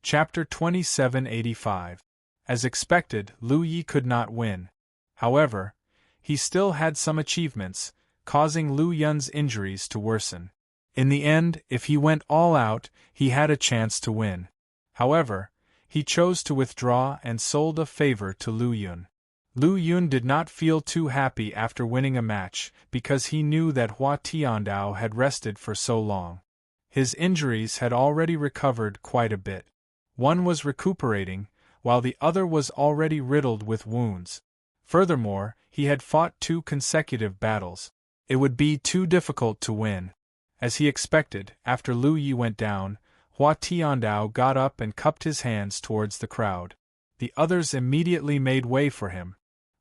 Chapter 2785. As expected, Lu Yi could not win. However, he still had some achievements, causing Lu Yun's injuries to worsen. In the end, if he went all out, he had a chance to win. However, he chose to withdraw and sold a favor to Lu Yun. Lu Yun did not feel too happy after winning a match because he knew that Hua Tiandao had rested for so long. His injuries had already recovered quite a bit. One was recuperating, while the other was already riddled with wounds. Furthermore, he had fought 2 consecutive battles. It would be too difficult to win. As he expected, after Lu Yi went down, Hua Tiandao got up and cupped his hands towards the crowd. The others immediately made way for him.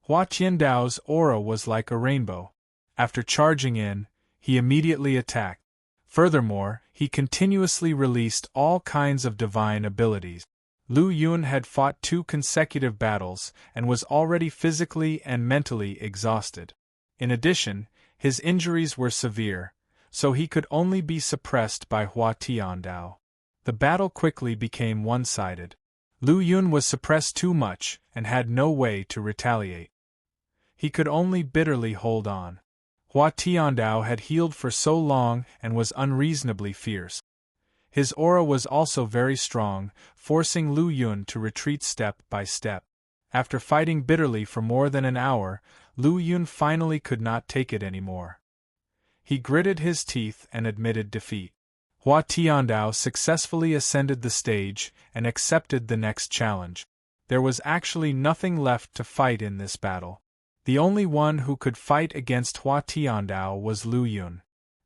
Hua Tiandao's aura was like a rainbow. After charging in, he immediately attacked. Furthermore, he continuously released all kinds of divine abilities. Lu Yun had fought 2 consecutive battles and was already physically and mentally exhausted. In addition, his injuries were severe, so he could only be suppressed by Hua Tiandao. The battle quickly became one-sided. Lu Yun was suppressed too much and had no way to retaliate. He could only bitterly hold on. Hua Tiandao had healed for so long and was unreasonably fierce. His aura was also very strong, forcing Lu Yun to retreat step by step. After fighting bitterly for more than an hour, Lu Yun finally could not take it anymore. He gritted his teeth and admitted defeat. Hua Tiandao successfully ascended the stage and accepted the next challenge. There was actually nothing left to fight in this battle. The only one who could fight against Hua Tiandao was Lu Yun.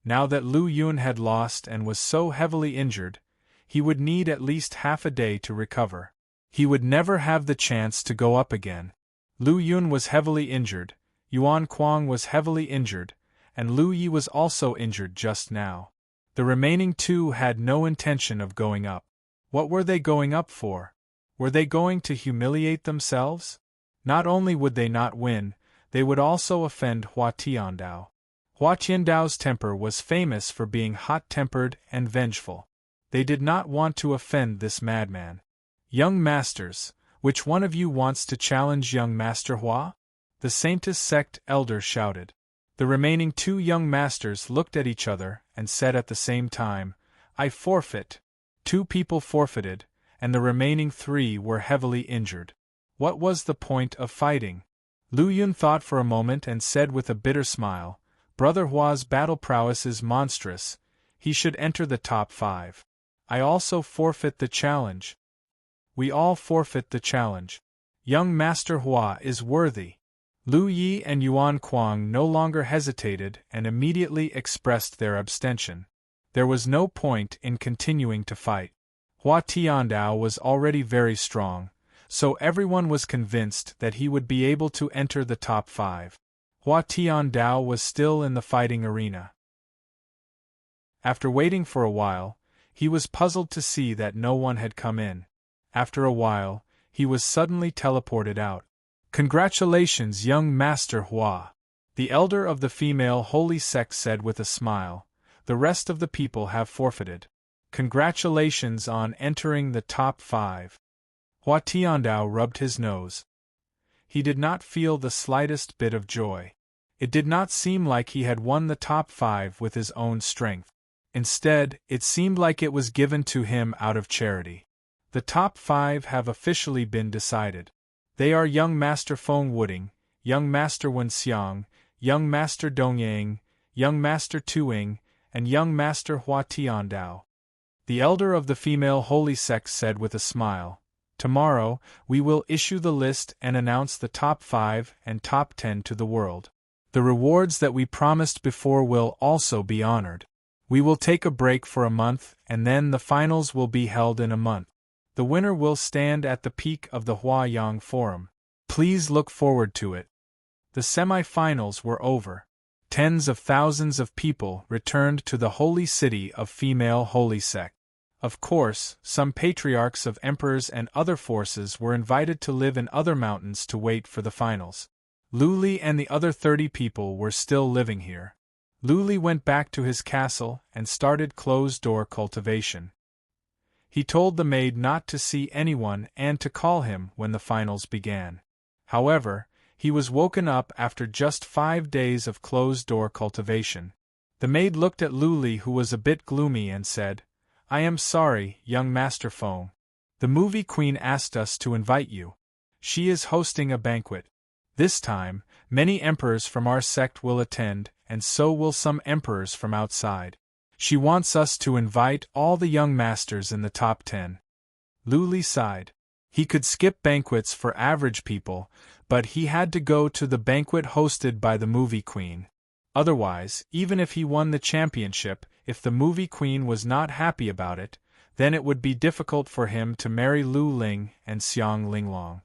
Now that Lu Yun had lost and was so heavily injured, he would need at least half a day to recover. He would never have the chance to go up again. Lu Yun was heavily injured, Yuan Kuang was heavily injured, and Lu Yi was also injured just now. The remaining 2 had no intention of going up. What were they going up for? Were they going to humiliate themselves? Not only would they not win, they would also offend Hua Tiandao. Hua Tiandao's temper was famous for being hot-tempered and vengeful. They did not want to offend this madman. Young masters, which one of you wants to challenge young Master Hua? The Saintess sect elder shouted. The remaining 2 young masters looked at each other and said at the same time, I forfeit. 2 people forfeited, and the remaining 3 were heavily injured. What was the point of fighting? Lu Yun thought for a moment and said with a bitter smile, Brother Hua's battle prowess is monstrous, he should enter the top 5. I also forfeit the challenge. We all forfeit the challenge. Young Master Hua is worthy. Lu Yi and Yuan Kuang no longer hesitated and immediately expressed their abstention. There was no point in continuing to fight. Hua Tiandao was already very strong, so everyone was convinced that he would be able to enter the top 5. Hua Tiandao was still in the fighting arena. After waiting for a while, he was puzzled to see that no one had come in. After a while, he was suddenly teleported out. Congratulations, young Master Hua, the elder of the female holy sect said with a smile. The rest of the people have forfeited. Congratulations on entering the top 5. Hua Tiandao rubbed his nose. He did not feel the slightest bit of joy. It did not seem like he had won the top 5 with his own strength. Instead, it seemed like it was given to him out of charity. The top 5 have officially been decided. They are young Master Feng Wuding, young Master Wen Xiang, young Master Dongyang, young Master Tuing, and young Master Hua Tiandao. The elder of the female holy sect said with a smile, Tomorrow, we will issue the list and announce the top 5 and top 10 to the world. The rewards that we promised before will also be honored. We will take a break for a month and then the finals will be held in a month. The winner will stand at the peak of the Huayang Forum. Please look forward to it. The semi-finals were over. Tens of thousands of people returned to the holy city of female holy sect. Of course, some patriarchs of emperors and other forces were invited to live in other mountains to wait for the finals. Luli and the other 30 people were still living here. Luli went back to his castle and started closed-door cultivation. He told the maid not to see anyone and to call him when the finals began. However, he was woken up after just 5 days of closed-door cultivation. The maid looked at Luli, who was a bit gloomy, and said, "I am sorry, young Master Feng. The movie queen asked us to invite you. She is hosting a banquet. This time, many emperors from our sect will attend, and so will some emperors from outside. She wants us to invite all the young masters in the top 10. Luli sighed. He could skip banquets for average people, but he had to go to the banquet hosted by the movie queen. Otherwise, even if he won the championship, if the movie queen was not happy about it, then it would be difficult for him to marry Lu Ling and Xiang Linglong.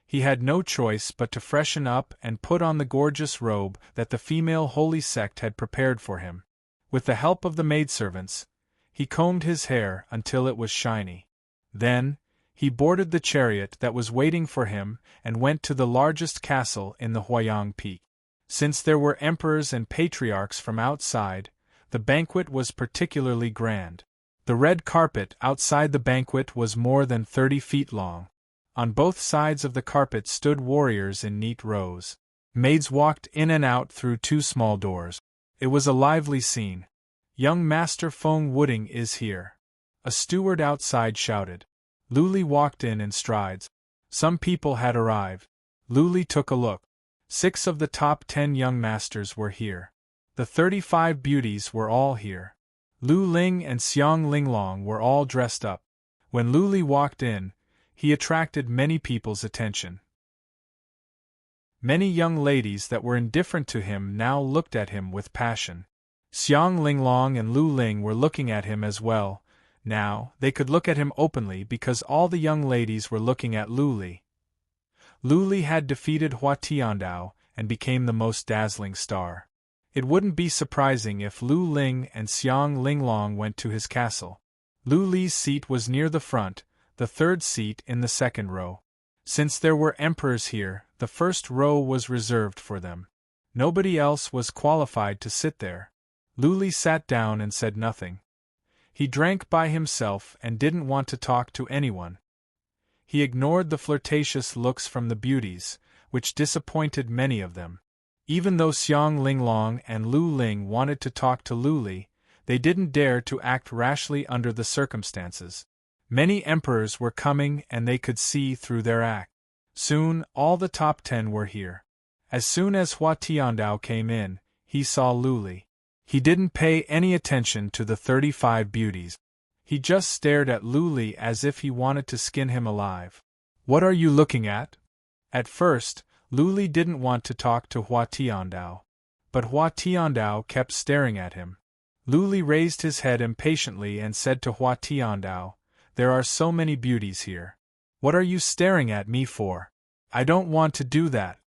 He had no choice but to freshen up and put on the gorgeous robe that the female holy sect had prepared for him. With the help of the maidservants, he combed his hair until it was shiny. Then, he boarded the chariot that was waiting for him and went to the largest castle in the Huayang Peak. Since there were emperors and patriarchs from outside, the banquet was particularly grand. The red carpet outside the banquet was more than 30 feet long. On both sides of the carpet stood warriors in neat rows. Maids walked in and out through 2 small doors. It was a lively scene. "Young Master Feng Wooding is here," a steward outside shouted. Luli walked in strides. Some people had arrived. Luli took a look. 6 of the top 10 young masters were here. The 35 beauties were all here. Lu Ling and Xiang Linglong were all dressed up. When Luli walked in, he attracted many people's attention. Many young ladies that were indifferent to him now looked at him with passion. Xiang Linglong and Lu Ling were looking at him as well. Now, they could look at him openly because all the young ladies were looking at Luli. Luli had defeated Hua Tiandao and became the most dazzling star. It wouldn't be surprising if Lu Ling and Xiang Linglong went to his castle. Luli's seat was near the front, the 3rd seat in the 2nd row. Since there were emperors here, the 1st row was reserved for them. Nobody else was qualified to sit there. Luli sat down and said nothing. He drank by himself and didn't want to talk to anyone. He ignored the flirtatious looks from the beauties, which disappointed many of them. Even though Xiang Linglong and Lu Ling wanted to talk to Luli, they didn't dare to act rashly under the circumstances. Many emperors were coming and they could see through their act. Soon, all the top 10 were here. As soon as Hua Tiandao came in, he saw Luli. He didn't pay any attention to the 35 beauties. He just stared at Luli as if he wanted to skin him alive. "What are you looking at?" At first, Luli didn't want to talk to Hua Tiandao. But Hua Tiandao kept staring at him. Luli raised his head impatiently and said to Hua Tiandao, "There are so many beauties here. What are you staring at me for? I don't want to do that."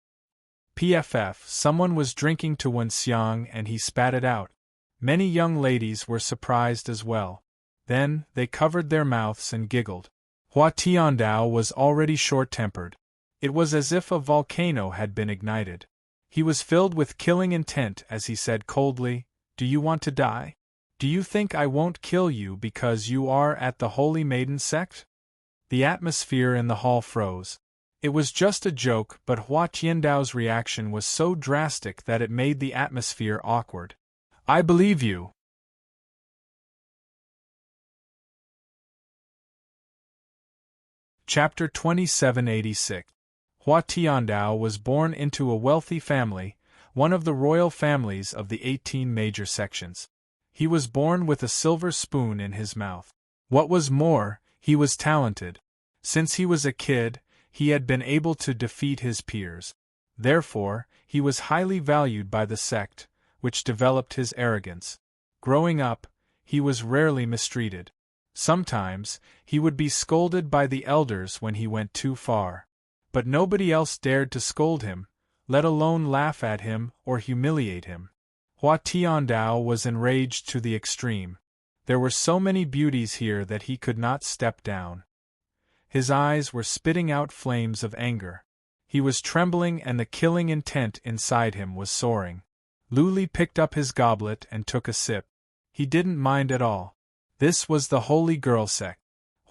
PFF, someone was drinking to Wen Xiang and he spat it out. Many young ladies were surprised as well. Then, they covered their mouths and giggled. Hua Tiandao was already short-tempered. It was as if a volcano had been ignited. He was filled with killing intent as he said coldly, "Do you want to die? Do you think I won't kill you because you are at the Holy Maiden sect?" The atmosphere in the hall froze. It was just a joke, but Hua Tiandao's reaction was so drastic that it made the atmosphere awkward. "I believe you." Chapter 2786. Hua Tiandao was born into a wealthy family, one of the royal families of the 18 major sections. He was born with a silver spoon in his mouth. What was more, he was talented. Since he was a kid, he had been able to defeat his peers. Therefore, he was highly valued by the sect, which developed his arrogance. Growing up, he was rarely mistreated. Sometimes, he would be scolded by the elders when he went too far. But nobody else dared to scold him, let alone laugh at him or humiliate him. Hua Tiandao was enraged to the extreme. There were so many beauties here that he could not step down. His eyes were spitting out flames of anger. He was trembling and the killing intent inside him was soaring. Luli picked up his goblet and took a sip. He didn't mind at all. This was the holy girl sect.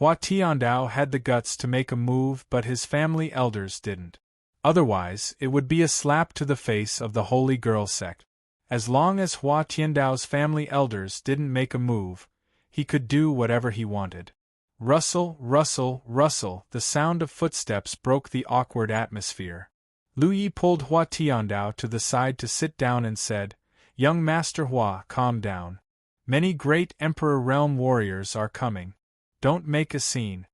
Hua Tiandao had the guts to make a move, but his family elders didn't. Otherwise, it would be a slap to the face of the Holy Girl sect. As long as Hua Tiandao's family elders didn't make a move, he could do whatever he wanted. Rustle, rustle, rustle, the sound of footsteps broke the awkward atmosphere. Lu Yi pulled Hua Tiandao to the side to sit down and said, "Young Master Hua, calm down. Many great Emperor Realm warriors are coming. Don't make a scene."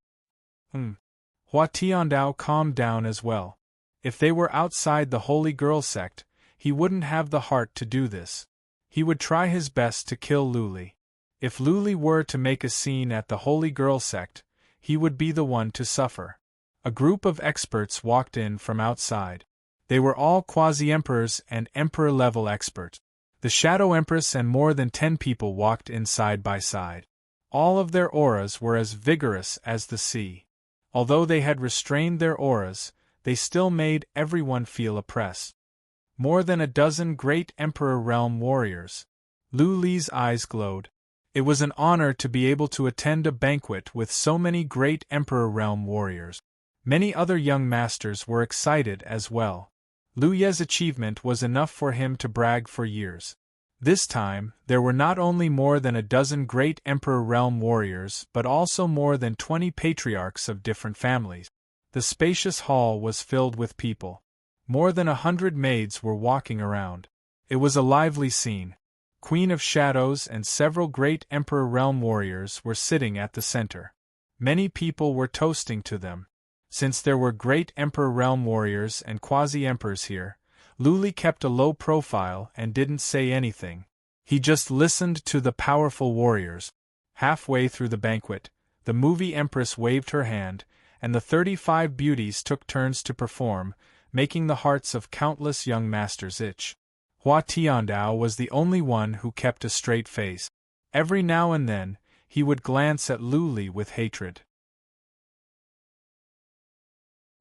Hua Tiandao calmed down as well. If they were outside the Holy Girl sect, he wouldn't have the heart to do this. He would try his best to kill Luli. If Luli were to make a scene at the Holy Girl sect, he would be the one to suffer. A group of experts walked in from outside. They were all quasi-emperors and emperor-level experts. The Shadow Empress and more than 10 people walked in side by side. All of their auras were as vigorous as the sea. Although they had restrained their auras, they still made everyone feel oppressed. More than a dozen great Emperor Realm warriors. Lu Li's eyes glowed. It was an honor to be able to attend a banquet with so many great Emperor Realm warriors. Many other young masters were excited as well. Lu Ye's achievement was enough for him to brag for years. This time, there were not only more than a dozen great Emperor Realm warriors but also more than 20 patriarchs of different families. The spacious hall was filled with people. More than 100 maids were walking around. It was a lively scene. Queen of Shadows and several great Emperor Realm warriors were sitting at the center. Many people were toasting to them. Since there were great Emperor Realm warriors and quasi-emperors here, Luli kept a low profile and didn't say anything. He just listened to the powerful warriors. Halfway through the banquet, the movie empress waved her hand, and the 35 beauties took turns to perform, making the hearts of countless young masters itch. Hua Tiandao was the only one who kept a straight face. Every now and then, he would glance at Luli with hatred.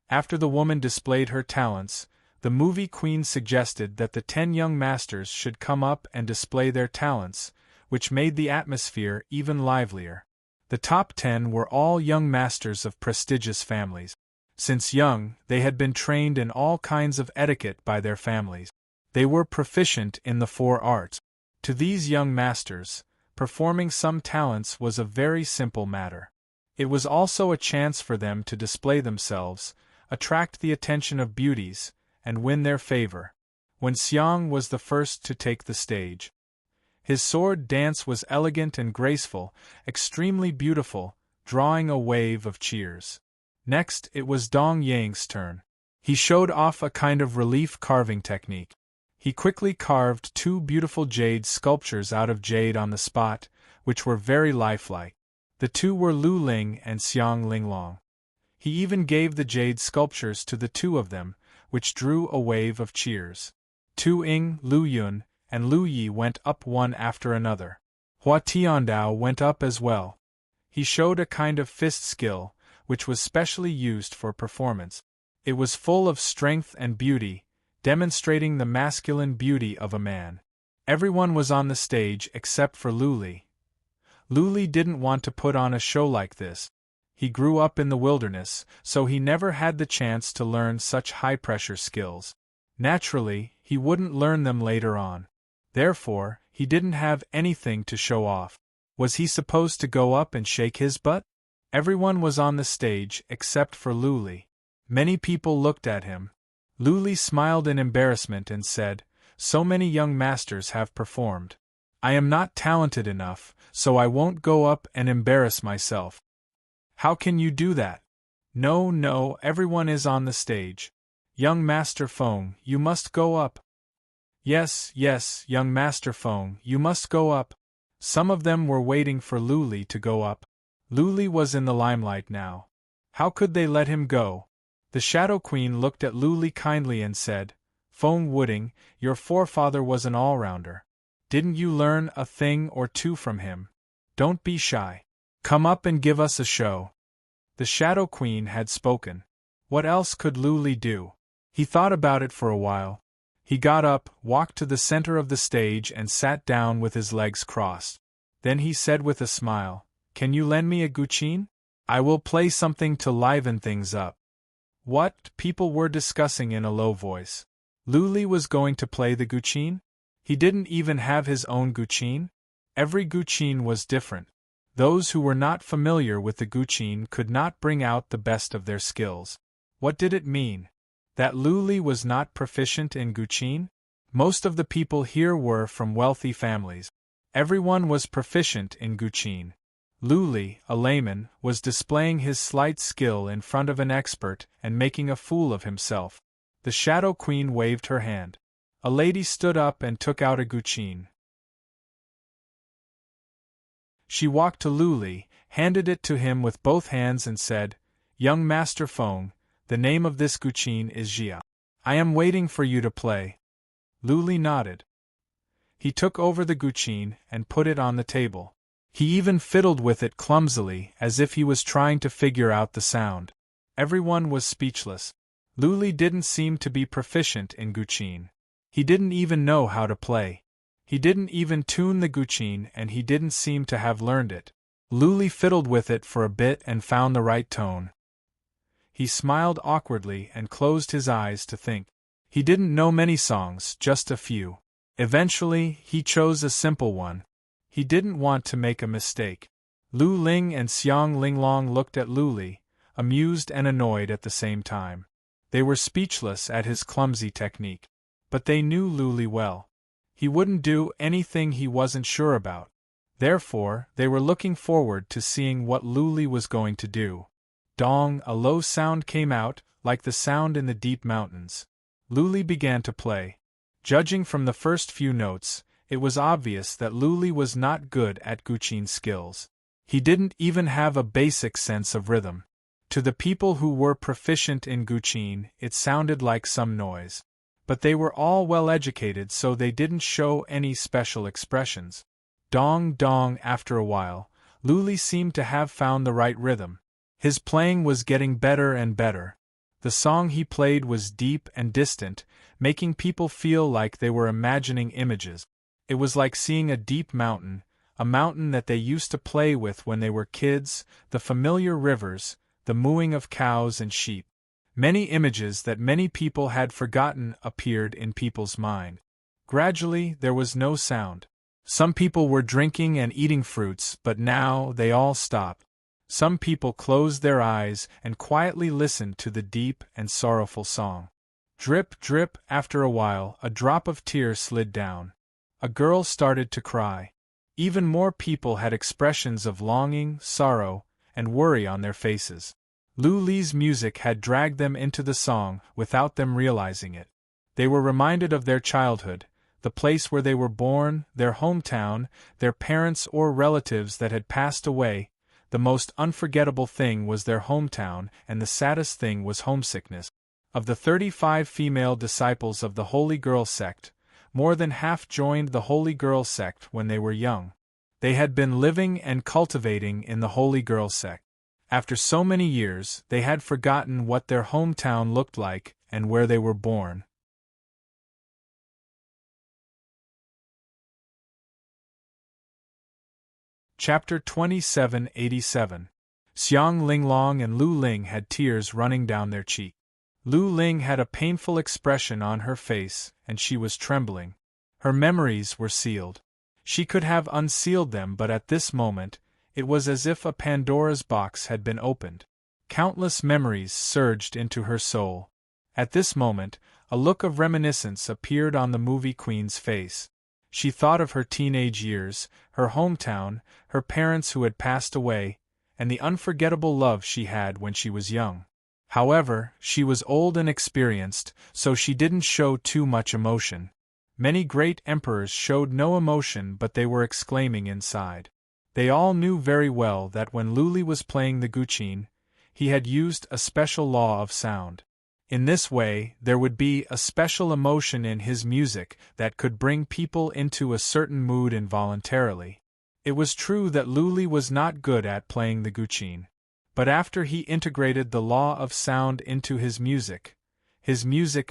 After the woman displayed her talents, the movie queen suggested that the 10 young masters should come up and display their talents, which made the atmosphere even livelier. The top 10 were all young masters of prestigious families. Since young, they had been trained in all kinds of etiquette by their families. They were proficient in the 4 arts. To these young masters, performing some talents was a very simple matter. It was also a chance for them to display themselves, attract the attention of beauties, and win their favor. When Xiang was the first to take the stage. His sword dance was elegant and graceful, extremely beautiful, drawing a wave of cheers. Next, it was Dong Yang's turn. He showed off a kind of relief carving technique. He quickly carved 2 beautiful jade sculptures out of jade on the spot, which were very lifelike. The 2 were Lu Ling and Xiang Linglong. He even gave the jade sculptures to the 2 of them, which drew a wave of cheers. Tu Ying, Lu Yun, and Lu Yi went up one after another. Hua Tiandao went up as well. He showed a kind of fist skill, which was specially used for performance. It was full of strength and beauty, demonstrating the masculine beauty of a man. Everyone was on the stage except for Luli. Luli didn't want to put on a show like this. He grew up in the wilderness, so he never had the chance to learn such high-pressure skills. Naturally, he wouldn't learn them later on. Therefore, he didn't have anything to show off. Was he supposed to go up and shake his butt? Everyone was on the stage except for Luli. Many people looked at him. Luli smiled in embarrassment and said, "So many young masters have performed. I am not talented enough, so I won't go up and embarrass myself." "How can you do that?" No, everyone is on the stage. Young Master Feng, you must go up." Yes, young Master Feng, you must go up." Some of them were waiting for Luli to go up. Luli was in the limelight now. How could they let him go? The Shadow Queen looked at Luli kindly and said, "Feng Wooding, your forefather was an all-rounder. Didn't you learn a thing or 2 from him? Don't be shy. Come up and give us a show." The Shadow Queen had spoken. What else could Luli do? He thought about it for a while. He got up, walked to the center of the stage and sat down with his legs crossed. Then he said with a smile, "Can you lend me a guqin?" I will play something to liven things up. What? People were discussing in a low voice. Luli was going to play the guqin? He didn't even have his own guqin? Every guqin was different. Those who were not familiar with the guqin could not bring out the best of their skills. What did it mean? That Luli was not proficient in guqin? Most of the people here were from wealthy families. Everyone was proficient in guqin. Luli, a layman, was displaying his slight skill in front of an expert and making a fool of himself. The Shadow Queen waved her hand. A lady stood up and took out a guqin. She walked to Luli, handed it to him with both hands and said, "Young Master Feng, the name of this guqin is Jia. I am waiting for you to play." Luli nodded. He took over the guqin and put it on the table. He even fiddled with it clumsily, as if he was trying to figure out the sound. Everyone was speechless. Luli didn't seem to be proficient in guqin. He didn't even know how to play. He didn't even tune the guqin and he didn't seem to have learned it. Luli fiddled with it for a bit and found the right tone. He smiled awkwardly and closed his eyes to think. He didn't know many songs, just a few. Eventually, he chose a simple one. He didn't want to make a mistake. Lu Ling and Xiang Linglong looked at Luli, amused and annoyed at the same time. They were speechless at his clumsy technique. But they knew Luli well. He wouldn't do anything he wasn't sure about. Therefore, they were looking forward to seeing what Luli was going to do. Dong, a low sound came out, like the sound in the deep mountains. Luli began to play. Judging from the first few notes, it was obvious that Luli was not good at guqin skills. He didn't even have a basic sense of rhythm. To the people who were proficient in guqin, it sounded like some noise. But they were all well educated, so they didn't show any special expressions. Dong dong. After a while, Luli seemed to have found the right rhythm. His playing was getting better and better. The song he played was deep and distant, making people feel like they were imagining images. It was like seeing a deep mountain, a mountain that they used to play with when they were kids, the familiar rivers, the mooing of cows and sheep. Many images that many people had forgotten appeared in people's mind. Gradually, there was no sound. Some people were drinking and eating fruits, but now they all stopped. Some people closed their eyes and quietly listened to the deep and sorrowful song. Drip, drip. After a while, a drop of tear slid down. A girl started to cry. Even more people had expressions of longing, sorrow, and worry on their faces. Lu Li's music had dragged them into the song without them realizing it. They were reminded of their childhood, the place where they were born, their hometown, their parents or relatives that had passed away. The most unforgettable thing was their hometown, and the saddest thing was homesickness. Of the 35 female disciples of the Holy Girl sect, more than half joined the Holy Girl sect when they were young. They had been living and cultivating in the Holy Girl sect. After so many years, they had forgotten what their hometown looked like and where they were born. Chapter 2787. Xiang Linglong and Lu Ling had tears running down their cheek. Lu Ling had a painful expression on her face, and she was trembling. Her memories were sealed. She could have unsealed them, but at this moment, it was as if a Pandora's box had been opened. Countless memories surged into her soul. At this moment, a look of reminiscence appeared on the movie queen's face. She thought of her teenage years, her hometown, her parents who had passed away, and the unforgettable love she had when she was young. However, she was old and experienced, so she didn't show too much emotion. Many great emperors showed no emotion, but they were exclaiming inside. They all knew very well that when Luli was playing the guqin, he had used a special law of sound. In this way, there would be a special emotion in his music that could bring people into a certain mood involuntarily. It was true that Luli was not good at playing the guqin. But after he integrated the law of sound into his music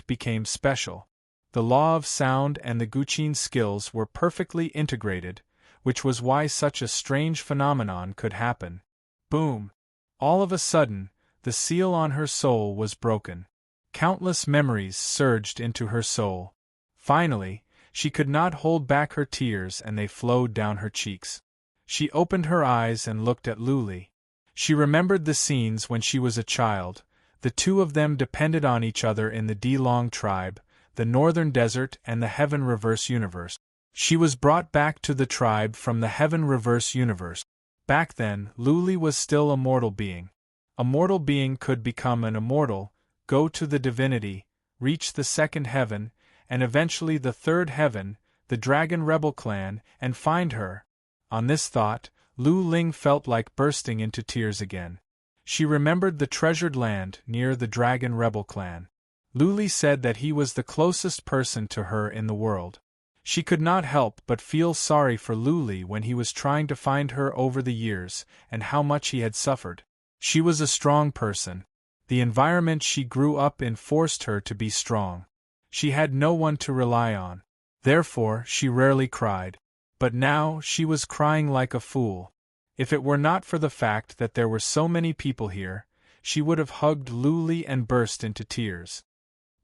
became special. The law of sound and the guqin skills were perfectly integrated, which was why such a strange phenomenon could happen. Boom! All of a sudden, the seal on her soul was broken. Countless memories surged into her soul. Finally, she could not hold back her tears and they flowed down her cheeks. She opened her eyes and looked at Luli. She remembered the scenes when she was a child. The two of them depended on each other in the D-Long tribe, the northern desert and the Heaven Reverse universe. She was brought back to the tribe from the Heaven Reverse universe. Back then, Luli was still a mortal being. A mortal being could become an immortal, go to the divinity, reach the second heaven, and eventually the third heaven, the Dragon Rebel clan, and find her. On this thought, Lu Ling felt like bursting into tears again. She remembered the treasured land near the Dragon Rebel clan. Luli said that he was the closest person to her in the world. She could not help but feel sorry for Luli when he was trying to find her over the years, and how much he had suffered. She was a strong person. The environment she grew up in forced her to be strong. She had no one to rely on. Therefore, she rarely cried. But now, she was crying like a fool. If it were not for the fact that there were so many people here, she would have hugged Luli and burst into tears.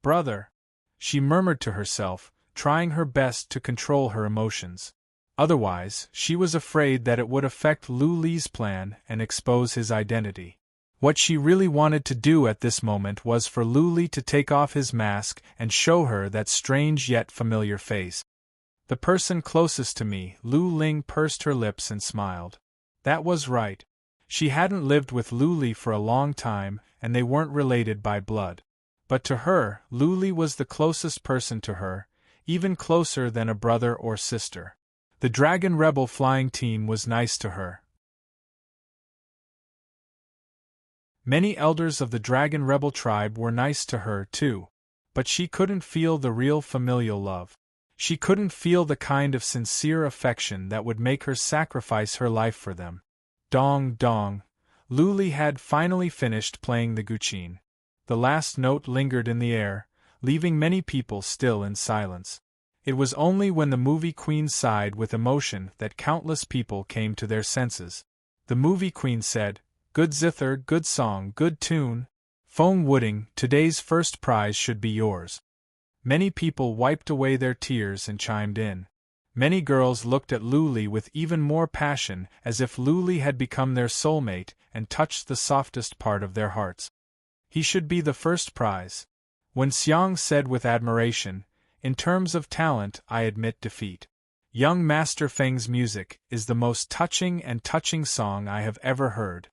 "Brother," she murmured to herself, trying her best to control her emotions. Otherwise, she was afraid that it would affect Luli's plan and expose his identity. What she really wanted to do at this moment was for Luli to take off his mask and show her that strange yet familiar face. "The person closest to me," Lu Ling pursed her lips and smiled. That was right. She hadn't lived with Luli for a long time, and they weren't related by blood. But to her, Luli was the closest person to her, even closer than a brother or sister. The Dragon Rebel flying team was nice to her. Many elders of the Dragon Rebel tribe were nice to her too. But she couldn't feel the real familial love. She couldn't feel the kind of sincere affection that would make her sacrifice her life for them. Dong dong. Luli had finally finished playing the guqin. The last note lingered in the air, leaving many people still in silence. It was only when the movie queen sighed with emotion that countless people came to their senses. The movie queen said, "Good zither, good song, good tune. Fong Wooding, today's first prize should be yours." Many people wiped away their tears and chimed in. Many girls looked at Luli with even more passion, as if Luli had become their soulmate and touched the softest part of their hearts. "He should be the first prize." When Xiang said with admiration, "In terms of talent, I admit defeat. Young Master Feng's music is the most touching song I have ever heard."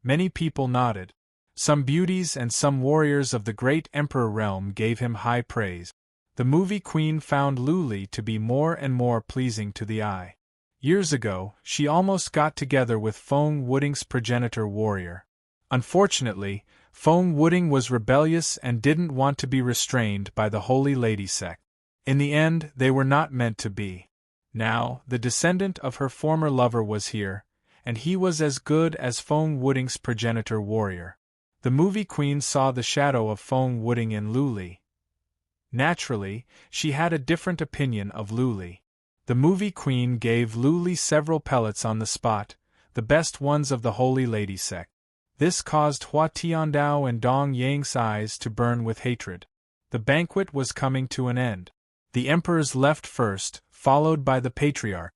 Many people nodded. Some beauties and some warriors of the great Emperor realm gave him high praise. The movie queen found Luli to be more and more pleasing to the eye. Years ago, she almost got together with Fong Wooding's progenitor warrior. Unfortunately, Fong Wooding was rebellious and didn't want to be restrained by the Holy Lady sect. In the end, they were not meant to be. Now, the descendant of her former lover was here, and he was as good as Fong Wooding's progenitor warrior. The movie queen saw the shadow of Fong Wooding in Luli. Naturally, she had a different opinion of Luli. The movie queen gave Luli several pellets on the spot, the best ones of the Holy Lady sect. This caused Hua Tiandao and Dong Yang's eyes to burn with hatred. The banquet was coming to an end. The emperors left first, followed by the patriarch.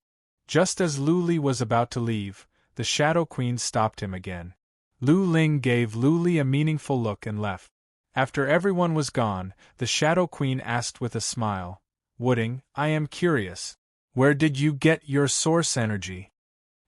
Just as Luli was about to leave, the Shadow Queen stopped him again. Lu Ling gave Luli a meaningful look and left. After everyone was gone, the Shadow Queen asked with a smile, "Wooding, I am curious. Where did you get your source energy?"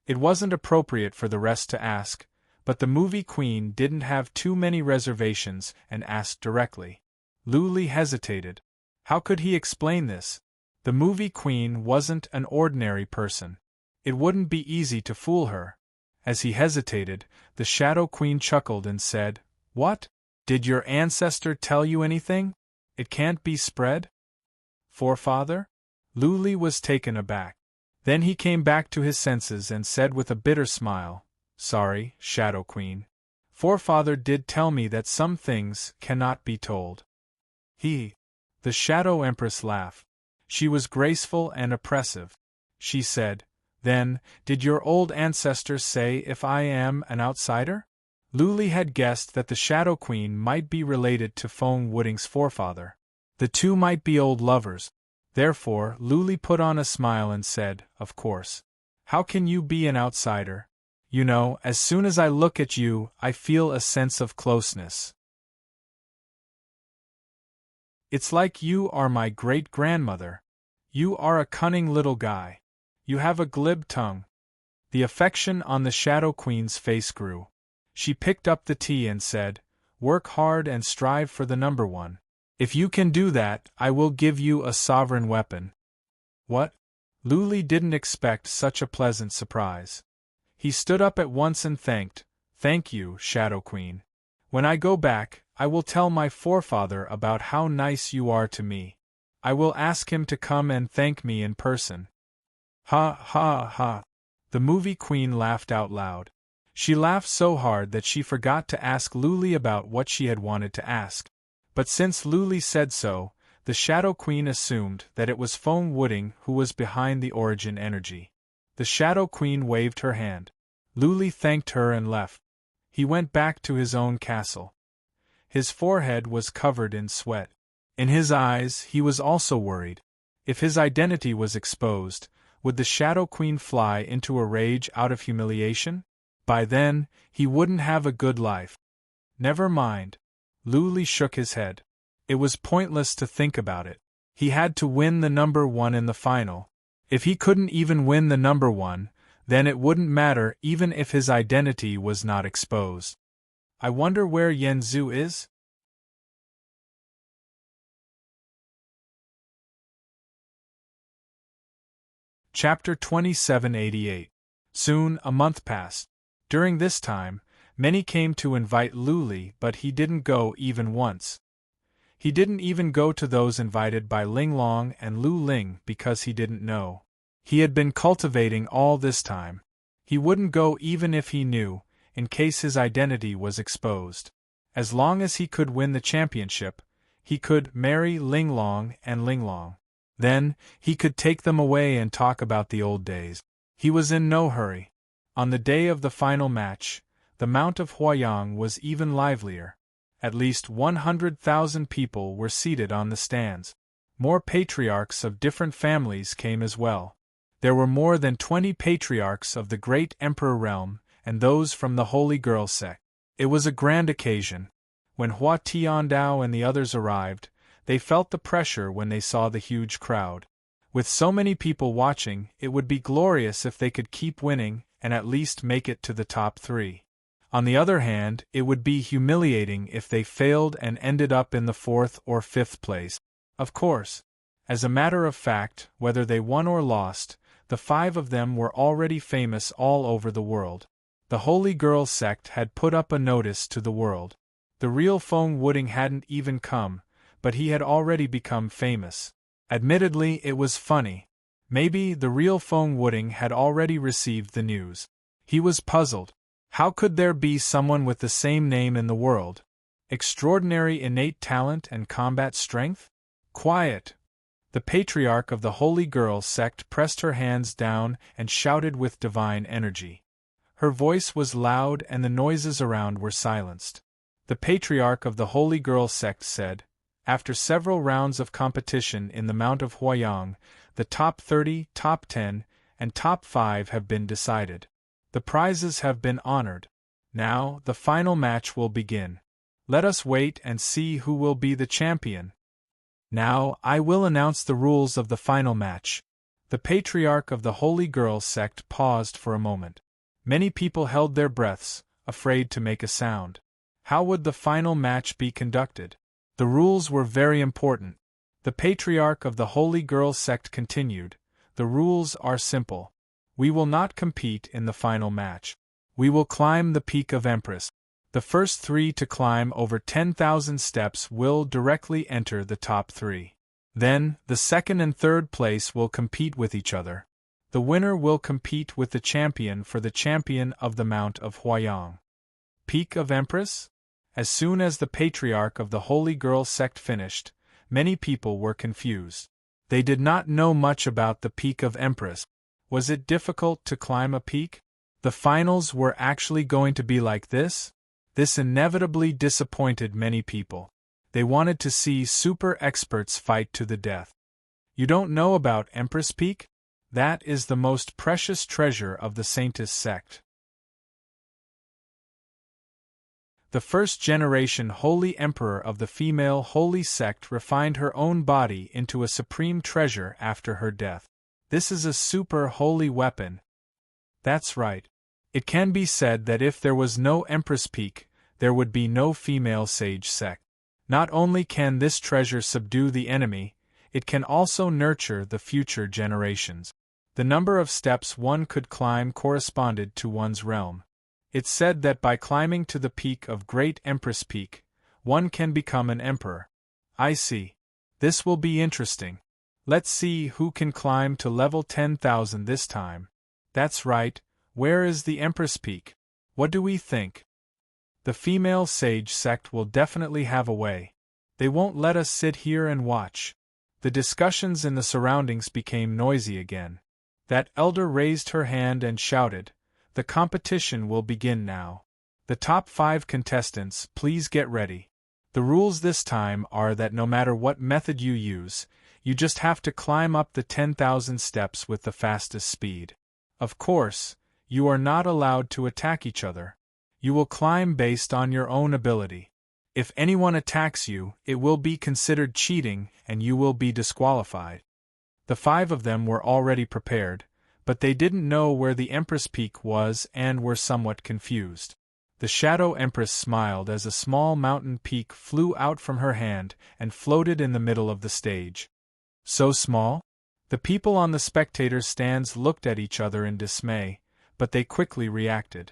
It wasn't appropriate for the rest to ask, but the movie queen didn't have too many reservations and asked directly. Luli hesitated. How could he explain this? The movie queen wasn't an ordinary person. It wouldn't be easy to fool her. As he hesitated, the Shadow Queen chuckled and said, "What? Did your ancestor tell you anything? It can't be spread?" "Forefather?" Luli was taken aback. Then he came back to his senses and said with a bitter smile, "Sorry, Shadow Queen. Forefather did tell me that some things cannot be told." The Shadow Empress laughed. She was graceful and oppressive. She said, "Then, did your old ancestors say if I am an outsider?" Luli had guessed that the Shadow Queen might be related to Feng Wooding's forefather. The two might be old lovers. Therefore, Luli put on a smile and said, "Of course. How can you be an outsider? You know, as soon as I look at you, I feel a sense of closeness. It's like you are my great-grandmother. You are a cunning little guy. You have a glib tongue." The affection on the Shadow Queen's face grew. She picked up the tea and said, "Work hard and strive for the number one. If you can do that, I will give you a sovereign weapon." What? Luli didn't expect such a pleasant surprise. He stood up at once and thanked, "Thank you, Shadow Queen. When I go back, I will tell my forefather about how nice you are to me. I will ask him to come and thank me in person." Ha ha ha. The movie queen laughed out loud. She laughed so hard that she forgot to ask Luli about what she had wanted to ask. But since Luli said so, the Shadow Queen assumed that it was Feng Wooding who was behind the origin energy. The Shadow Queen waved her hand. Luli thanked her and left. He went back to his own castle. His forehead was covered in sweat. In his eyes, he was also worried. If his identity was exposed, would the Shadow Queen fly into a rage out of humiliation? By then, he wouldn't have a good life. Never mind. Luli shook his head. It was pointless to think about it. He had to win the number one in the final. If he couldn't even win the number one, then it wouldn't matter even if his identity was not exposed. I wonder where Yanzu is? Chapter 2788. Soon, a month passed. During this time, many came to invite Luli, but he didn't go even once. He didn't even go to those invited by Ling Long and Lu Ling because he didn't know. He had been cultivating all this time. He wouldn't go even if he knew, in case his identity was exposed. As long as he could win the championship, he could marry Ling Long and Ling Long. Then, he could take them away and talk about the old days. He was in no hurry. On the day of the final match, the Mount of Huayang was even livelier. At least 100,000 people were seated on the stands. More patriarchs of different families came as well. There were more than 20 patriarchs of the Great Emperor realm, and those from the Holy Girl sect. It was a grand occasion. When Hua Tiandao and the others arrived, they felt the pressure when they saw the huge crowd. With so many people watching, it would be glorious if they could keep winning and at least make it to the top 3. On the other hand, it would be humiliating if they failed and ended up in the 4th or 5th place. Of course. As a matter of fact, whether they won or lost, the 5 of them were already famous all over the world. The Holy Girl sect had put up a notice to the world. The real Feng Wooding hadn't even come, but he had already become famous. Admittedly, it was funny. Maybe the real Feng Wooding had already received the news. He was puzzled. How could there be someone with the same name in the world? Extraordinary innate talent and combat strength? Quiet! The patriarch of the Holy Girl sect pressed her hands down and shouted with divine energy. Her voice was loud and the noises around were silenced. The patriarch of the Holy Girl sect said, "After several rounds of competition in the Mount of Huayang, the top 30, top 10, and top 5 have been decided. The prizes have been honored. Now, the final match will begin. Let us wait and see who will be the champion. Now, I will announce the rules of the final match." The patriarch of the Holy Girl sect paused for a moment. Many people held their breaths, afraid to make a sound. How would the final match be conducted? The rules were very important. The patriarch of the Holy Girl sect continued, "The rules are simple. We will not compete in the final match. We will climb the peak of Empress. The first 3 to climb over 10,000 steps will directly enter the top 3. Then, the second and third place will compete with each other. The winner will compete with the champion for the champion of the Mount of Huayang." Peak of Empress? As soon as the patriarch of the Holy Girl sect finished, many people were confused. They did not know much about the Peak of Empress. Was it difficult to climb a peak? The finals were actually going to be like this? This inevitably disappointed many people. They wanted to see super experts fight to the death. You don't know about Empress Peak? That is the most precious treasure of the Saintess sect. The first-generation Holy Emperor of the female Holy Sect refined her own body into a supreme treasure after her death. This is a super holy weapon. That's right. It can be said that if there was no Empress Peak, there would be no female sage sect. Not only can this treasure subdue the enemy, it can also nurture the future generations. The number of steps one could climb corresponded to one's realm. It's said that by climbing to the peak of Great Empress Peak, one can become an emperor. I see. This will be interesting. Let's see who can climb to level 10,000 this time. That's right, where is the Empress Peak? What do we think? The female sage sect will definitely have a way. They won't let us sit here and watch. The discussions in the surroundings became noisy again. That elder raised her hand and shouted, "The competition will begin now. The top 5 contestants, please get ready. The rules this time are that no matter what method you use, you just have to climb up the 10,000 steps with the fastest speed. Of course, you are not allowed to attack each other. You will climb based on your own ability. If anyone attacks you, it will be considered cheating and you will be disqualified." The 5 of them were already prepared, but they didn't know where the Empress Peak was and were somewhat confused. The Shadow Empress smiled as a small mountain peak flew out from her hand and floated in the middle of the stage. So small? The people on the spectator stands looked at each other in dismay, but they quickly reacted.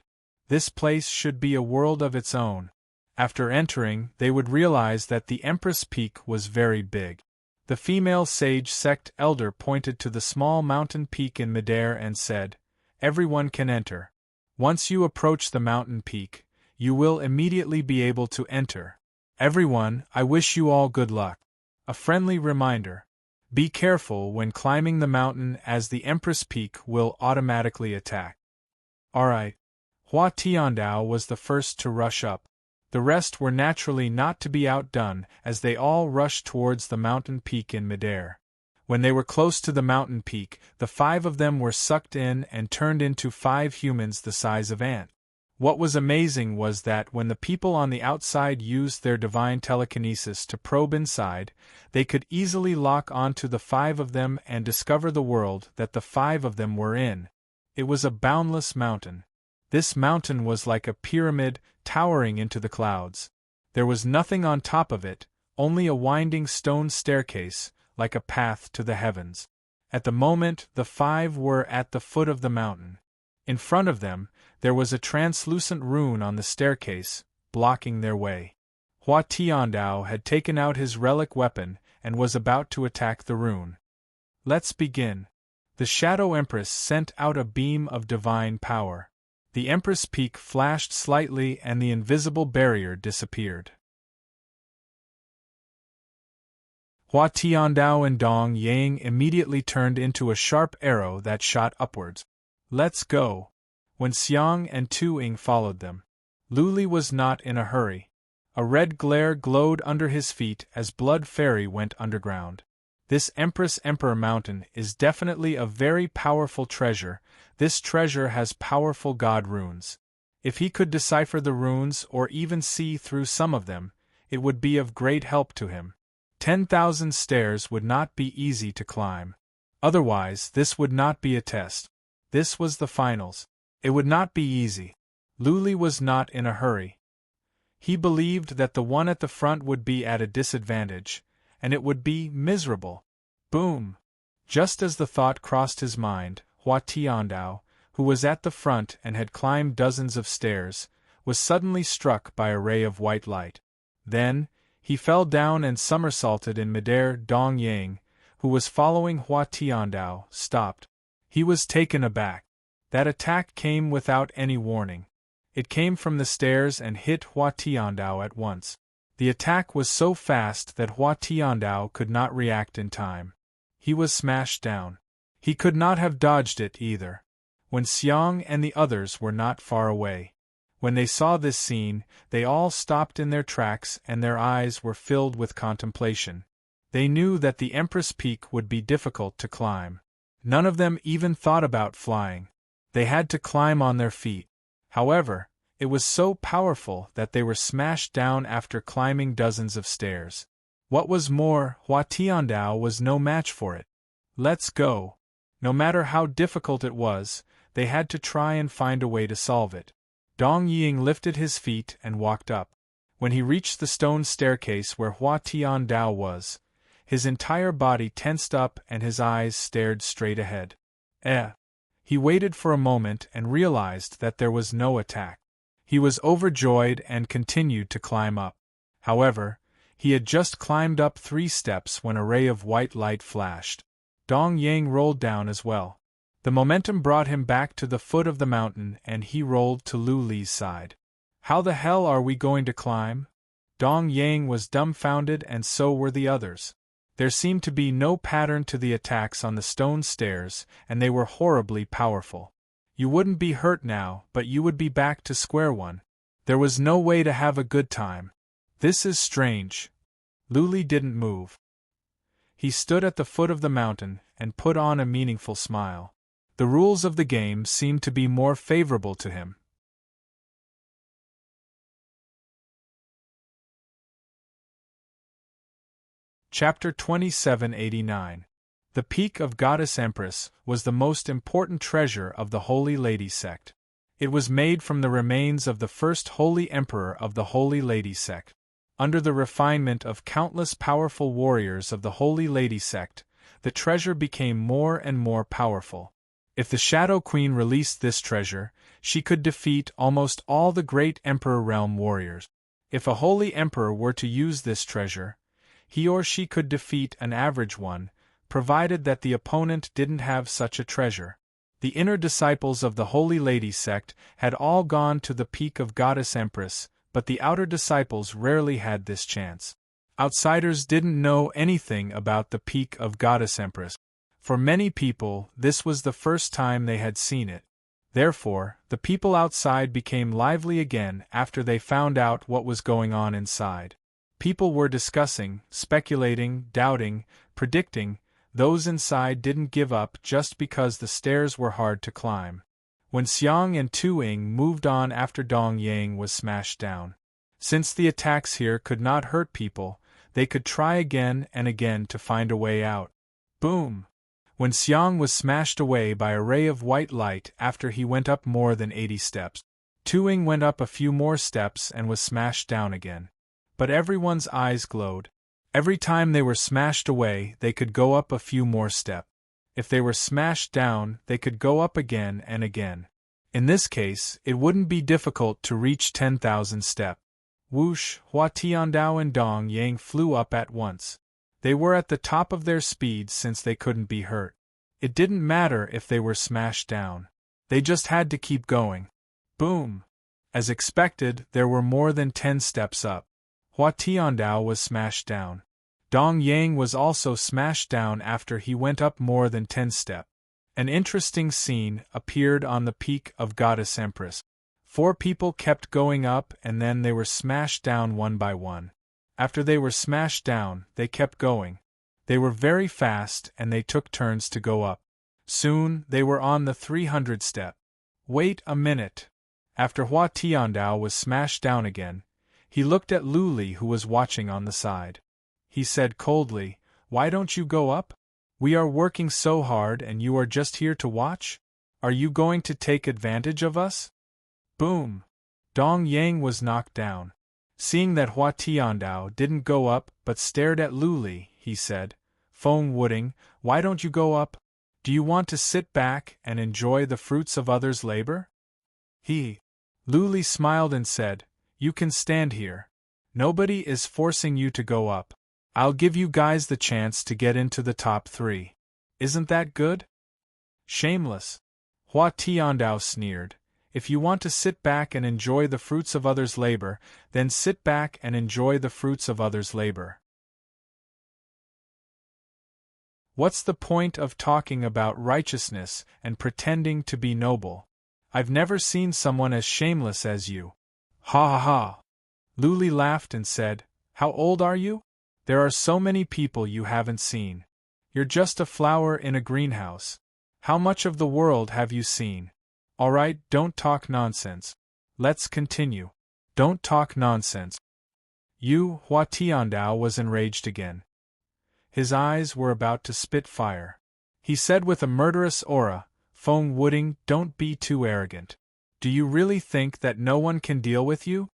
This place should be a world of its own. After entering, they would realize that the Empress Peak was very big. The female sage sect elder pointed to the small mountain peak in midair and said, "Everyone can enter. Once you approach the mountain peak, you will immediately be able to enter. Everyone, I wish you all good luck. A friendly reminder. Be careful when climbing the mountain as the Empress Peak will automatically attack." Alright. Hua Tiandao was the first to rush up. The rest were naturally not to be outdone as they all rushed towards the mountain peak in midair. When they were close to the mountain peak, the 5 of them were sucked in and turned into 5 humans the size of ants. What was amazing was that when the people on the outside used their divine telekinesis to probe inside, they could easily lock onto the 5 of them and discover the world that the 5 of them were in. It was a boundless mountain. This mountain was like a pyramid towering into the clouds. There was nothing on top of it, only a winding stone staircase, like a path to the heavens. At the moment, the 5 were at the foot of the mountain. In front of them, there was a translucent rune on the staircase, blocking their way. Hua Tiandao had taken out his relic weapon and was about to attack the rune. Let's begin. The Shadow Empress sent out a beam of divine power. The Empress Peak flashed slightly and the invisible barrier disappeared. Hua Tiandao and Dong Yang immediately turned into a sharp arrow that shot upwards. "Let's go." When Xiang and Tu Ying followed them, Luli was not in a hurry. A red glare glowed under his feet as Blood Fairy went underground. This Emperor Mountain is definitely a very powerful treasure. This treasure has powerful god runes. If he could decipher the runes or even see through some of them, it would be of great help to him. 10,000 stairs would not be easy to climb. Otherwise, this would not be a test. This was the finals. It would not be easy. Luli was not in a hurry. He believed that the one at the front would be at a disadvantage, and it would be miserable. Boom! Just as the thought crossed his mind, Hua Tiandao, who was at the front and had climbed dozens of stairs, was suddenly struck by a ray of white light. Then, he fell down and somersaulted in midair. Dong Yang, who was following Hua Tiandao, stopped. He was taken aback. That attack came without any warning. It came from the stairs and hit Hua Tiandao at once. The attack was so fast that Hua Tiandao could not react in time. He was smashed down. He could not have dodged it either. When Xiang and the others were not far away, When they saw this scene, they all stopped in their tracks and their eyes were filled with contemplation. They knew that the Empress Peak would be difficult to climb. None of them even thought about flying. They had to climb on their feet. However, it was so powerful that they were smashed down after climbing dozens of stairs. What was more, Hua Tiandao was no match for it. Let's go. No matter how difficult it was, they had to try and find a way to solve it. Dong Ying lifted his feet and walked up. When he reached the stone staircase where Hua Tiandao was, his entire body tensed up and his eyes stared straight ahead. He waited for a moment and realized that there was no attack. He was overjoyed and continued to climb up. However, he had just climbed up 3 steps when a ray of white light flashed. Dong Yang rolled down as well. The momentum brought him back to the foot of the mountain and he rolled to Lu Li's side. How the hell are we going to climb? Dong Yang was dumbfounded and so were the others. There seemed to be no pattern to the attacks on the stone stairs, and they were horribly powerful. You wouldn't be hurt now, but you would be back to square one. There was no way to have a good time. This is strange. Lu Li didn't move. He stood at the foot of the mountain and put on a meaningful smile. The rules of the game seemed to be more favorable to him. Chapter 2789. The Peak of Goddess Empress was the most important treasure of the Holy Lady sect. It was made from the remains of the first Holy Emperor of the Holy Lady sect. Under the refinement of countless powerful warriors of the Holy Lady sect, the treasure became more and more powerful. If the Shadow Queen released this treasure, she could defeat almost all the great Emperor Realm warriors. If a Holy Emperor were to use this treasure, he or she could defeat an average one, provided that the opponent didn't have such a treasure. The inner disciples of the Holy Lady sect had all gone to the Peak of Goddess Empress, but the outer disciples rarely had this chance. Outsiders didn't know anything about the Peak of Goddess Empress. For many people, this was the first time they had seen it. Therefore, the people outside became lively again after they found out what was going on inside. People were discussing, speculating, doubting, predicting. Those inside didn't give up just because the stairs were hard to climb. When Xiang and Tu Ying moved on after Dong Yang was smashed down. Since the attacks here could not hurt people, they could try again and again to find a way out. Boom! When Xiang was smashed away by a ray of white light after he went up more than 80 steps, Tu Ying went up a few more steps and was smashed down again. But everyone's eyes glowed. Every time they were smashed away, they could go up a few more steps. If they were smashed down, they could go up again and again. In this case, it wouldn't be difficult to reach 10,000 steps. Whoosh, Hua Tiandao and Dong Yang flew up at once. They were at the top of their speed since they couldn't be hurt. It didn't matter if they were smashed down. They just had to keep going. Boom! As expected, there were more than 10 steps up. Hua Tiandao was smashed down. Dong Yang was also smashed down after he went up more than 10 steps. An interesting scene appeared on the Peak of Goddess Empress. 4 people kept going up and then they were smashed down one by one. After they were smashed down, they kept going. They were very fast and they took turns to go up. Soon, they were on the 300 step. Wait a minute. After Hua Tiandao was smashed down again, he looked at Lu Li who was watching on the side. He said coldly, "Why don't you go up? We are working so hard and you are just here to watch? Are you going to take advantage of us?" Boom! Dong Yang was knocked down. Seeing that Hua Tiandao didn't go up but stared at Lu Li, he said, "Feng Wuding, why don't you go up? Do you want to sit back and enjoy the fruits of others' labor?" Lu Li smiled and said, "You can stand here. Nobody is forcing you to go up. I'll give you guys the chance to get into the top 3. Isn't that good?" Shameless. Hua Tiandao sneered. "If you want to sit back and enjoy the fruits of others' labor, then sit back and enjoy the fruits of others' labor. What's the point of talking about righteousness and pretending to be noble? I've never seen someone as shameless as you. Ha ha ha. Luli laughed and said, How old are you? There are so many people you haven't seen. You're just a flower in a greenhouse. How much of the world have you seen? All right, don't talk nonsense. Let's continue. Don't talk nonsense. Hua Tiandao was enraged again. His eyes were about to spit fire. He said with a murderous aura, Feng Wuding, don't be too arrogant. Do you really think that no one can deal with you?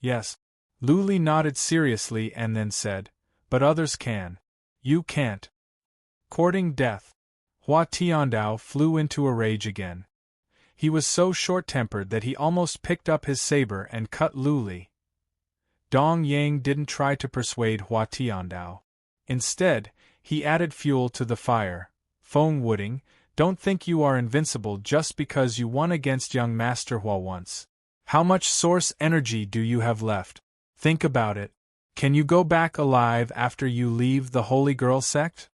Yes. Luli nodded seriously and then said, But others can. You can't. Courting death. Hua Tiandao flew into a rage again. He was so short-tempered that he almost picked up his saber and cut Luli. Dong Yang didn't try to persuade Hua Tiandao. Instead, he added fuel to the fire. Feng Wuding, don't think you are invincible just because you won against young Master Hua once. How much source energy do you have left? Think about it. Can you go back alive after you leave the Holy Girl sect?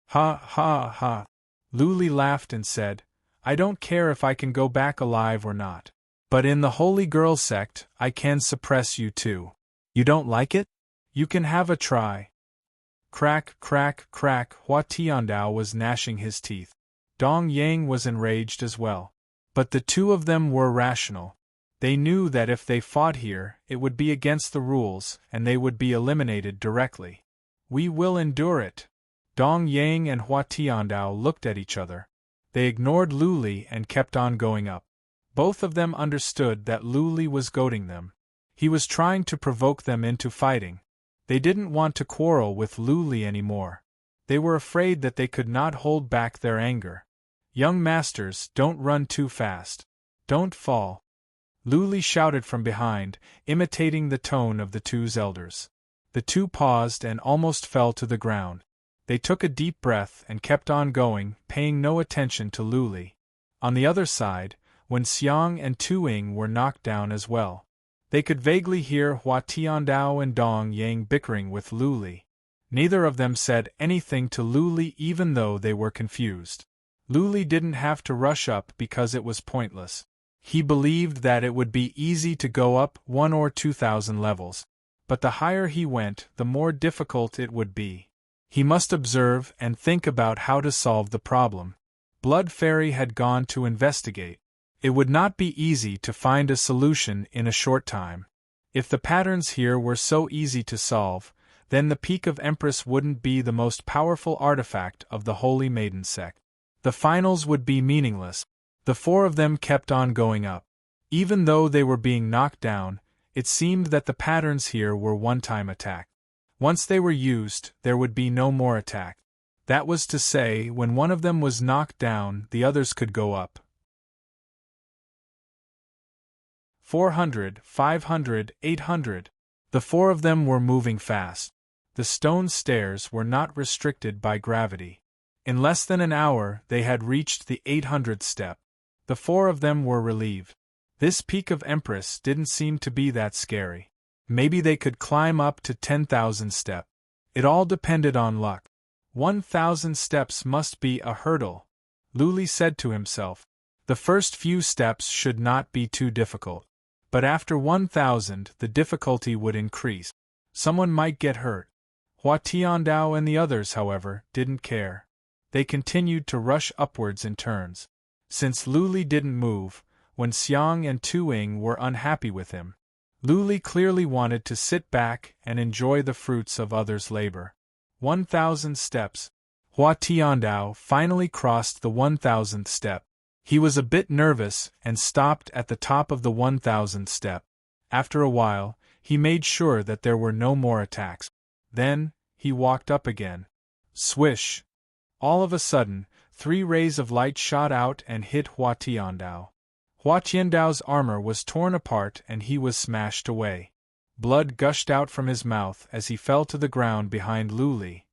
Ha ha ha. Luli laughed and said, I don't care if I can go back alive or not. But in the Holy Girl sect, I can suppress you too. You don't like it? You can have a try. Crack, crack, crack. Hua Tiandao was gnashing his teeth. Dong Yang was enraged as well. But the two of them were rational. They knew that if they fought here, it would be against the rules, and they would be eliminated directly. We will endure it. Dong Yang and Hua Tiandao looked at each other. They ignored Luli and kept on going up. Both of them understood that Luli was goading them. He was trying to provoke them into fighting. They didn't want to quarrel with Luli anymore. They were afraid that they could not hold back their anger. Young masters, don't run too fast. Don't fall. Luli shouted from behind, imitating the tone of the two elders. The two paused and almost fell to the ground. They took a deep breath and kept on going, paying no attention to Luli. On the other side, when Xiang and Tuing were knocked down as well, they could vaguely hear Hua Tiandao and Dong Yang bickering with Luli. Neither of them said anything to Luli even though they were confused. Luli didn't have to rush up because it was pointless. He believed that it would be easy to go up 1,000 or 2,000 levels, but the higher he went, the more difficult it would be. He must observe and think about how to solve the problem. Blood Fairy had gone to investigate. It would not be easy to find a solution in a short time. If the patterns here were so easy to solve, then the Peak of Empress wouldn't be the most powerful artifact of the Holy Maiden sect. The finals would be meaningless. The four of them kept on going up. Even though they were being knocked down, it seemed that the patterns here were one-time attack. Once they were used, there would be no more attack. That was to say, when one of them was knocked down, the others could go up. 400, 500, 800. The four of them were moving fast. The stone stairs were not restricted by gravity. In less than an hour, they had reached the 800th step. The four of them were relieved. This Peak of Empress didn't seem to be that scary. Maybe they could climb up to 10,000 steps. It all depended on luck. 1,000 steps must be a hurdle, Luli said to himself. The first few steps should not be too difficult. But after 1,000, the difficulty would increase. Someone might get hurt. Hua Tiandao and the others, however, didn't care. They continued to rush upwards in turns. Since Luli didn't move, when Xiang and Tuing were unhappy with him, Luli clearly wanted to sit back and enjoy the fruits of others' labor. 1,000 steps. Hua Tiandao finally crossed the 1,000th step. He was a bit nervous and stopped at the top of the 1,000th step. After a while, he made sure that there were no more attacks. Then, he walked up again. Swish! All of a sudden, 3 rays of light shot out and hit Hua Tiandao. Hua Tiandao's armor was torn apart and he was smashed away. Blood gushed out from his mouth as he fell to the ground behind Luli.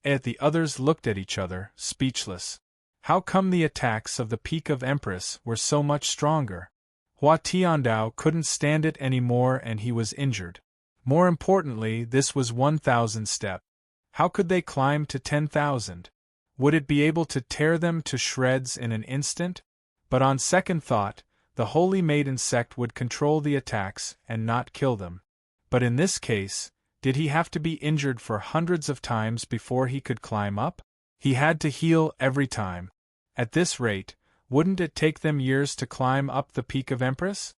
The others looked at each other, speechless. How come the attacks of the Peak of Empress were so much stronger? Hua Tiandao couldn't stand it anymore and he was injured. More importantly, this was 1,000 step. How could they climb to 10,000? Would it be able to tear them to shreds in an instant? But on second thought, the holy maiden sect would control the attacks and not kill them. But in this case, did he have to be injured for hundreds of times before he could climb up? He had to heal every time. At this rate, wouldn't it take them years to climb up the peak of Empress?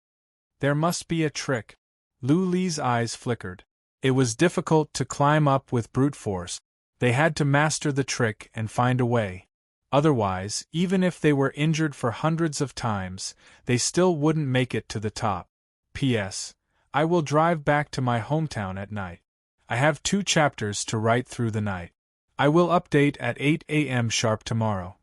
There must be a trick. Lu Li's eyes flickered. It was difficult to climb up with brute force. They had to master the trick and find a way. Otherwise, even if they were injured for hundreds of times, they still wouldn't make it to the top. P.S. I will drive back to my hometown at night. I have 2 chapters to write through the night. I will update at 8 a.m. sharp tomorrow.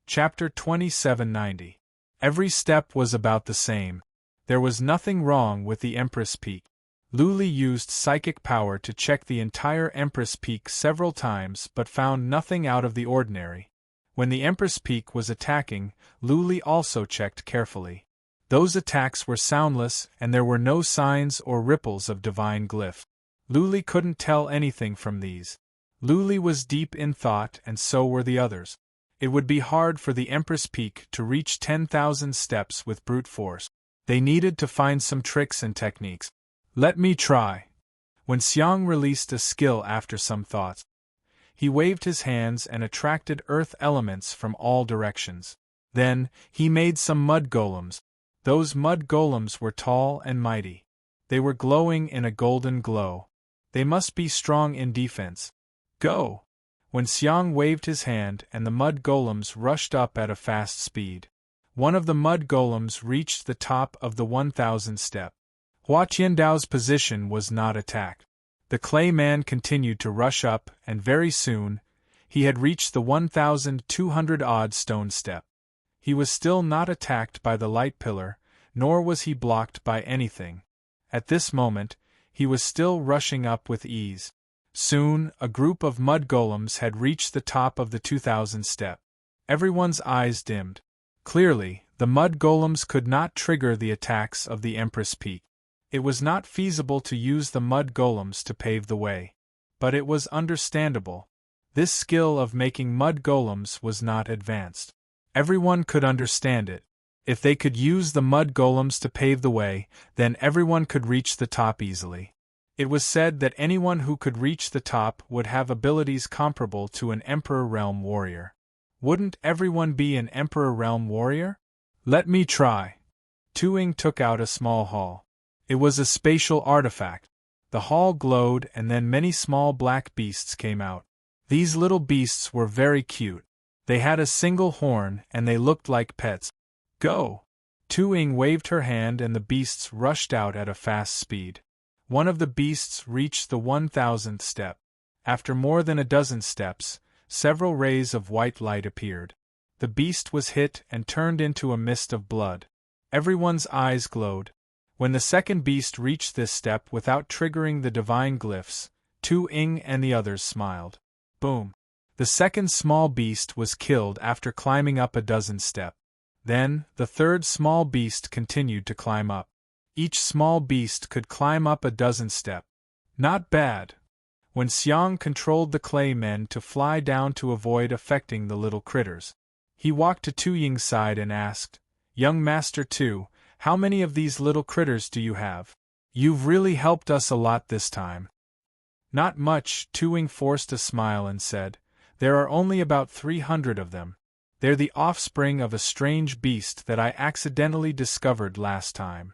Chapter 2790. Every step was about the same. There was nothing wrong with the Empress Peak. Lu Li used psychic power to check the entire Empress Peak several times but found nothing out of the ordinary. When the Empress Peak was attacking, Lu Li also checked carefully. Those attacks were soundless and there were no signs or ripples of divine glyph. Lu Li couldn't tell anything from these. Lu Li was deep in thought and so were the others. It would be hard for the Empress Peak to reach 10,000 steps with brute force. They needed to find some tricks and techniques. Let me try. When Xiang released a skill after some thoughts, he waved his hands and attracted earth elements from all directions. Then, he made some mud golems. Those mud golems were tall and mighty. They were glowing in a golden glow. They must be strong in defense. Go! When Xiang waved his hand and the mud golems rushed up at a fast speed. One of the mud golems reached the top of the 1,000 step. Hua Qiandao's position was not attacked. The clay man continued to rush up and very soon, he had reached the 1,200-odd stone step. He was still not attacked by the light pillar, nor was he blocked by anything. At this moment, he was still rushing up with ease. Soon, a group of mud golems had reached the top of the 2,000 step. Everyone's eyes dimmed. Clearly, the mud golems could not trigger the attacks of the Empress Peak. It was not feasible to use the mud golems to pave the way. But it was understandable. This skill of making mud golems was not advanced. Everyone could understand it. If they could use the mud golems to pave the way, then everyone could reach the top easily. It was said that anyone who could reach the top would have abilities comparable to an Emperor Realm warrior. Wouldn't everyone be an Emperor Realm warrior? Let me try. Tuing took out a small hall. It was a spatial artifact. The hall glowed and then many small black beasts came out. These little beasts were very cute. They had a single horn and they looked like pets. Go! Tuing waved her hand and the beasts rushed out at a fast speed. One of the beasts reached the 1,000th step. After more than a dozen steps, several rays of white light appeared. The beast was hit and turned into a mist of blood. Everyone's eyes glowed. When the second beast reached this step without triggering the divine glyphs, Tu Ying and the others smiled. Boom! The second small beast was killed after climbing up a dozen steps. Then, the third small beast continued to climb up. Each small beast could climb up a dozen steps. Not bad. When Xiang controlled the clay men to fly down to avoid affecting the little critters, he walked to Tu Ying's side and asked, "Young Master Tu, how many of these little critters do you have? You've really helped us a lot this time." "Not much," Tu Ying forced a smile and said, "there are only about 300 of them. They're the offspring of a strange beast that I accidentally discovered last time.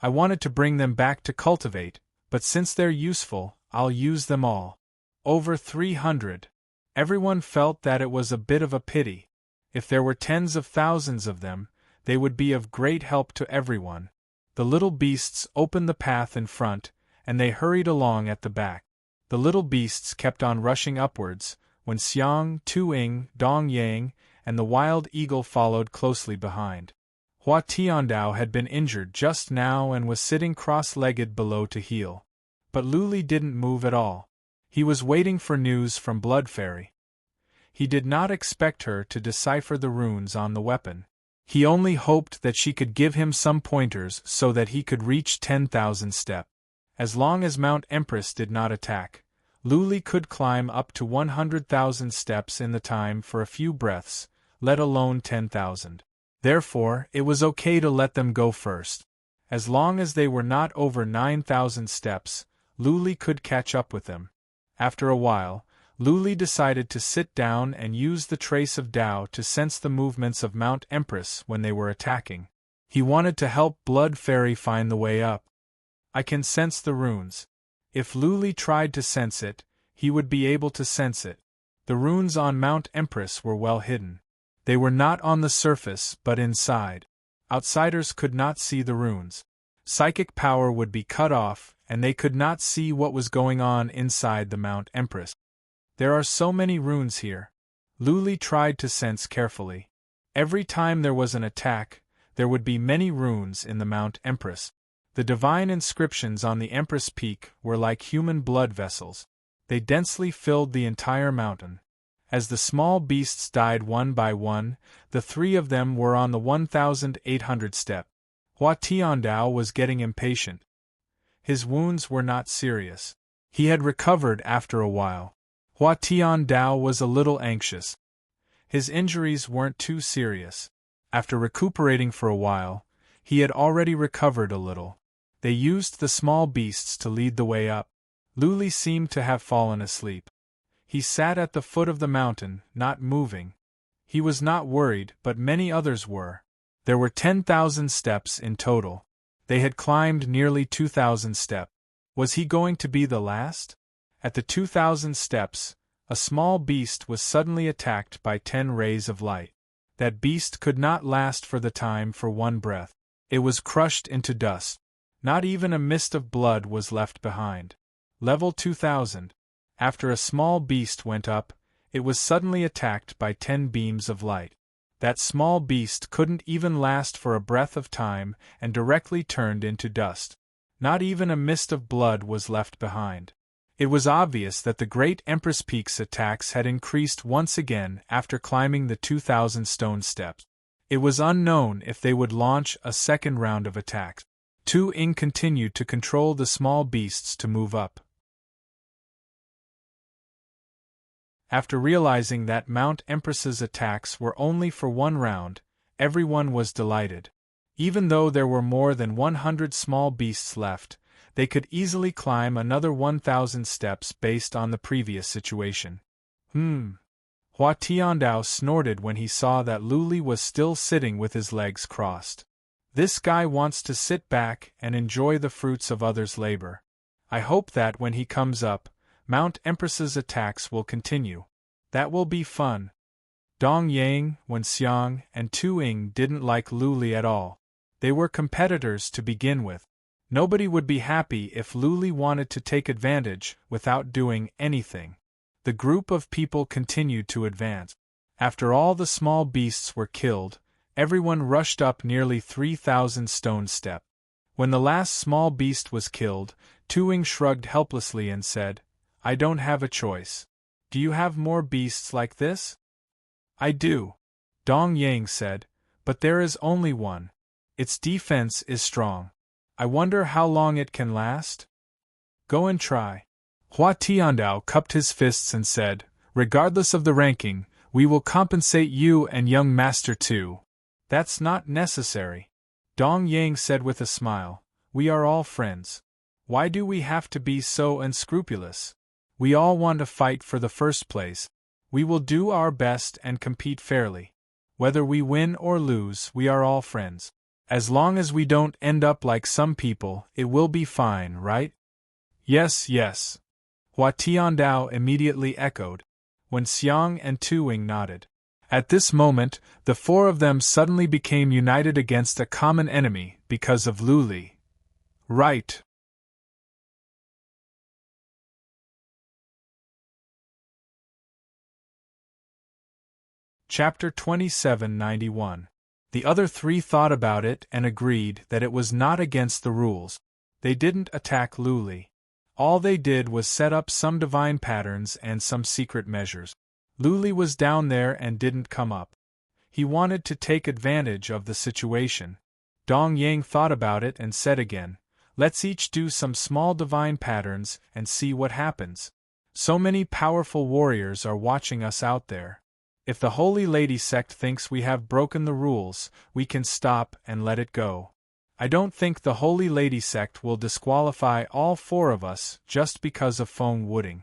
I wanted to bring them back to cultivate, but since they're useful, I'll use them all. Over 300. Everyone felt that it was a bit of a pity. If there were tens of thousands of them, they would be of great help to everyone. The little beasts opened the path in front, and they hurried along at the back. The little beasts kept on rushing upwards, when Xiang, Tu Ying, Dong Yang, and the wild eagle followed closely behind. Hua Tiandao had been injured just now and was sitting cross-legged below to heal. But Lu Li didn't move at all. He was waiting for news from Blood Fairy. He did not expect her to decipher the runes on the weapon. He only hoped that she could give him some pointers so that he could reach 10,000 steps. As long as Mount Empress did not attack, Lu Li could climb up to 100,000 steps in the time for a few breaths, let alone 10,000. Therefore, it was okay to let them go first. As long as they were not over 9,000 steps, Lu Li could catch up with them. After a while, Lu Li decided to sit down and use the trace of Tao to sense the movements of Mount Empress when they were attacking. He wanted to help Blood Fairy find the way up. I can sense the runes. If Lu Li tried to sense it, he would be able to sense it. The runes on Mount Empress were well hidden. They were not on the surface but inside. Outsiders could not see the runes. Psychic power would be cut off, and they could not see what was going on inside the Mount Empress. There are so many runes here. Lu Li tried to sense carefully. Every time there was an attack, there would be many runes in the Mount Empress. The divine inscriptions on the Empress Peak were like human blood vessels. They densely filled the entire mountain. As the small beasts died one by one, the three of them were on the 1,800 step. Hua Tiandao was getting impatient. His wounds were not serious. He had recovered after a while. Hua Tiandao was a little anxious. His injuries weren't too serious. After recuperating for a while, he had already recovered a little. They used the small beasts to lead the way up. Lu Li seemed to have fallen asleep. He sat at the foot of the mountain, not moving. He was not worried, but many others were. There were 10,000 steps in total. They had climbed nearly 2,000 steps. Was he going to be the last? At the 2,000 steps, a small beast was suddenly attacked by 10 rays of light. That beast could not last for the time for one breath. It was crushed into dust. Not even a mist of blood was left behind. Level 2000. After a small beast went up, it was suddenly attacked by 10 beams of light. That small beast couldn't even last for a breath of time and directly turned into dust. Not even a mist of blood was left behind. It was obvious that the Great Empress Peak's attacks had increased once again after climbing the 2,000 stone steps. It was unknown if they would launch a second round of attacks. Tu Ying continued to control the small beasts to move up. After realizing that Mount Empress's attacks were only for one round, everyone was delighted. Even though there were more than 100 small beasts left, they could easily climb another 1,000 steps based on the previous situation. Hua Tiandao snorted when he saw that Lu Li was still sitting with his legs crossed. This guy wants to sit back and enjoy the fruits of others' labor. I hope that when he comes up, Mount Empress's attacks will continue. That will be fun. Dong Yang, Wen Xiang, and Tu Ying didn't like Lu Li at all. They were competitors to begin with. Nobody would be happy if Lu Li wanted to take advantage without doing anything. The group of people continued to advance. After all the small beasts were killed, everyone rushed up nearly 3,000 stone step. When the last small beast was killed, Tu Ying shrugged helplessly and said, "I don't have a choice. Do you have more beasts like this?" "I do," Dong Yang said, "but there is only one. Its defense is strong. I wonder how long it can last?" "Go and try." Hua Tiandao cupped his fists and said, "Regardless of the ranking, we will compensate you and young master too." "That's not necessary," Dong Yang said with a smile. "We are all friends. Why do we have to be so unscrupulous? We all want to fight for the first place. We will do our best and compete fairly. Whether we win or lose, we are all friends. As long as we don't end up like some people, it will be fine, right?" "Yes, yes," Hua Tiandao immediately echoed. Wen Xiang and Tu Ying nodded. At this moment, the four of them suddenly became united against a common enemy because of Lu Li. Right. Chapter 2791. The other three thought about it and agreed that it was not against the rules. They didn't attack Lu Li. All they did was set up some divine patterns and some secret measures. Lu Li was down there and didn't come up. He wanted to take advantage of the situation. Dong Yang thought about it and said again, Let's each do some small divine patterns and see what happens. So many powerful warriors are watching us out there. If the Holy Lady sect thinks we have broken the rules, we can stop and let it go. I don't think the Holy Lady sect will disqualify all 4 of us just because of Feng Wuding.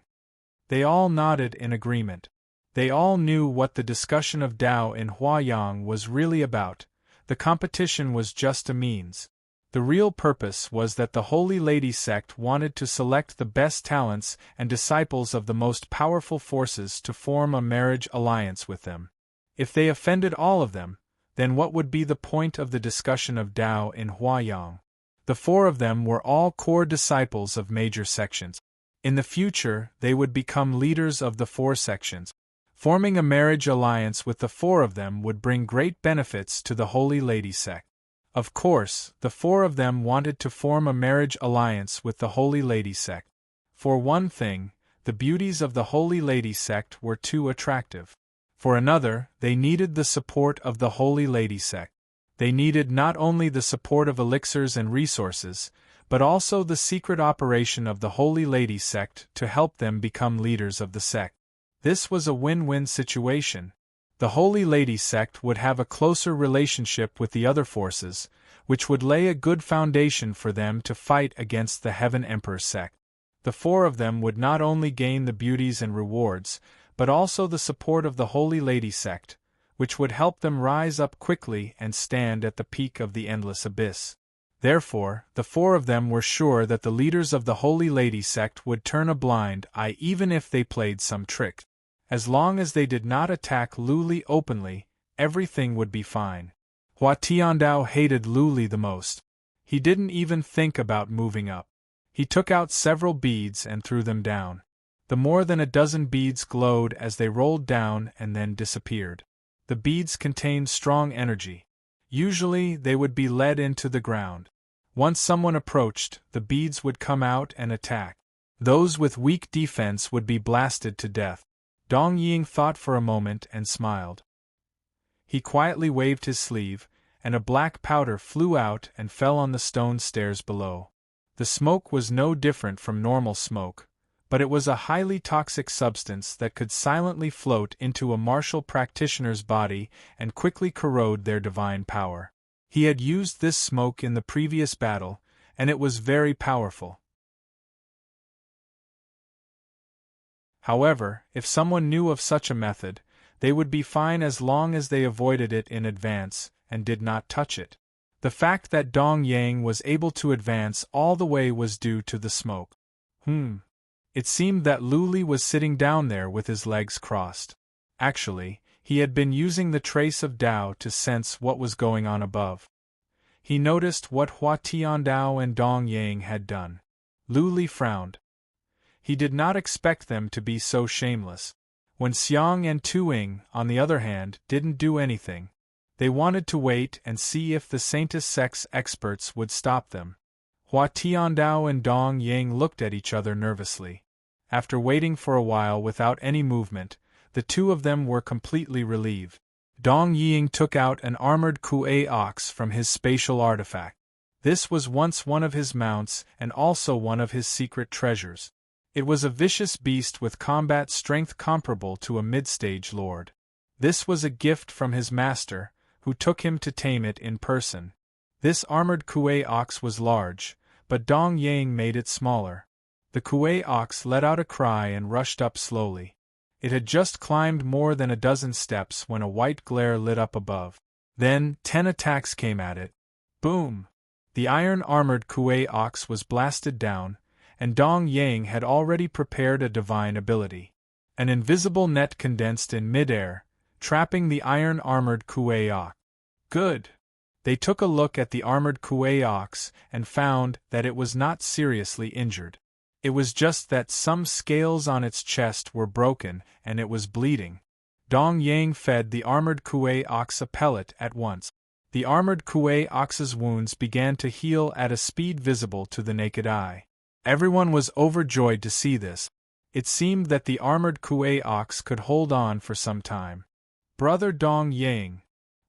They all nodded in agreement. They all knew what the discussion of Tao in Huayang was really about. The competition was just a means. The real purpose was that the Holy Lady sect wanted to select the best talents and disciples of the most powerful forces to form a marriage alliance with them. If they offended all of them, then what would be the point of the discussion of Tao in Huayang? The 4 of them were all core disciples of major sections. In the future, they would become leaders of the 4 sections. Forming a marriage alliance with the 4 of them would bring great benefits to the Holy Lady sect. Of course, the 4 of them wanted to form a marriage alliance with the Holy Lady sect. For one thing, the beauties of the Holy Lady sect were too attractive. For another, they needed the support of the Holy Lady sect. They needed not only the support of elixirs and resources, but also the secret operation of the Holy Lady sect to help them become leaders of the sect. This was a win-win situation. The Holy Lady sect would have a closer relationship with the other forces, which would lay a good foundation for them to fight against the Heaven Emperor sect. The 4 of them would not only gain the beauties and rewards, but also the support of the Holy Lady sect, which would help them rise up quickly and stand at the peak of the endless abyss. Therefore, the 4 of them were sure that the leaders of the Holy Lady sect would turn a blind eye even if they played some trick. As long as they did not attack Luli openly, everything would be fine. Hua Tiandao hated Luli the most. He didn't even think about moving up. He took out several beads and threw them down. The more than a dozen beads glowed as they rolled down and then disappeared. The beads contained strong energy. Usually, they would be led into the ground. Once someone approached, the beads would come out and attack. Those with weak defense would be blasted to death. Dong Ying thought for a moment and smiled. He quietly waved his sleeve, and a black powder flew out and fell on the stone stairs below. The smoke was no different from normal smoke, but it was a highly toxic substance that could silently float into a martial practitioner's body and quickly corrode their divine power. He had used this smoke in the previous battle, and it was very powerful. However, if someone knew of such a method, they would be fine as long as they avoided it in advance and did not touch it. The fact that Dong Yang was able to advance all the way was due to the smoke. It seemed that Luli was sitting down there with his legs crossed. Actually, he had been using the trace of Tao to sense what was going on above. He noticed what Hua Tiandao and Dong Yang had done. Luli frowned. He did not expect them to be so shameless. When Xiang and Tuing, on the other hand, didn't do anything. They wanted to wait and see if the Saintess sect's experts would stop them. Hua Tiandao and Dong Yang looked at each other nervously. After waiting for a while without any movement, the 2 of them were completely relieved. Dong Ying took out an armored Kuei ox from his spatial artifact. This was once one of his mounts and also one of his secret treasures. It was a vicious beast with combat strength comparable to a mid-stage lord. This was a gift from his master, who took him to tame it in person. This armored Kuei ox was large, but Dong Yang made it smaller. The Kuei ox let out a cry and rushed up slowly. It had just climbed more than a dozen steps when a white glare lit up above. Then, 10 attacks came at it. Boom! The iron-armored Kuei ox was blasted down, and Dong Yang had already prepared a divine ability. An invisible net condensed in midair, trapping the iron-armored Kuei ox. Good! They took a look at the armored Kuei ox and found that it was not seriously injured. It was just that some scales on its chest were broken and it was bleeding. Dong Yang fed the armored Kuei ox a pellet at once. The armored Kuei ox's wounds began to heal at a speed visible to the naked eye. Everyone was overjoyed to see this. It seemed that the armored Kuei ox could hold on for some time. Brother Dong Yang,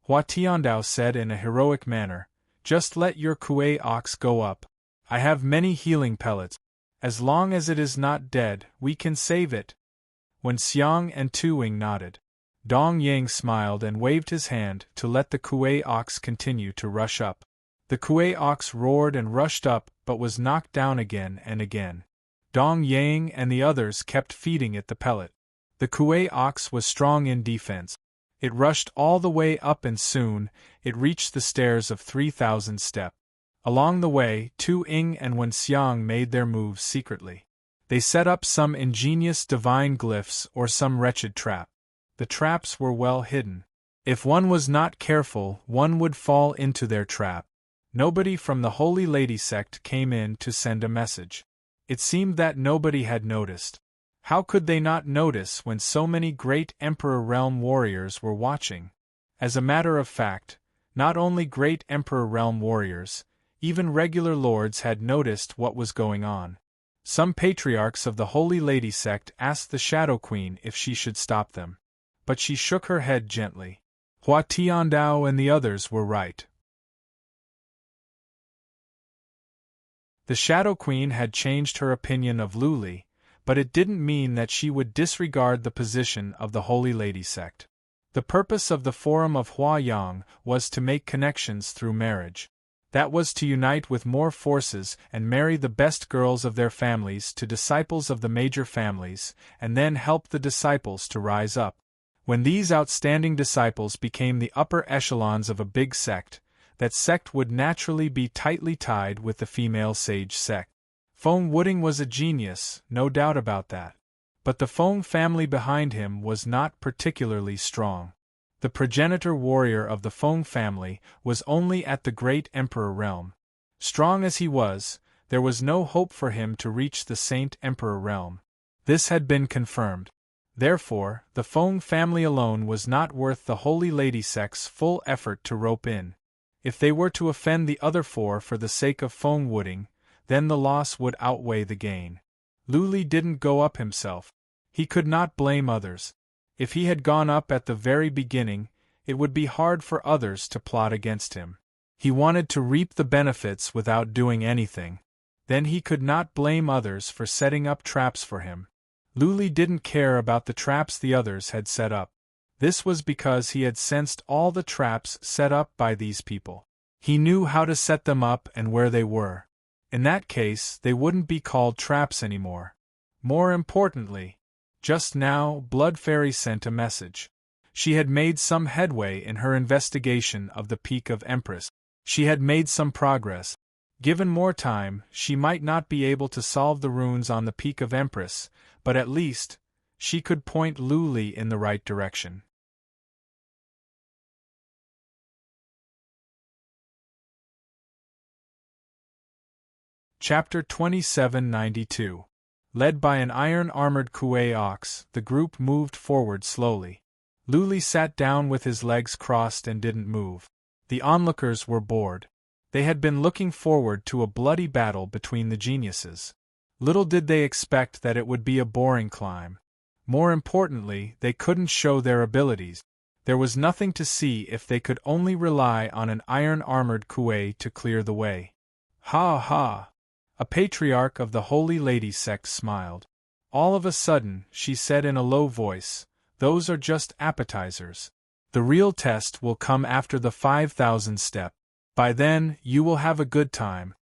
Hua Tiandao said in a heroic manner, just let your Kuei ox go up. I have many healing pellets. As long as it is not dead, we can save it. Wen Xiang and Tu Wing nodded. Dong Yang smiled and waved his hand to let the Kuei ox continue to rush up. The Kuei ox roared and rushed up but was knocked down again and again. Dong Yang and the others kept feeding it the pellet. The Kuei ox was strong in defense. It rushed all the way up and soon it reached the stairs of 3,000 step. Along the way, Tu Ying and Wen Xiang made their moves secretly. They set up some ingenious divine glyphs or some wretched trap. The traps were well hidden. If one was not careful, one would fall into their trap. Nobody from the Holy Lady sect came in to send a message. It seemed that nobody had noticed. How could they not notice when so many great Emperor Realm warriors were watching? As a matter of fact, not only great Emperor Realm warriors, even regular lords had noticed what was going on. Some patriarchs of the Holy Lady sect asked the Shadow Queen if she should stop them. But she shook her head gently. Hua Tiandao and the others were right. The Shadow Queen had changed her opinion of Lu Li, but it didn't mean that she would disregard the position of the Holy Lady sect. The purpose of the Forum of Huayang was to make connections through marriage. That was to unite with more forces and marry the best girls of their families to disciples of the major families, and then help the disciples to rise up. When these outstanding disciples became the upper echelons of a big sect, that sect would naturally be tightly tied with the female sage sect. Feng Wuding was a genius, no doubt about that. But the Feng family behind him was not particularly strong. The progenitor warrior of the Feng family was only at the great Emperor realm. Strong as he was, there was no hope for him to reach the Saint Emperor realm. This had been confirmed. Therefore, the Feng family alone was not worth the Holy Lady sect's full effort to rope in. If they were to offend the other four for the sake of Feng Wuding, then the loss would outweigh the gain. Lu Li didn't go up himself. He could not blame others. If he had gone up at the very beginning, it would be hard for others to plot against him. He wanted to reap the benefits without doing anything. Then he could not blame others for setting up traps for him. Lu Li didn't care about the traps the others had set up. This was because he had sensed all the traps set up by these people. He knew how to set them up and where they were. In that case, they wouldn't be called traps anymore. More importantly, just now, Blood Fairy sent a message. She had made some headway in her investigation of the Peak of Empress. She had made some progress. Given more time, she might not be able to solve the runes on the Peak of Empress, but at least, she could point Lu Li in the right direction. Chapter 2792. Led by an iron-armored Kuei ox, the group moved forward slowly. Lu Li sat down with his legs crossed and didn't move. The onlookers were bored. They had been looking forward to a bloody battle between the geniuses. Little did they expect that it would be a boring climb. More importantly, they couldn't show their abilities. There was nothing to see if they could only rely on an iron-armored Kuei to clear the way. Ha ha! A patriarch of the Holy Lady sect smiled. All of a sudden, she said in a low voice, "Those are just appetizers. The real test will come after the 5,000 step. By then, you will have a good time."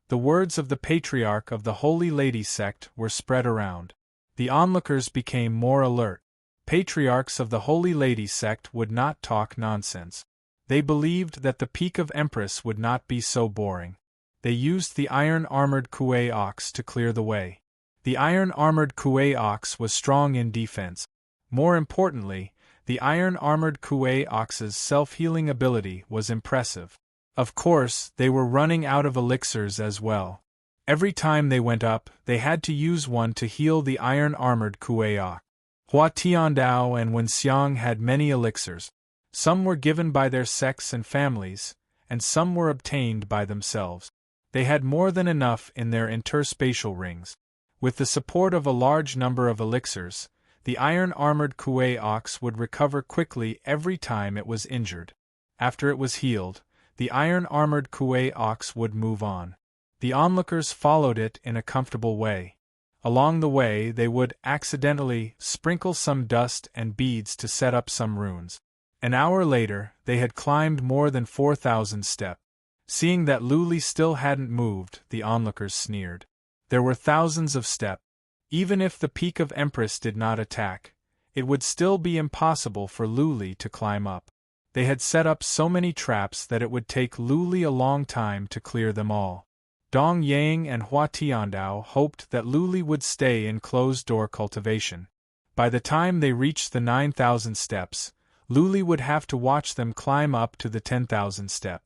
The words of the patriarch of the Holy Lady sect were spread around. The onlookers became more alert. Patriarchs of the Holy Lady sect would not talk nonsense. They believed that the Peak of Empress would not be so boring. They used the iron-armored Kuei ox to clear the way. The iron-armored Kuei ox was strong in defense. More importantly, the iron-armored Kuei ox's self-healing ability was impressive. Of course, they were running out of elixirs as well. Every time they went up, they had to use one to heal the iron-armored Kuei ox. Hua Tiandao and Wen Xiang had many elixirs. Some were given by their sects and families, and some were obtained by themselves. They had more than enough in their interspatial rings. With the support of a large number of elixirs, the iron-armored Kuei ox would recover quickly every time it was injured. After it was healed, the iron-armored Kuei ox would move on. The onlookers followed it in a comfortable way. Along the way they would accidentally sprinkle some dust and beads to set up some runes. An hour later, they had climbed more than 4,000 steps. Seeing that Luli still hadn't moved, the onlookers sneered. There were thousands of steps. Even if the Peak of Empress did not attack, it would still be impossible for Luli to climb up. They had set up so many traps that it would take Luli a long time to clear them all. Dong Yang and Hua Tiandao hoped that Luli would stay in closed-door cultivation. By the time they reached the 9,000 steps, Luli would have to watch them climb up to the 10,000 step.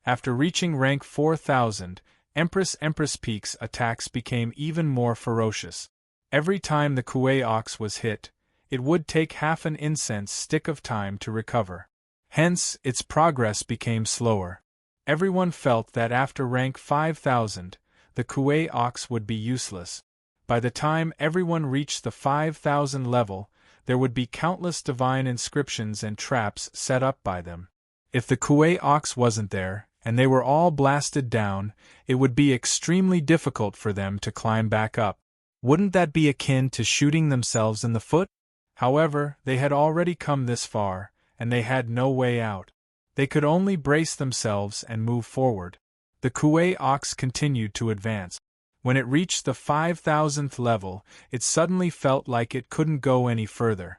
After reaching rank 4,000, Empress Peak's attacks became even more ferocious. Every time the Kuei ox was hit, it would take half an incense stick of time to recover. Hence, its progress became slower. Everyone felt that after rank 5,000, the Kuei ox would be useless. By the time everyone reached the 5,000 level, there would be countless divine inscriptions and traps set up by them. If the Kuei ox wasn't there, and they were all blasted down, it would be extremely difficult for them to climb back up. Wouldn't that be akin to shooting themselves in the foot? However, they had already come this far, and they had no way out. They could only brace themselves and move forward. The Kuei ox continued to advance. When it reached the 5,000th level, it suddenly felt like it couldn't go any further.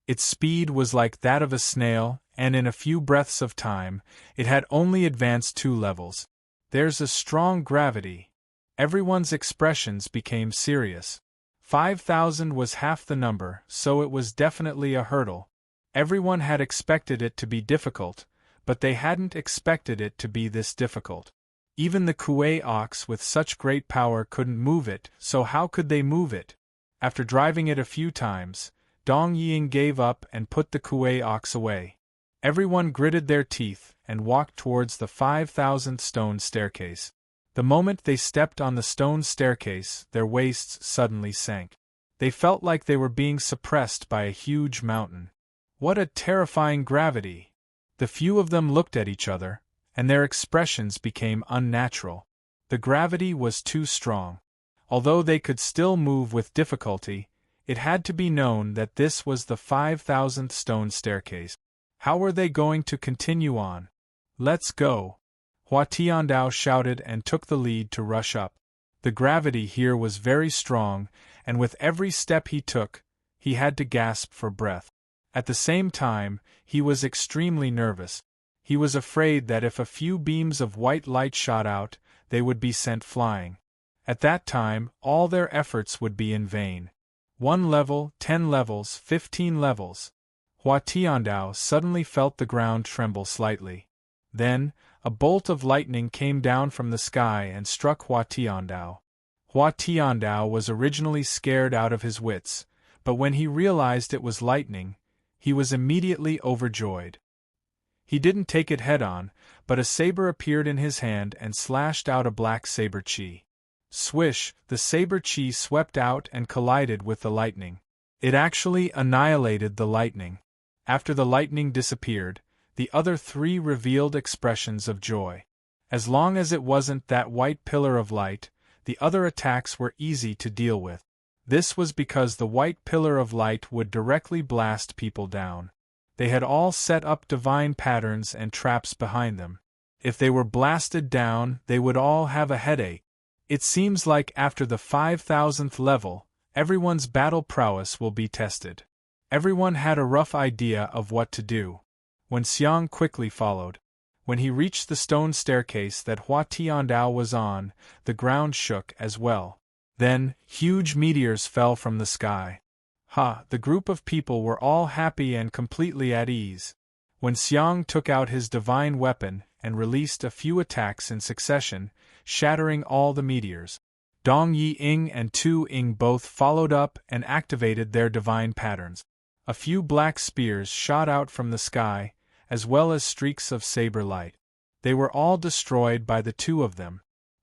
Its speed was like that of a snail, and in a few breaths of time, it had only advanced 2 levels. There's a strong gravity. Everyone's expressions became serious. 5,000 was half the number, so it was definitely a hurdle. Everyone had expected it to be difficult, but they hadn't expected it to be this difficult. Even the Kuei ox with such great power couldn't move it, so how could they move it? After driving it a few times, Dong Ying gave up and put the Kuei ox away. Everyone gritted their teeth and walked towards the 5,000th stone staircase. The moment they stepped on the stone staircase, their waists suddenly sank. They felt like they were being suppressed by a huge mountain. What a terrifying gravity! The few of them looked at each other, and their expressions became unnatural. The gravity was too strong. Although they could still move with difficulty, it had to be known that this was the 5,000th stone staircase. How were they going to continue on? Let's go! Hua Tiandao shouted and took the lead to rush up. The gravity here was very strong, and with every step he took, he had to gasp for breath. At the same time, he was extremely nervous. He was afraid that if a few beams of white light shot out, they would be sent flying. At that time, all their efforts would be in vain. 1 level, 10 levels, 15 levels. Hua Tiandao suddenly felt the ground tremble slightly. Then, a bolt of lightning came down from the sky and struck Hua Tiandao. Hua Tiandao was originally scared out of his wits, but when he realized it was lightning, he was immediately overjoyed. He didn't take it head-on, but a saber appeared in his hand and slashed out a black saber chi. Swish, the saber chi swept out and collided with the lightning. It actually annihilated the lightning. After the lightning disappeared, the other 3 revealed expressions of joy. As long as it wasn't that white pillar of light, the other attacks were easy to deal with. This was because the white pillar of light would directly blast people down. They had all set up divine patterns and traps behind them. If they were blasted down, they would all have a headache. It seems like after the 5,000th level, everyone's battle prowess will be tested. Everyone had a rough idea of what to do. When Xiang quickly followed. When he reached the stone staircase that Hua Tiandao was on, the ground shook as well. Then, huge meteors fell from the sky. The group of people were all happy and completely at ease. When Xiang took out his divine weapon and released a few attacks in succession, shattering all the meteors, Dong Ying and Tu Ying both followed up and activated their divine patterns. A few black spears shot out from the sky, as well as streaks of saber light. They were all destroyed by the 2 of them.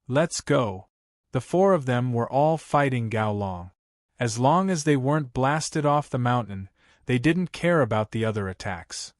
Let's go! The 4 of them were all fighting Gao Long. As long as they weren't blasted off the mountain, they didn't care about the other attacks.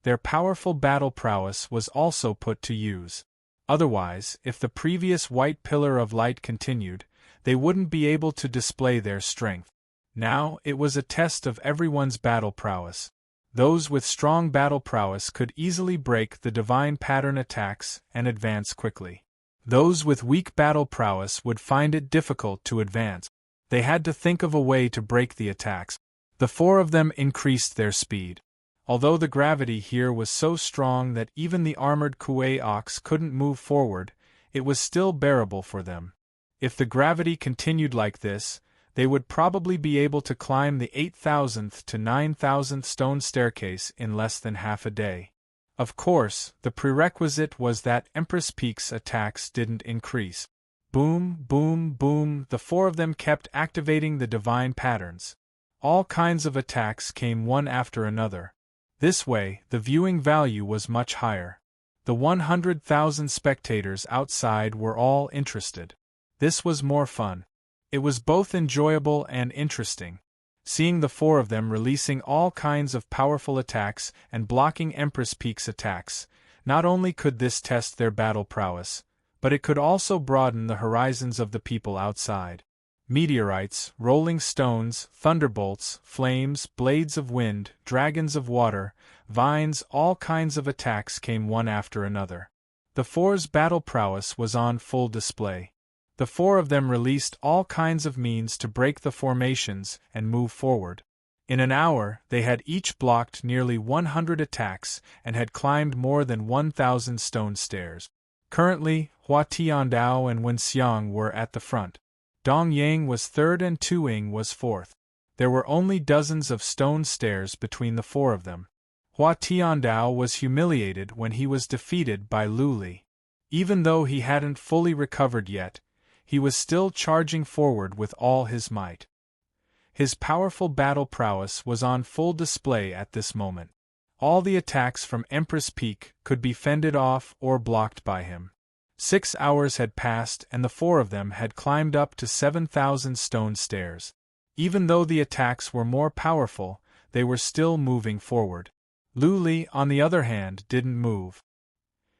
Their powerful battle prowess was also put to use. Otherwise, if the previous white pillar of light continued, they wouldn't be able to display their strength. Now, it was a test of everyone's battle prowess. Those with strong battle prowess could easily break the divine pattern attacks and advance quickly. Those with weak battle prowess would find it difficult to advance. They had to think of a way to break the attacks. The four of them increased their speed. Although the gravity here was so strong that even the armored Kuei ox couldn't move forward, it was still bearable for them. If the gravity continued like this, they would probably be able to climb the 8,000th to 9,000th stone staircase in less than half a day. Of course, the prerequisite was that Empress Peak's attacks didn't increase. Boom, boom, boom, the four of them kept activating the divine patterns. All kinds of attacks came one after another. This way, the viewing value was much higher. The 100,000 spectators outside were all interested. This was more fun. It was both enjoyable and interesting. Seeing the four of them releasing all kinds of powerful attacks and blocking Empress Peak's attacks, not only could this test their battle prowess, but it could also broaden the horizons of the people outside. Meteorites, rolling stones, thunderbolts, flames, blades of wind, dragons of water, vines, all kinds of attacks came one after another. The four's battle prowess was on full display. The four of them released all kinds of means to break the formations and move forward. In an hour, they had each blocked nearly 100 attacks and had climbed more than 1,000 stone stairs. Currently, Hua Tiandao and Wen Xiang were at the front. Dong Yang was third and Tu Ying was fourth. There were only dozens of stone stairs between the four of them. Hua Tiandao was humiliated when he was defeated by Lu Li. Even though he hadn't fully recovered yet, he was still charging forward with all his might. His powerful battle prowess was on full display at this moment. All the attacks from Empress Peak could be fended off or blocked by him. 6 hours had passed and the four of them had climbed up to 7,000 stone stairs. Even though the attacks were more powerful, they were still moving forward. Lu Li, on the other hand, didn't move.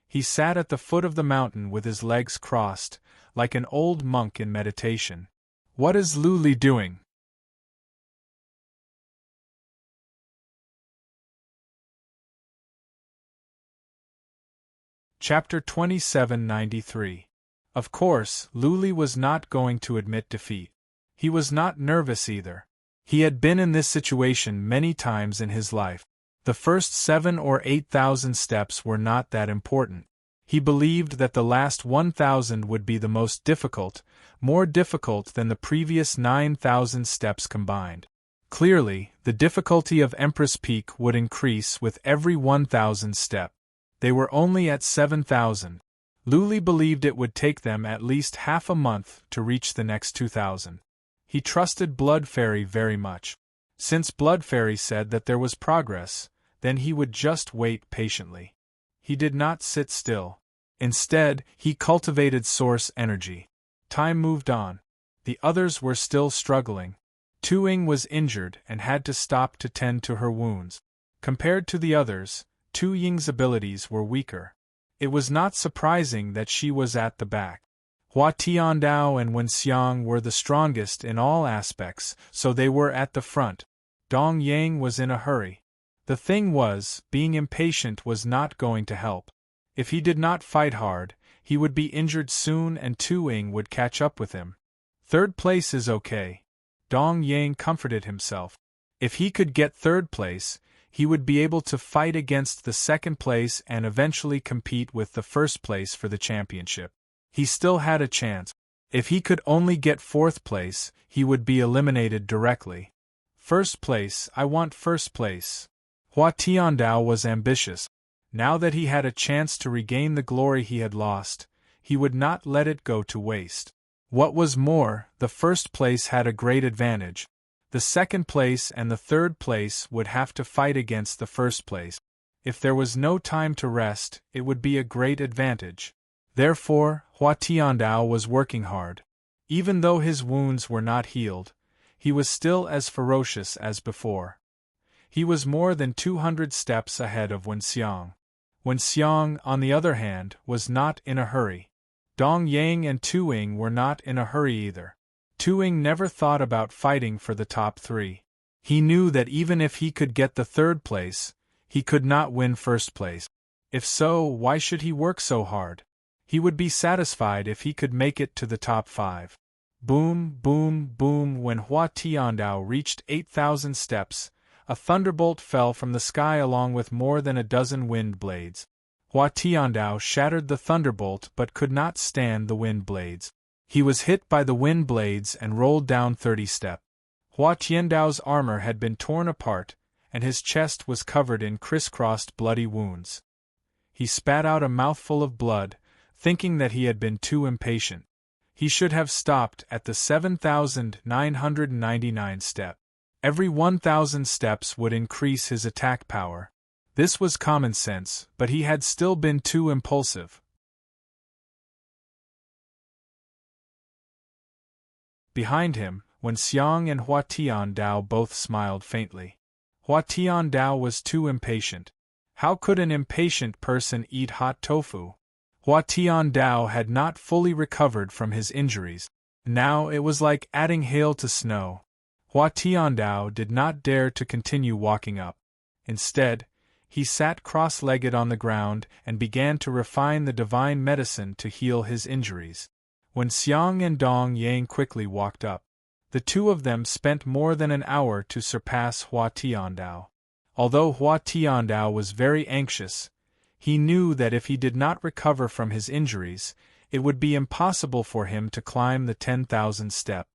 He sat at the foot of the mountain with his legs crossed, like an old monk in meditation. What is Lu Li doing? Chapter 2793. Of course, Lu Li was not going to admit defeat. He was not nervous either. He had been in this situation many times in his life. The first 7 or 8,000 steps were not that important. He believed that the last 1,000 would be the most difficult, more difficult than the previous 9,000 steps combined. Clearly, the difficulty of Empress Peak would increase with every 1,000 step. They were only at 7,000. Lu Li believed it would take them at least half a month to reach the next 2,000. He trusted Blood Fairy very much. Since Blood Fairy said that there was progress, then he would just wait patiently. He did not sit still. Instead, he cultivated source energy. Time moved on. The others were still struggling. Tu Ying was injured and had to stop to tend to her wounds. Compared to the others, Tu Ying's abilities were weaker. It was not surprising that she was at the back. Hua Tiandao and Wen Xiang were the strongest in all aspects, so they were at the front. Dong Yang was in a hurry. The thing was, being impatient was not going to help. If he did not fight hard, he would be injured soon and Tu Ying would catch up with him. Third place is okay. Dong Yang comforted himself. If he could get third place, he would be able to fight against the second place and eventually compete with the first place for the championship. He still had a chance. If he could only get fourth place, he would be eliminated directly. First place, I want first place. Hua Tiandao was ambitious. Now that he had a chance to regain the glory he had lost, he would not let it go to waste. What was more, the first place had a great advantage. The second place and the third place would have to fight against the first place. If there was no time to rest, it would be a great advantage. Therefore, Hua Tiandao was working hard. Even though his wounds were not healed, he was still as ferocious as before. He was more than 200 steps ahead of Wen Xiang. Wen Xiang, on the other hand, was not in a hurry. Dong Yang and Tu Ying were not in a hurry either. Tu Ying never thought about fighting for the top 3. He knew that even if he could get the 3rd place, he could not win 1st place. If so, why should he work so hard? He would be satisfied if he could make it to the top 5. Boom, boom, boom. When Hua Tiandao reached 8,000 steps, a thunderbolt fell from the sky along with more than a dozen wind blades. Hua Tiandao shattered the thunderbolt but could not stand the wind blades. He was hit by the wind blades and rolled down 30 steps. Hua Tiandao's armor had been torn apart, and his chest was covered in crisscrossed bloody wounds. He spat out a mouthful of blood, thinking that he had been too impatient. He should have stopped at the 7,999 step. Every 1,000 steps would increase his attack power. This was common sense, but he had still been too impulsive. Behind him, Wen Xiang and Hua Tiandao both smiled faintly. Hua Tiandao was too impatient. How could an impatient person eat hot tofu? Hua Tiandao had not fully recovered from his injuries. Now it was like adding hail to snow. Hua Tiandao did not dare to continue walking up. Instead, he sat cross-legged on the ground and began to refine the divine medicine to heal his injuries. When Xiang and Dong Yang quickly walked up, the two of them spent more than an hour to surpass Hua Tiandao. Although Hua Tiandao was very anxious, he knew that if he did not recover from his injuries, it would be impossible for him to climb the 10,000 step.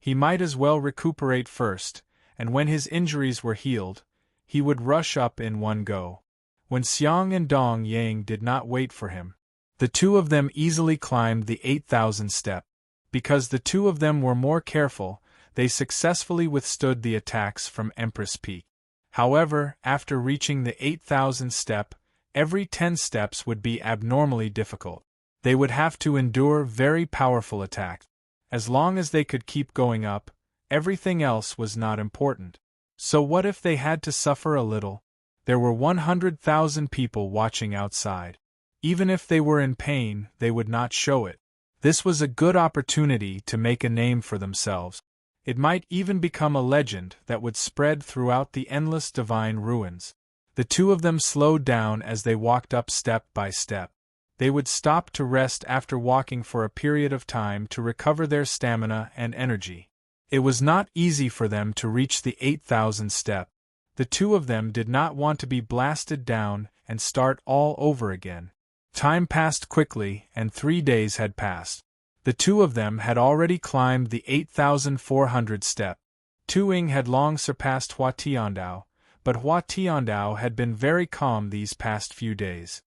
He might as well recuperate first, and when his injuries were healed, he would rush up in one go. When Xiang and Dong Yang did not wait for him, the two of them easily climbed the 8,000 step. Because the two of them were more careful, they successfully withstood the attacks from Empress Peak. However, after reaching the 8,000 step, every 10 steps would be abnormally difficult. They would have to endure very powerful attacks. As long as they could keep going up, everything else was not important. So what if they had to suffer a little? There were 100,000 people watching outside. Even if they were in pain, they would not show it. This was a good opportunity to make a name for themselves. It might even become a legend that would spread throughout the endless divine ruins. The two of them slowed down as they walked up step by step. They would stop to rest after walking for a period of time to recover their stamina and energy. It was not easy for them to reach the 8,000 step. The two of them did not want to be blasted down and start all over again. Time passed quickly, and 3 days had passed. The two of them had already climbed the 8,400 step. Tu Ying had long surpassed Hua Tiandao, but Hua Tiandao had been very calm these past few days.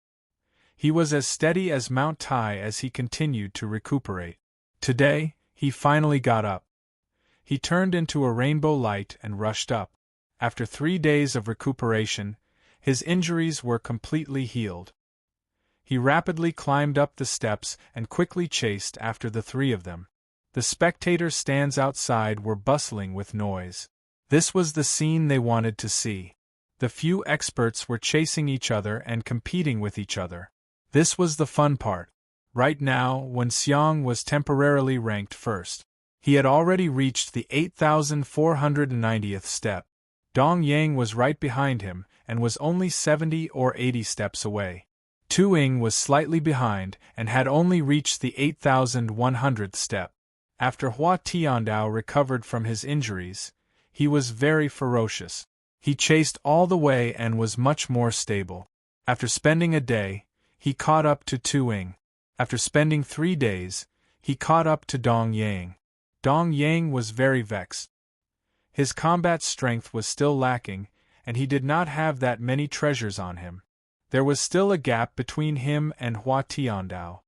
He was as steady as Mount Tai as he continued to recuperate. Today, he finally got up. He turned into a rainbow light and rushed up. After 3 days of recuperation, his injuries were completely healed. He rapidly climbed up the steps and quickly chased after the three of them. The spectator stands outside were bustling with noise. This was the scene they wanted to see. The few experts were chasing each other and competing with each other. This was the fun part. Right now, Wen Xiang was temporarily ranked first. He had already reached the 8,490th step. Dong Yang was right behind him and was only 70 or 80 steps away. Tu Ying was slightly behind and had only reached the 8,100th step. After Hua Tiandao recovered from his injuries, he was very ferocious. He chased all the way and was much more stable. After spending a day, he caught up to Tu Ying. After spending 3 days, he caught up to Dong Yang. Dong Yang was very vexed. His combat strength was still lacking, and he did not have that many treasures on him. There was still a gap between him and Hua Tiandao.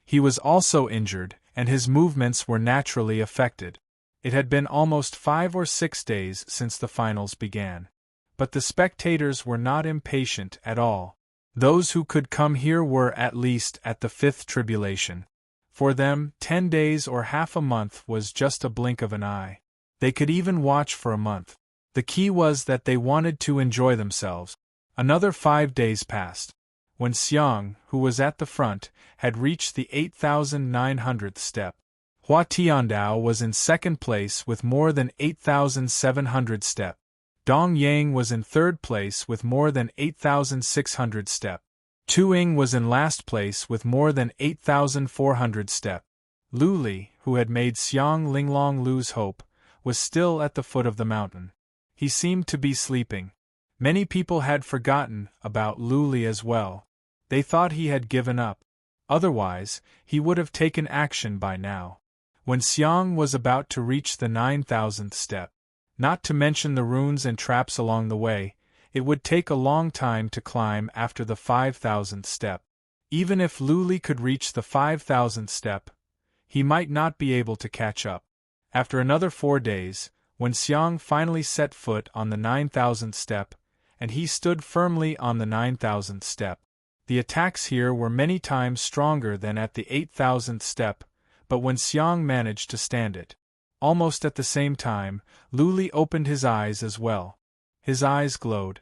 He was also injured, and his movements were naturally affected. It had been almost 5 or 6 days since the finals began. But the spectators were not impatient at all. Those who could come here were at least at the 5th tribulation. For them, 10 days or half a month was just a blink of an eye. They could even watch for a month. The key was that they wanted to enjoy themselves. Another 5 days passed. When Xiang, who was at the front, had reached the 8,900th step, Hua Tiandao was in second place with more than 8,700 step. Dong Yang was in third place with more than 8,600 step. Tu Ying was in last place with more than 8,400 step. Lu Li, who had made Xiang Linglong lose hope, was still at the foot of the mountain. He seemed to be sleeping. Many people had forgotten about Lu Li as well. They thought he had given up. Otherwise, he would have taken action by now. When Xiang was about to reach the 9,000th step, not to mention the runes and traps along the way, it would take a long time to climb after the 5,000th step. Even if Lu Li could reach the 5,000th step, he might not be able to catch up. After another 4 days, when Xiang finally set foot on the 9,000th step, and he stood firmly on the 9,000th step, the attacks here were many times stronger than at the 8,000th step, but when Xiang managed to stand it. Almost at the same time, Lu Li opened his eyes as well. His eyes glowed.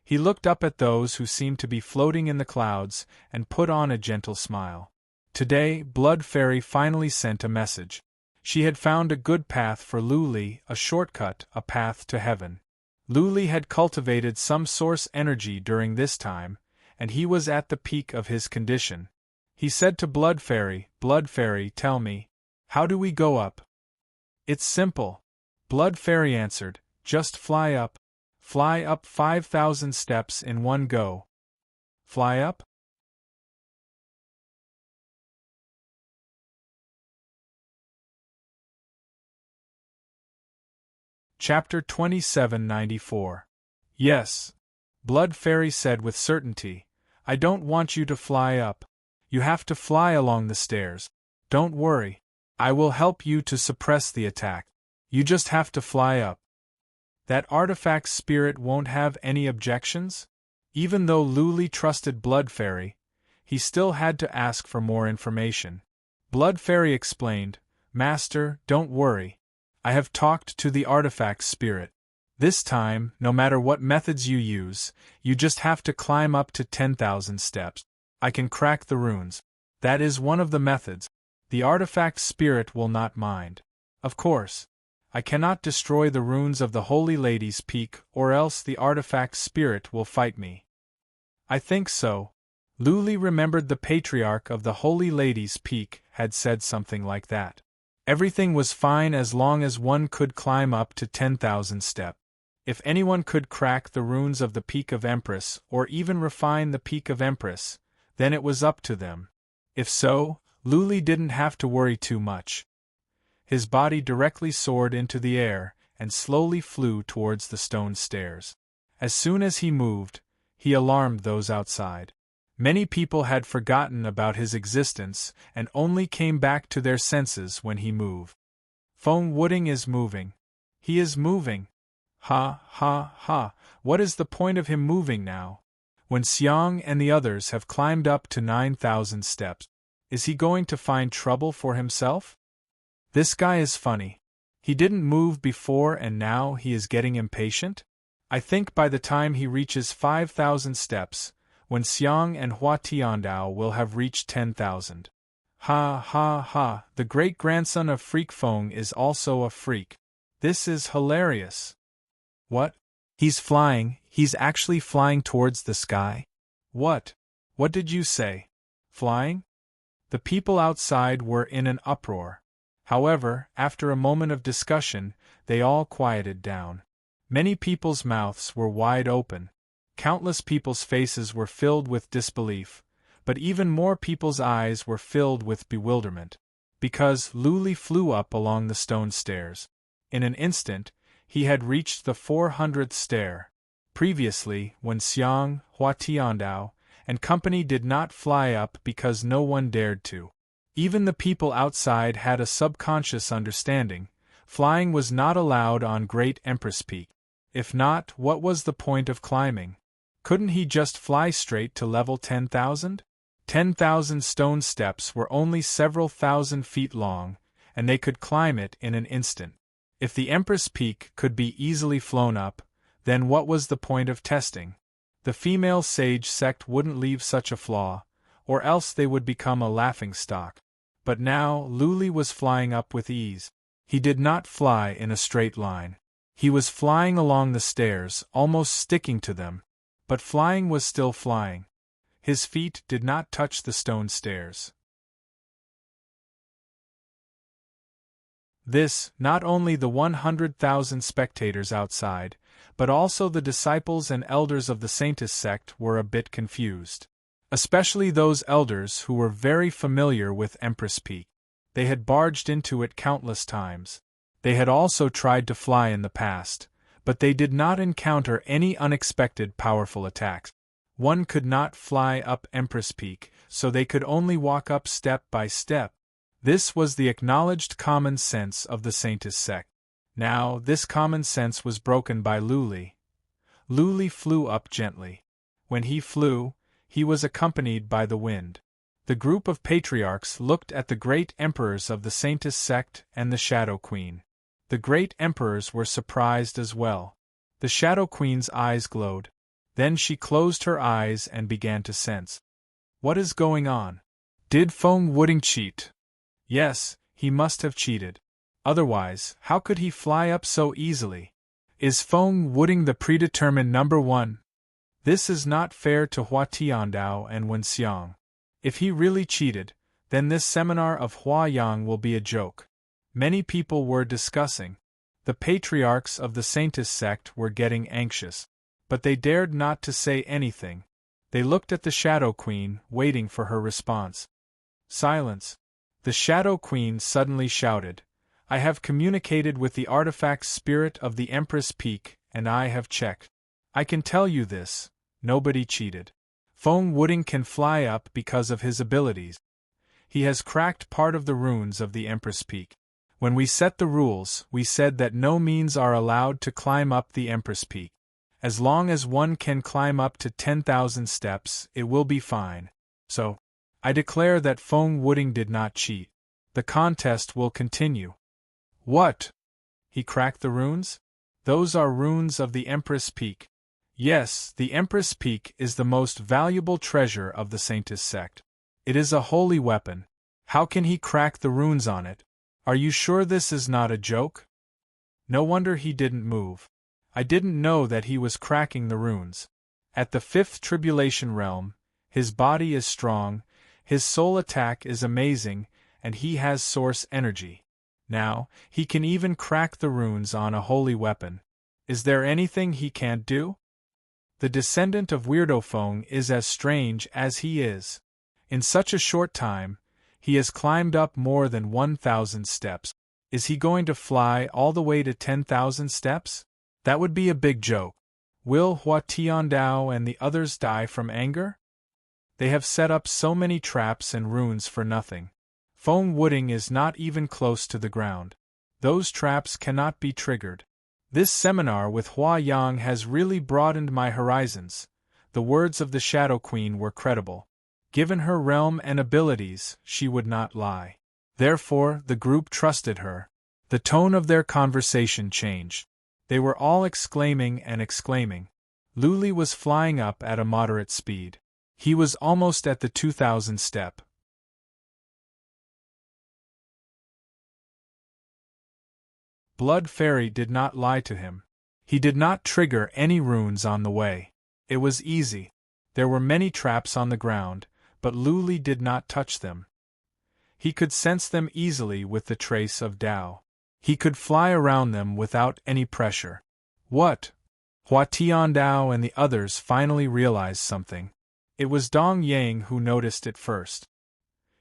He looked up at those who seemed to be floating in the clouds and put on a gentle smile. Today, Blood Fairy finally sent a message. She had found a good path for Lu Li, a shortcut, a path to heaven. Lu Li had cultivated some source energy during this time, and he was at the peak of his condition. He said to Blood Fairy, tell me, how do we go up? It's simple. Blood Fairy answered, just fly up. Fly up 5,000 steps in one go. Fly up? Chapter 2794. Yes. Blood Fairy said with certainty, I don't want you to fly up. You have to fly along the stairs. Don't worry. I will help you to suppress the attack. You just have to fly up. That artifact spirit won't have any objections? Even though Lu Li trusted Blood Fairy, he still had to ask for more information. Blood Fairy explained, Master, don't worry. I have talked to the artifact spirit. This time, no matter what methods you use, you just have to climb up to 10,000 steps. I can crack the runes. That is one of the methods. The artifact spirit will not mind. Of course, I cannot destroy the runes of the Holy Lady's Peak, or else the artifact spirit will fight me. I think so. Lu Li remembered the patriarch of the Holy Lady's Peak had said something like that. Everything was fine as long as one could climb up to 10,000 steps. If anyone could crack the runes of the Peak of Empress or even refine the Peak of Empress, then it was up to them. If so, Lu Li didn't have to worry too much. His body directly soared into the air and slowly flew towards the stone stairs. As soon as he moved, he alarmed those outside. Many people had forgotten about his existence and only came back to their senses when he moved. Feng Wuding is moving. He is moving. Ha, ha, ha, what is the point of him moving now? When Xiang and the others have climbed up to 9,000 steps, is he going to find trouble for himself? This guy is funny. He didn't move before and now he is getting impatient? I think by the time he reaches 5,000 steps, when Xiang and Hua Tiandao will have reached 10,000. Ha ha ha, the great-grandson of Freak Feng is also a freak. This is hilarious. What? He's flying, he's actually flying towards the sky? What? What did you say? Flying? The people outside were in an uproar. However, after a moment of discussion, they all quieted down. Many people's mouths were wide open. Countless people's faces were filled with disbelief, but even more people's eyes were filled with bewilderment. Because Lu Li flew up along the stone stairs. In an instant, he had reached the 400th stair. Previously, when Xiang, Hua Tiandao, and company did not fly up because no one dared to. Even the people outside had a subconscious understanding. Flying was not allowed on Great Empress Peak. If not, what was the point of climbing? Couldn't he just fly straight to level 10,000? 10,000 stone steps were only several thousand feet long, and they could climb it in an instant. If the Empress Peak could be easily flown up, then what was the point of testing? The female sage sect wouldn't leave such a flaw, or else they would become a laughingstock. But now Luli was flying up with ease. He did not fly in a straight line. He was flying along the stairs, almost sticking to them. But flying was still flying. His feet did not touch the stone stairs. This, not only the 100,000 spectators outside, but also the disciples and elders of the Saintess sect were a bit confused. Especially those elders who were very familiar with Empress Peak. They had barged into it countless times. They had also tried to fly in the past, but they did not encounter any unexpected powerful attacks. One could not fly up Empress Peak, so they could only walk up step by step. This was the acknowledged common sense of the Saintess sect. Now, this common sense was broken by Luli. Luli flew up gently. When he flew, he was accompanied by the wind. The group of patriarchs looked at the great emperors of the Saintess sect and the Shadow Queen. The great emperors were surprised as well. The Shadow Queen's eyes glowed. Then she closed her eyes and began to sense. What is going on? Did Feng Wuding cheat? Yes, he must have cheated. Otherwise, how could he fly up so easily? Is Feng Wuding the predetermined number one? This is not fair to Hua Tiandao and Wen Xiang. If he really cheated, then this seminar of Hua Yang will be a joke. Many people were discussing. The patriarchs of the Saintess sect were getting anxious. But they dared not to say anything. They looked at the Shadow Queen, waiting for her response. Silence. The Shadow Queen suddenly shouted, I have communicated with the artifact spirit of the Empress Peak, and I have checked. I can tell you this, nobody cheated. Feng Wuding can fly up because of his abilities. He has cracked part of the runes of the Empress Peak. When we set the rules, we said that no means are allowed to climb up the Empress Peak. As long as one can climb up to 10,000 steps, it will be fine. So, I declare that Feng Wuding did not cheat. The contest will continue. What? He cracked the runes? Those are runes of the Empress Peak. Yes, the Empress Peak is the most valuable treasure of the Saintess sect. It is a holy weapon. How can he crack the runes on it? Are you sure this is not a joke? No wonder he didn't move. I didn't know that he was cracking the runes. At the fifth tribulation realm, his body is strong, his soul attack is amazing, and he has source energy. Now, he can even crack the runes on a holy weapon. Is there anything he can't do? The descendant of Weirdo Feng is as strange as he is. In such a short time, he has climbed up more than 1,000 steps. Is he going to fly all the way to 10,000 steps? That would be a big joke. Will Hua Tiandao and the others die from anger? They have set up so many traps and runes for nothing. Feng Wuding is not even close to the ground. Those traps cannot be triggered. This seminar with Hua Yang has really broadened my horizons. The words of the Shadow Queen were credible. Given her realm and abilities, she would not lie. Therefore, the group trusted her. The tone of their conversation changed. They were all exclaiming and exclaiming. Luli was flying up at a moderate speed. He was almost at the 2,000 step. Blood Fairy did not lie to him. He did not trigger any runes on the way. It was easy. There were many traps on the ground, but Luli did not touch them. He could sense them easily with the trace of Tao. He could fly around them without any pressure. What? Hua Tiandao and the others finally realized something. It was Dong Yang who noticed it first.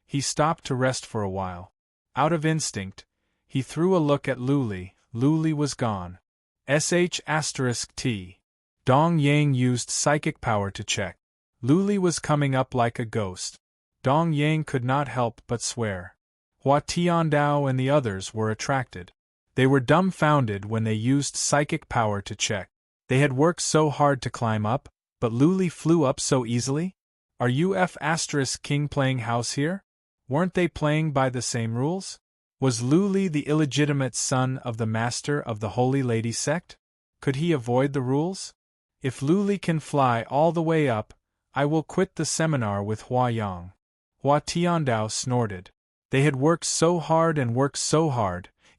He stopped to rest for a while. Out of instinct, he threw a look at Luli. Luli was gone. *T. Dong Yang used psychic power to check. Luli was coming up like a ghost. Dong Yang could not help but swear. Hua Tiandao and the others were attracted. They were dumbfounded when they used psychic power to check. They had worked so hard to climb up, but Luli flew up so easily? Are you King playing house here? Weren't they playing by the same rules? Was Lu Li the illegitimate son of the master of the Holy Lady sect? Could he avoid the rules? If Lu Li can fly all the way up, I will quit the seminar with Hua Yang. Hua Tiandao snorted. They had worked so hard,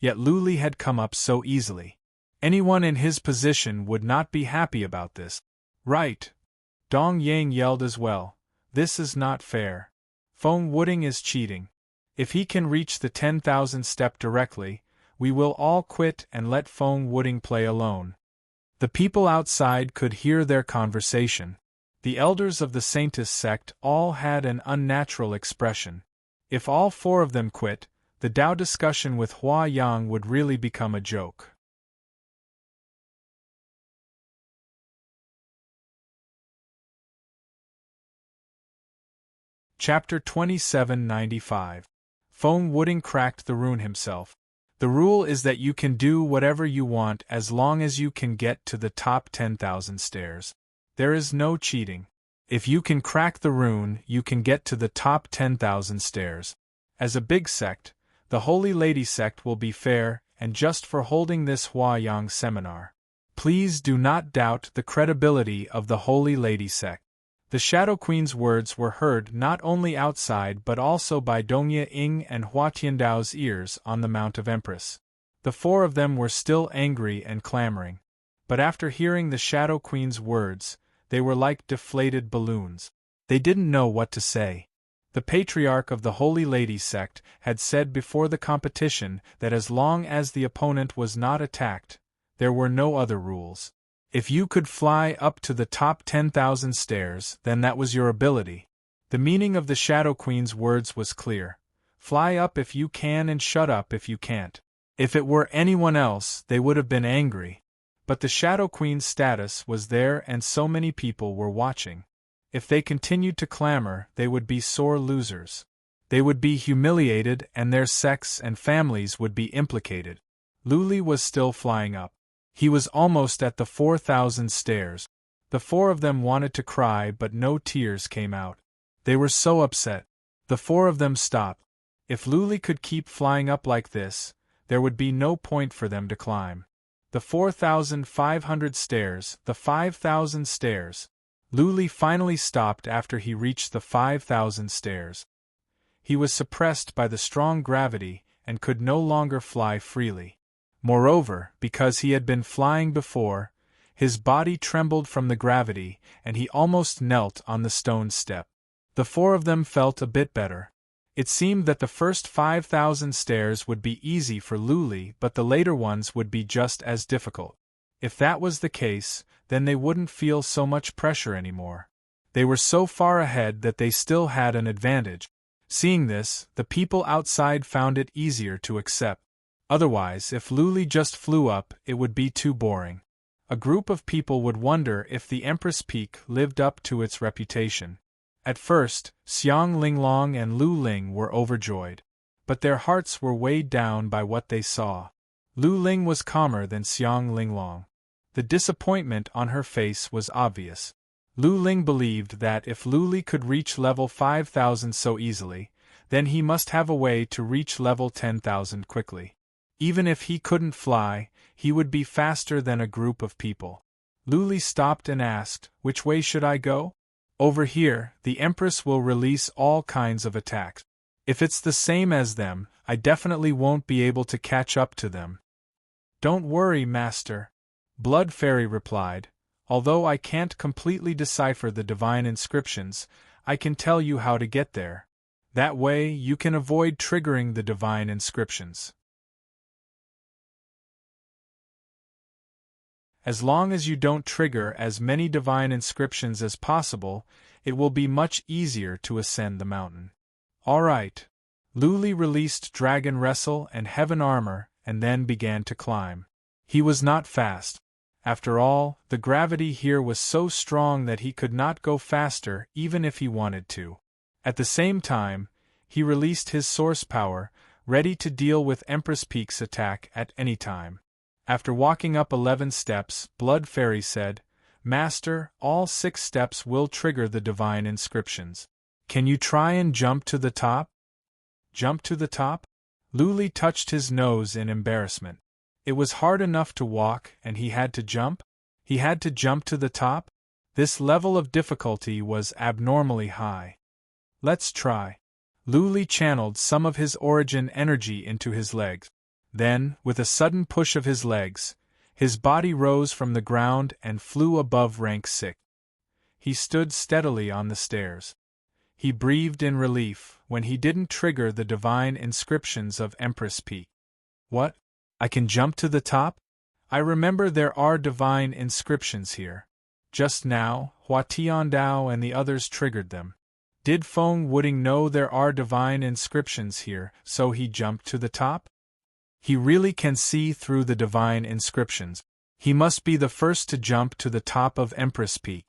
yet Lu Li had come up so easily. Anyone in his position would not be happy about this. Right. Dong Yang yelled as well. This is not fair. Feng Wuding is cheating. If he can reach the 10,000 step directly, we will all quit and let Feng Wuding play alone. The people outside could hear their conversation. The elders of the Saintess sect all had an unnatural expression. If all four of them quit, the Tao discussion with Hua Yang would really become a joke. Chapter 2795. Feng Wuding cracked the rune himself. The rule is that you can do whatever you want as long as you can get to the top 10,000 stairs. There is no cheating. If you can crack the rune, you can get to the top 10,000 stairs. As a big sect, the Holy Lady sect will be fair and just for holding this Hua Yang seminar. Please do not doubt the credibility of the Holy Lady sect. The Shadow Queen's words were heard not only outside but also by Dongye Ying and Hua Tiandao's ears on the Mount of Empress. The four of them were still angry and clamoring. But after hearing the Shadow Queen's words, they were like deflated balloons. They didn't know what to say. The Patriarch of the Holy Lady sect had said before the competition that as long as the opponent was not attacked, there were no other rules. If you could fly up to the top 10,000 stairs, then that was your ability. The meaning of the Shadow Queen's words was clear. Fly up if you can and shut up if you can't. If it were anyone else, they would have been angry. But the Shadow Queen's status was there and so many people were watching. If they continued to clamor, they would be sore losers. They would be humiliated and their sects and families would be implicated. Lu Li was still flying up. He was almost at the 4,000 stairs. The four of them wanted to cry but no tears came out. They were so upset. The four of them stopped. If Lu Li could keep flying up like this, there would be no point for them to climb. The 4,500 stairs, the 5,000 stairs. Lu Li finally stopped after he reached the 5,000 stairs. He was suppressed by the strong gravity and could no longer fly freely. Moreover, because he had been flying before, his body trembled from the gravity and he almost knelt on the stone step. The four of them felt a bit better. It seemed that the first 5,000 stairs would be easy for Lu Li, but the later ones would be just as difficult. If that was the case, then they wouldn't feel so much pressure anymore. They were so far ahead that they still had an advantage. Seeing this, the people outside found it easier to accept. Otherwise, if Lu Li just flew up, it would be too boring. A group of people would wonder if the Empress Peak lived up to its reputation. At first, Xiang Linglong and Lu Ling were overjoyed. But their hearts were weighed down by what they saw. Lu Ling was calmer than Xiang Linglong. The disappointment on her face was obvious. Lu Ling believed that if Lu Li could reach level 5,000 so easily, then he must have a way to reach level 10,000 quickly. Even if he couldn't fly, he would be faster than a group of people. Lu Li stopped and asked, "Which way should I go?" "Over here, the Empress will release all kinds of attacks. If it's the same as them, I definitely won't be able to catch up to them." "Don't worry, Master," Blood Fairy replied. "Although I can't completely decipher the divine inscriptions, I can tell you how to get there. That way, you can avoid triggering the divine inscriptions. As long as you don't trigger as many divine inscriptions as possible, it will be much easier to ascend the mountain." "All right." Lu Li released Dragon Wrestle and Heaven Armor and then began to climb. He was not fast. After all, the gravity here was so strong that he could not go faster even if he wanted to. At the same time, he released his source power, ready to deal with Empress Peak's attack at any time. After walking up 11 steps, Blood Fairy said, "Master, all 6 steps will trigger the divine inscriptions. Can you try and jump to the top?" "Jump to the top?" Lu Li touched his nose in embarrassment. It was hard enough to walk, and he had to jump? He had to jump to the top? This level of difficulty was abnormally high. Let's try. Lu Li channeled some of his origin energy into his legs. Then, with a sudden push of his legs, his body rose from the ground and flew above rank 6. He stood steadily on the stairs. He breathed in relief when he didn't trigger the divine inscriptions of Empress Peak. What? I can jump to the top? I remember there are divine inscriptions here. Just now, Hua Tiandao and the others triggered them. Did Feng Wuding know there are divine inscriptions here, so he jumped to the top? He really can see through the divine inscriptions. He must be the first to jump to the top of Empress Peak.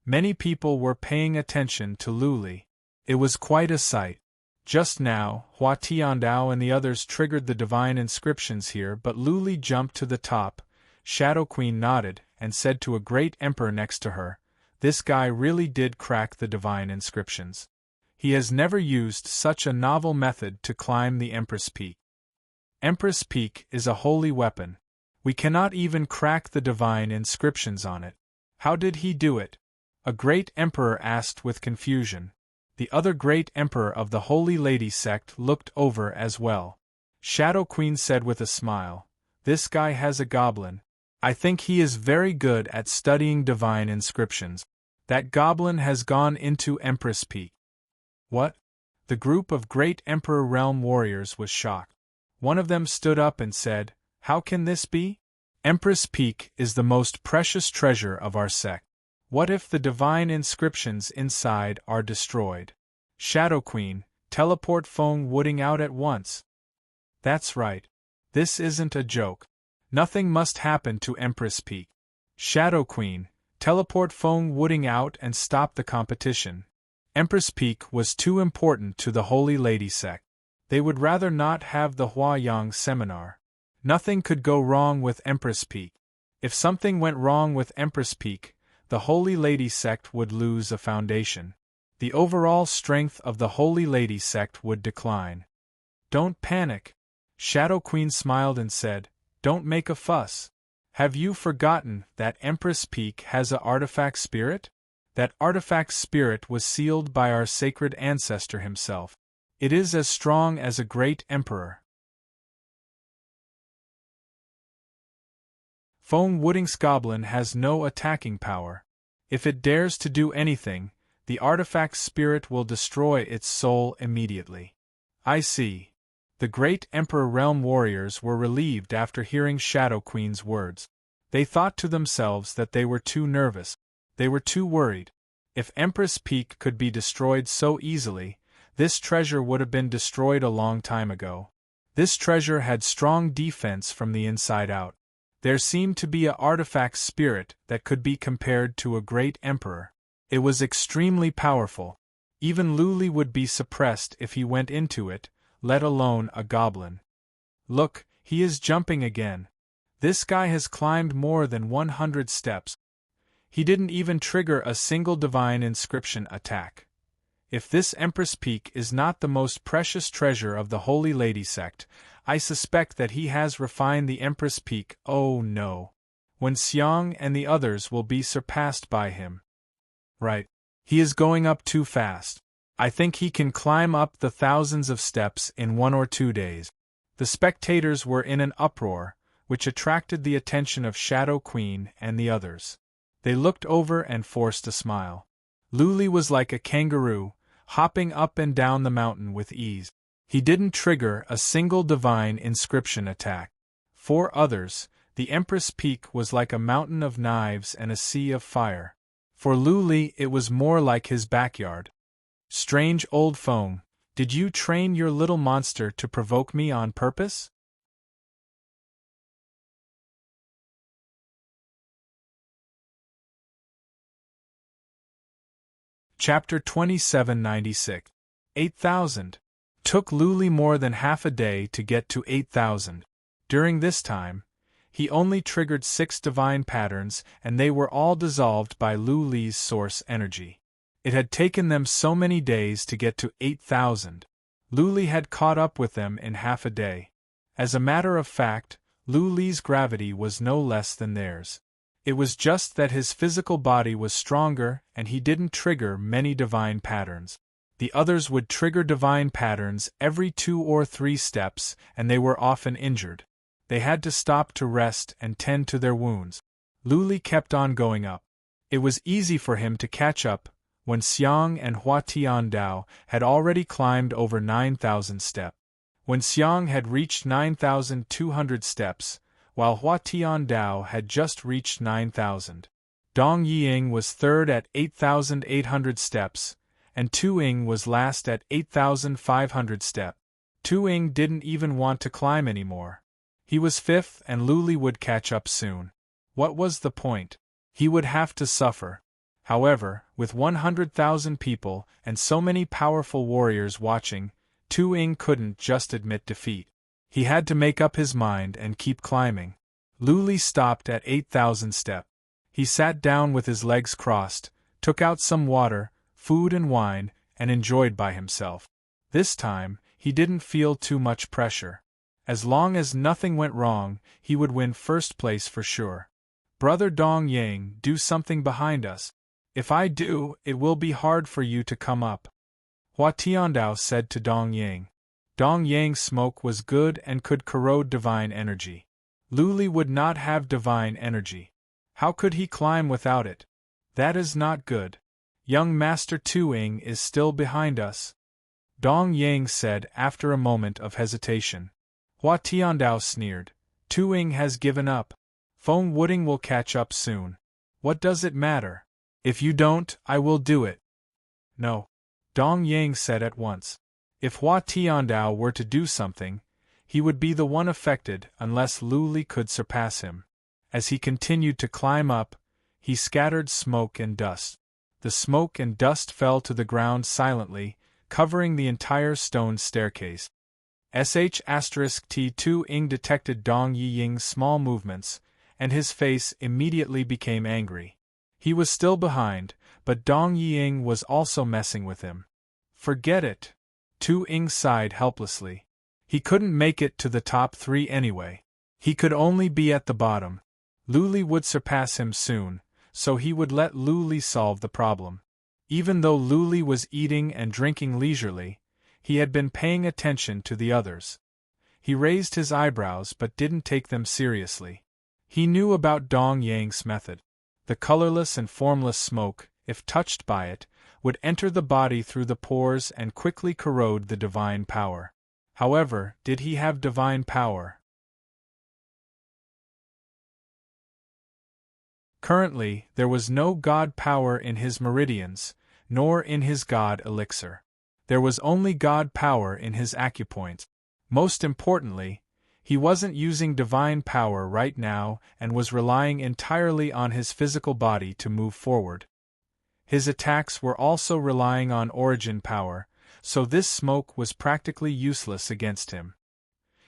Many people were paying attention to Lu Li. It was quite a sight. Just now, Hua Tiandao and the others triggered the divine inscriptions here, but Lu Li jumped to the top. Shadow Queen nodded and said to a great emperor next to her, "This guy really did crack the divine inscriptions. He has never used such a novel method to climb the Empress Peak. Empress Peak is a holy weapon. We cannot even crack the divine inscriptions on it. How did he do it?" A great emperor asked with confusion. The other great emperor of the Holy Lady sect looked over as well. Shadow Queen said with a smile, "This guy has a goblin. I think he is very good at studying divine inscriptions. That goblin has gone into Empress Peak." What? The group of great Emperor Realm warriors was shocked. One of them stood up and said, "How can this be? Empress Peak is the most precious treasure of our sect. What if the divine inscriptions inside are destroyed? Shadow Queen, teleport Feng Wuding out at once." That's right. This isn't a joke. Nothing must happen to Empress Peak. Shadow Queen, teleport Feng Wuding out and stop the competition. Empress Peak was too important to the Holy Lady sect. They would rather not have the Huayang seminar. Nothing could go wrong with Empress Peak. If something went wrong with Empress Peak, the Holy Lady sect would lose a foundation. The overall strength of the Holy Lady sect would decline. Don't panic. Shadow Queen smiled and said, "Don't make a fuss. Have you forgotten that Empress Peak has an artifact spirit? That artifact spirit was sealed by our sacred ancestor himself. It is as strong as a great emperor." Feng Wuding's goblin has no attacking power. If it dares to do anything, the artifact spirit will destroy its soul immediately. I see. The great Emperor Realm warriors were relieved after hearing Shadow Queen's words. They thought to themselves that they were too nervous. They were too worried. If Empress Peak could be destroyed so easily, this treasure would have been destroyed a long time ago. This treasure had strong defense from the inside out. There seemed to be an artifact spirit that could be compared to a great emperor. It was extremely powerful. Even Lu Li would be suppressed if he went into it, let alone a goblin. Look, he is jumping again. This guy has climbed more than 100 steps. He didn't even trigger a single divine inscription attack. If this Empress Peak is not the most precious treasure of the Holy Lady sect, I suspect that he has refined the Empress Peak. Oh no. When Xiang and the others will be surpassed by him. Right. He is going up too fast. I think he can climb up the thousands of steps in 1 or 2 days. The spectators were in an uproar, which attracted the attention of Shadow Queen and the others. They looked over and forced a smile. Lu Li was like a kangaroo, hopping up and down the mountain with ease. He didn't trigger a single divine inscription attack. For others, the Empress Peak was like a mountain of knives and a sea of fire. For Lu Li it was more like his backyard. Strange old Feng, did you train your little monster to provoke me on purpose? Chapter 2796. 8,000. Took Lu Li more than half a day to get to 8,000. During this time, he only triggered 6 divine patterns and they were all dissolved by Lu Li's source energy. It had taken them so many days to get to 8,000. Lu Li had caught up with them in half a day. As a matter of fact, Lu Li's gravity was no less than theirs. It was just that his physical body was stronger and he didn't trigger many divine patterns. The others would trigger divine patterns every 2 or 3 steps, and they were often injured. They had to stop to rest and tend to their wounds. Lu Li kept on going up. It was easy for him to catch up when Xiang and Hua Tiandao had already climbed over 9,000 steps. When Xiang had reached 9,200 steps, while Hua Tiandao had just reached 9,000. Dong Yiying was third at 8,800 steps, and Tu Ying was last at 8,500 steps. Tu Ying didn't even want to climb anymore. He was fifth and Lu Li would catch up soon. What was the point? He would have to suffer. However, with 100,000 people and so many powerful warriors watching, Tu Ying couldn't just admit defeat. He had to make up his mind and keep climbing. Lu Li stopped at 8,000 steps. He sat down with his legs crossed, took out some water, food and wine, and enjoyed by himself. This time, he didn't feel too much pressure. As long as nothing went wrong, he would win first place for sure. Brother Dong Yang, do something behind us. If I do, it will be hard for you to come up. Hua Tiandao said to Dong Yang. Dong Yang's smoke was good and could corrode divine energy. Lu Li would not have divine energy. How could he climb without it? That is not good. Young Master Tu Ying is still behind us, Dong Yang said after a moment of hesitation. Hua Tiandao sneered. Tu Ying has given up. Feng Wuding will catch up soon. What does it matter? If you don't, I will do it. No, Dong Yang said at once. If Hua Tiandao were to do something, he would be the one affected unless Lu Li could surpass him. As he continued to climb up, he scattered smoke and dust. The smoke and dust fell to the ground silently, covering the entire stone staircase. Tu Ying detected Dong Yiying's small movements, and his face immediately became angry. He was still behind, but Dong Yiying was also messing with him. Forget it. Tu Ying sighed helplessly. He couldn't make it to the top 3 anyway. He could only be at the bottom. Lu Li would surpass him soon, so he would let Lu Li solve the problem. Even though Lu Li was eating and drinking leisurely, he had been paying attention to the others. He raised his eyebrows but didn't take them seriously. He knew about Dong Yang's method. The colorless and formless smoke, if touched by it, would enter the body through the pores and quickly corrode the divine power. However, did he have divine power? Currently, there was no god power in his meridians, nor in his god elixir. There was only god power in his acupoints. Most importantly, he wasn't using divine power right now and was relying entirely on his physical body to move forward. His attacks were also relying on origin power, so this smoke was practically useless against him.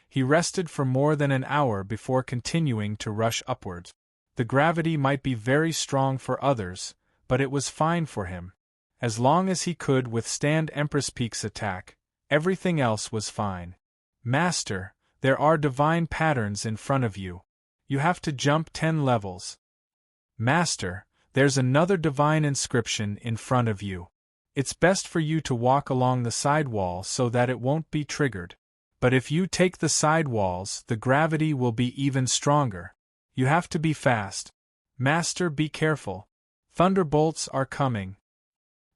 He rested for more than an hour before continuing to rush upwards. The gravity might be very strong for others, but it was fine for him. As long as he could withstand Empress Peak's attack, everything else was fine. Master, there are divine patterns in front of you. You have to jump 10 levels. Master, there's another divine inscription in front of you. It's best for you to walk along the side wall so that it won't be triggered. But if you take the side walls, the gravity will be even stronger. You have to be fast. Master, be careful. Thunderbolts are coming.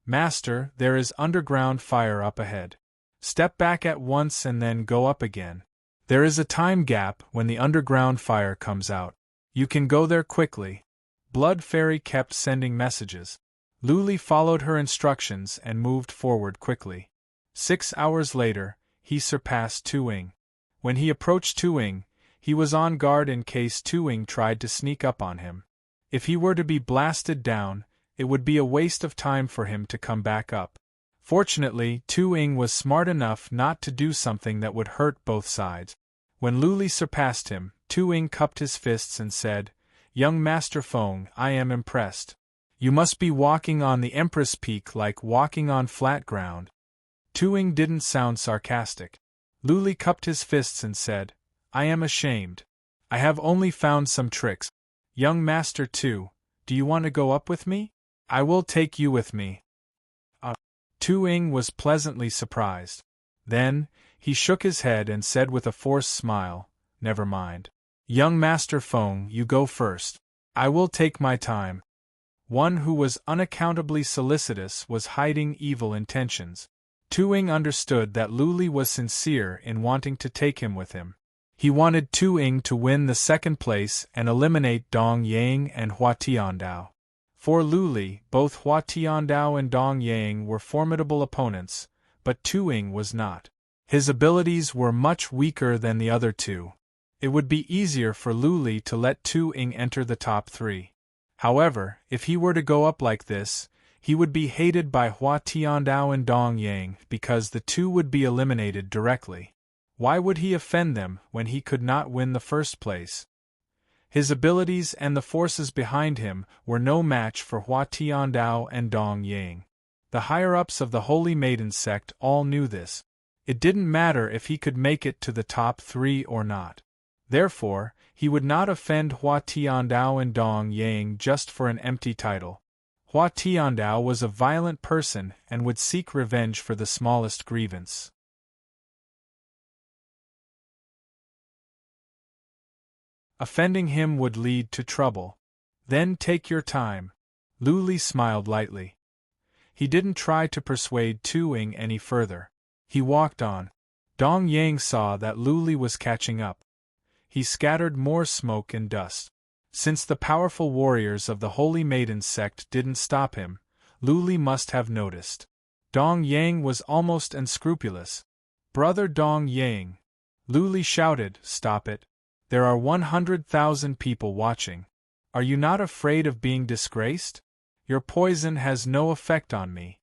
Master, there is underground fire up ahead. Step back at once and then go up again. There is a time gap when the underground fire comes out. You can go there quickly. Blood Fairy kept sending messages. Lu Li followed her instructions and moved forward quickly. 6 hours later, he surpassed Tu Ying. When he approached Tu Ying, he was on guard in case Tu Ying tried to sneak up on him. If he were to be blasted down, it would be a waste of time for him to come back up. Fortunately, Tu Ying was smart enough not to do something that would hurt both sides. When Lu Li surpassed him, Tu Ying cupped his fists and said, "Young Master Feng, I am impressed. You must be walking on the Empress Peak like walking on flat ground." Tu-Ing didn't sound sarcastic. Luli cupped his fists and said, I am ashamed. I have only found some tricks. Young Master Tu, do you want to go up with me? I will take you with me. Tu-Ing was pleasantly surprised. Then, he shook his head and said with a forced smile, Never mind. Young Master Feng, you go first. I will take my time. One who was unaccountably solicitous was hiding evil intentions. Tu-Ing understood that Luli was sincere in wanting to take him with him. He wanted Tu-Ing to win the second place and eliminate Dong Yang and Hua Tiandao. For Luli, both Hua Tiandao and Dong Yang were formidable opponents, but Tu-Ing was not. His abilities were much weaker than the other two. It would be easier for Luli to let Tu-Ing enter the top 3. However, if he were to go up like this, he would be hated by Hua Tiandao and Dong Yang because the two would be eliminated directly. Why would he offend them when he could not win the first place? His abilities and the forces behind him were no match for Hua Tiandao and Dong Yang. The higher-ups of the Holy Maiden sect all knew this. It didn't matter if he could make it to the top 3 or not. Therefore, he would not offend Hua Tiandao and Dong Yang just for an empty title. Hua Tiandao was a violent person and would seek revenge for the smallest grievance. Offending him would lead to trouble. Then take your time. Luli smiled lightly. He didn't try to persuade Tu-Ing any further. He walked on. Dong Yang saw that Luli was catching up. He scattered more smoke and dust. Since the powerful warriors of the Holy Maiden sect didn't stop him, Luli must have noticed. Dong Yang was almost unscrupulous. Brother Dong Yang! Luli shouted, Stop it. There are 100,000 people watching. Are you not afraid of being disgraced? Your poison has no effect on me.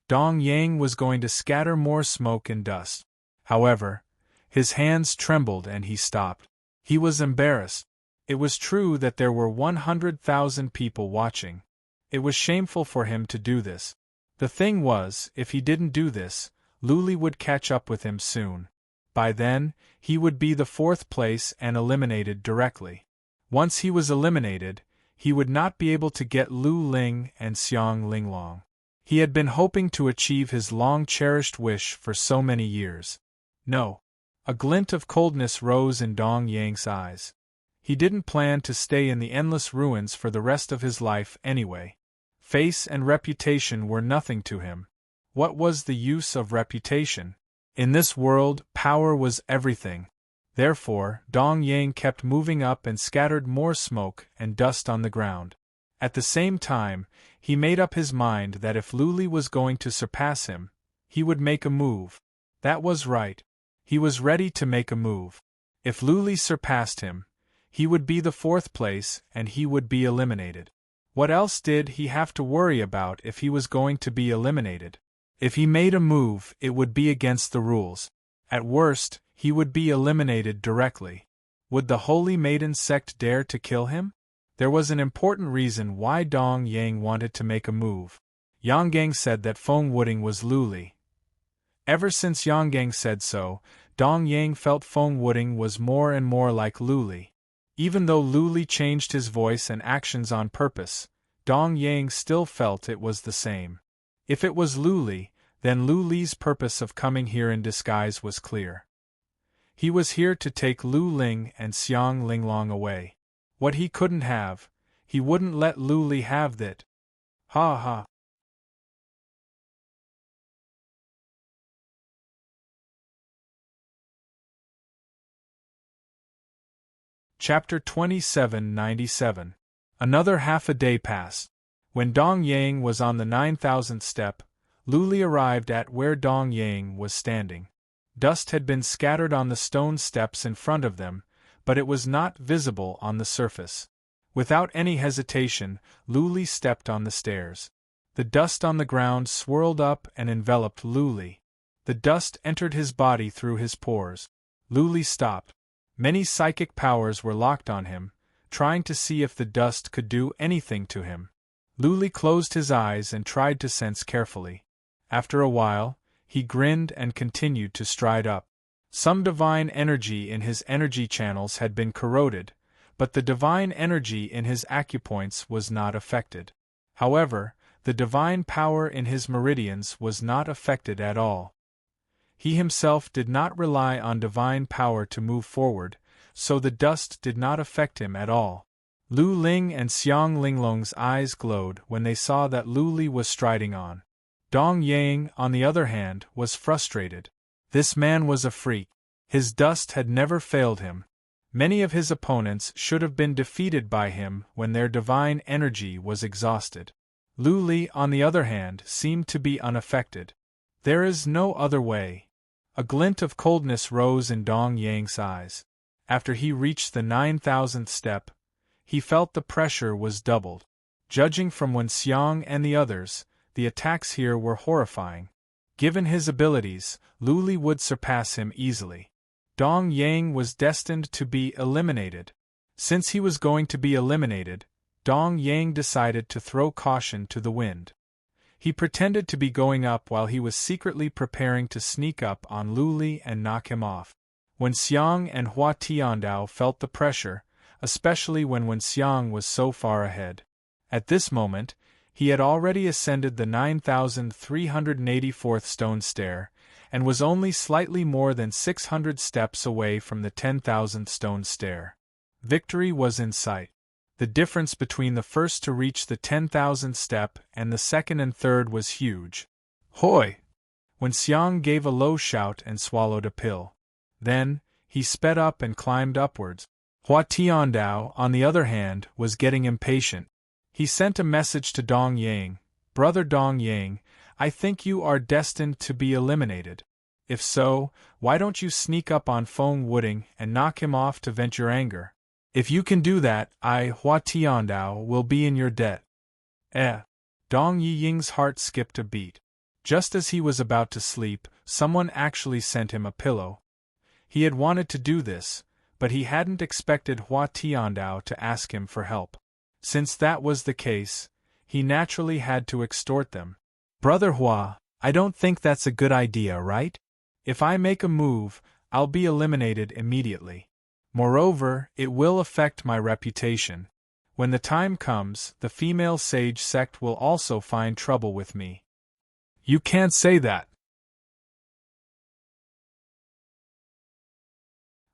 Dong Yang was going to scatter more smoke and dust. However, his hands trembled and he stopped. He was embarrassed. It was true that there were 100,000 people watching. It was shameful for him to do this. The thing was, if he didn't do this, Luli would catch up with him soon. By then, he would be the 4th place and eliminated directly. Once he was eliminated, he would not be able to get Lu Ling and Xiang Linglong. He had been hoping to achieve his long-cherished wish for so many years. No. A glint of coldness rose in Dong Yang's eyes. He didn't plan to stay in the endless ruins for the rest of his life anyway. Face and reputation were nothing to him. What was the use of reputation? In this world, power was everything. Therefore, Dong Yang kept moving up and scattered more smoke and dust on the ground. At the same time, he made up his mind that if Luli was going to surpass him, he would make a move. That was right. He was ready to make a move. If Luli surpassed him, he would be the 4th place and he would be eliminated. What else did he have to worry about if he was going to be eliminated? If he made a move, it would be against the rules. At worst, he would be eliminated directly. Would the Holy Maiden sect dare to kill him? There was an important reason why Dong Yang wanted to make a move. Yang Gang said that Feng Wuding was Luli. Ever since Yang Gang said so, Dong Yang felt Feng Wuding was more and more like Luli. Even though Luli changed his voice and actions on purpose, Dong Yang still felt it was the same. If it was Luli, then Luli's purpose of coming here in disguise was clear. He was here to take Lu Ling and Xiang Linglong away. What he couldn't have, he wouldn't let Luli have that. Ha ha. Chapter 2797. Another half a day passed. When Dong Yang was on the 9,000th step, Luli arrived at where Dong Yang was standing. Dust had been scattered on the stone steps in front of them, but it was not visible on the surface. Without any hesitation, Luli stepped on the stairs. The dust on the ground swirled up and enveloped Luli. The dust entered his body through his pores. Luli stopped. Many psychic powers were locked on him, trying to see if the dust could do anything to him. Luli closed his eyes and tried to sense carefully. After a while, he grinned and continued to stride up. Some divine energy in his energy channels had been corroded, but the divine energy in his acupoints was not affected. However, the divine power in his meridians was not affected at all. He himself did not rely on divine power to move forward, so the dust did not affect him at all. Lu Ling and Xiang Linglong's eyes glowed when they saw that Lu Li was striding on. Dong Yang, on the other hand, was frustrated. This man was a freak. His dust had never failed him. Many of his opponents should have been defeated by him when their divine energy was exhausted. Lu Li, on the other hand, seemed to be unaffected. There is no other way. A glint of coldness rose in Dong Yang's eyes. After he reached the 9,000th step, he felt the pressure was doubled. Judging from Wen Xiang and the others, the attacks here were horrifying. Given his abilities, Lu Li would surpass him easily. Dong Yang was destined to be eliminated. Since he was going to be eliminated, Dong Yang decided to throw caution to the wind. He pretended to be going up while he was secretly preparing to sneak up on Lu Li and knock him off. Wen Xiang and Hua Tiandao felt the pressure, especially when Wen Xiang was so far ahead. At this moment, he had already ascended the 9,384th stone stair, and was only slightly more than 600 steps away from the 10,000th stone stair. Victory was in sight. The difference between the first to reach the 10,000th step and the second and third was huge. Hoi! Wen Xiang gave a low shout and swallowed a pill. Then, he sped up and climbed upwards. Hua Tiandao, on the other hand, was getting impatient. He sent a message to Dong Yang. Brother Dong Yang, I think you are destined to be eliminated. If so, why don't you sneak up on Feng Wuding and knock him off to vent your anger? If you can do that, I, Hua Tiandao, will be in your debt. Dong Yiying's heart skipped a beat. Just as he was about to sleep, someone actually sent him a pillow. He had wanted to do this, but he hadn't expected Hua Tiandao to ask him for help. Since that was the case, he naturally had to extort them. Brother Hua, I don't think that's a good idea, right? If I make a move, I'll be eliminated immediately. Moreover, it will affect my reputation. When the time comes, the female sage sect will also find trouble with me. You can't say that.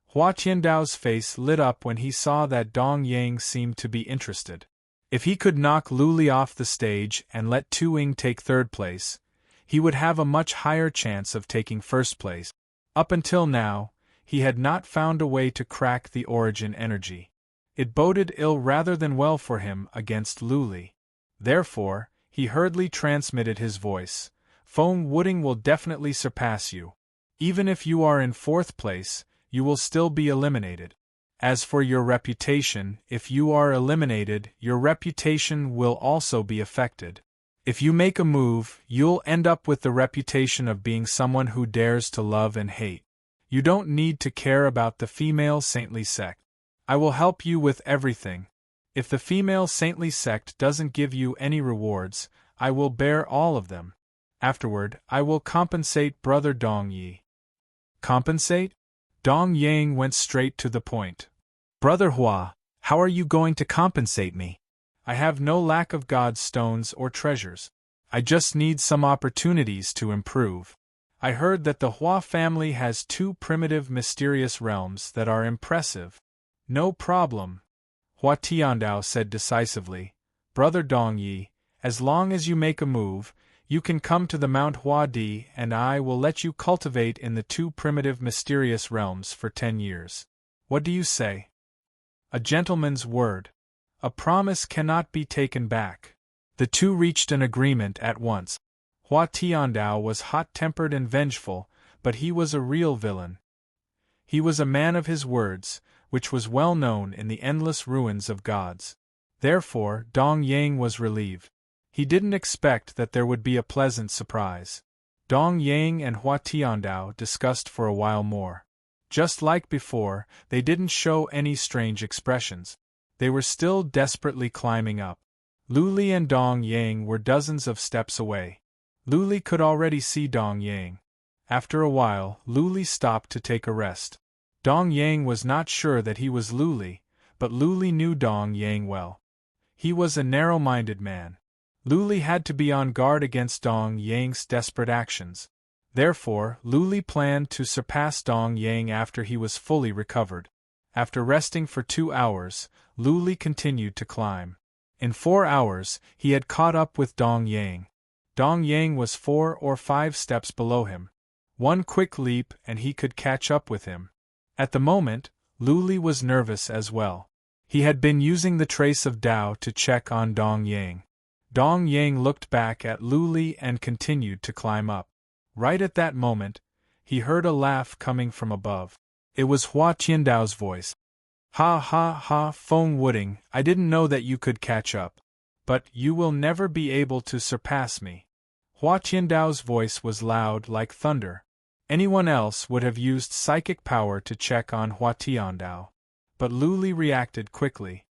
Hua Tiandao's face lit up when he saw that Dong Yang seemed to be interested. If he could knock Lu Li off the stage and let Tu Ying take third place, he would have a much higher chance of taking first place. Up until now, he had not found a way to crack the origin energy. It boded ill rather than well for him against Lu Li. Therefore, he hurriedly transmitted his voice. Feng Wuding will definitely surpass you. Even if you are in fourth place, you will still be eliminated. As for your reputation, if you are eliminated, your reputation will also be affected. If you make a move, you'll end up with the reputation of being someone who dares to love and hate. You don't need to care about the female saintly sect. I will help you with everything. If the female saintly sect doesn't give you any rewards, I will bear all of them. Afterward, I will compensate Brother Dong Yi. Compensate? Dong Yang went straight to the point. Brother Hua, how are you going to compensate me? I have no lack of God's stones or treasures. I just need some opportunities to improve. I heard that the Hua family has 2 primitive mysterious realms that are impressive. No problem. Hua Tiandao said decisively. Brother Dong Yi, as long as you make a move, you can come to the Mount Hua Di and I will let you cultivate in the 2 primitive mysterious realms for 10 years. What do you say? A gentleman's word. A promise cannot be taken back. The two reached an agreement at once. Hua Tiandao was hot-tempered and vengeful, but he was a real villain. He was a man of his words, which was well known in the endless ruins of gods. Therefore, Dong Yang was relieved. He didn't expect that there would be a pleasant surprise. Dong Yang and Hua Tiandao discussed for a while more. Just like before, they didn't show any strange expressions. They were still desperately climbing up. Lu Li and Dong Yang were dozens of steps away. Lu Li could already see Dong Yang. After a while, Lu Li stopped to take a rest. Dong Yang was not sure that he was Lu Li, but Lu Li knew Dong Yang well. He was a narrow-minded man. Lu Li had to be on guard against Dong Yang's desperate actions. Therefore, Lu Li planned to surpass Dong Yang after he was fully recovered. After resting for 2 hours, Lu Li continued to climb. In 4 hours, he had caught up with Dong Yang. Dong Yang was 4 or 5 steps below him. One quick leap and he could catch up with him. At the moment, Lu Li was nervous as well. He had been using the trace of Tao to check on Dong Yang. Dong Yang looked back at Lu Li and continued to climb up. Right at that moment, he heard a laugh coming from above. It was Hua Tiandao's voice. Ha ha ha, Feng Wooding, I didn't know that you could catch up. But you will never be able to surpass me. Hua Tiandao's voice was loud like thunder. Anyone else would have used psychic power to check on Hua Tiandao. But Lu Li reacted quickly.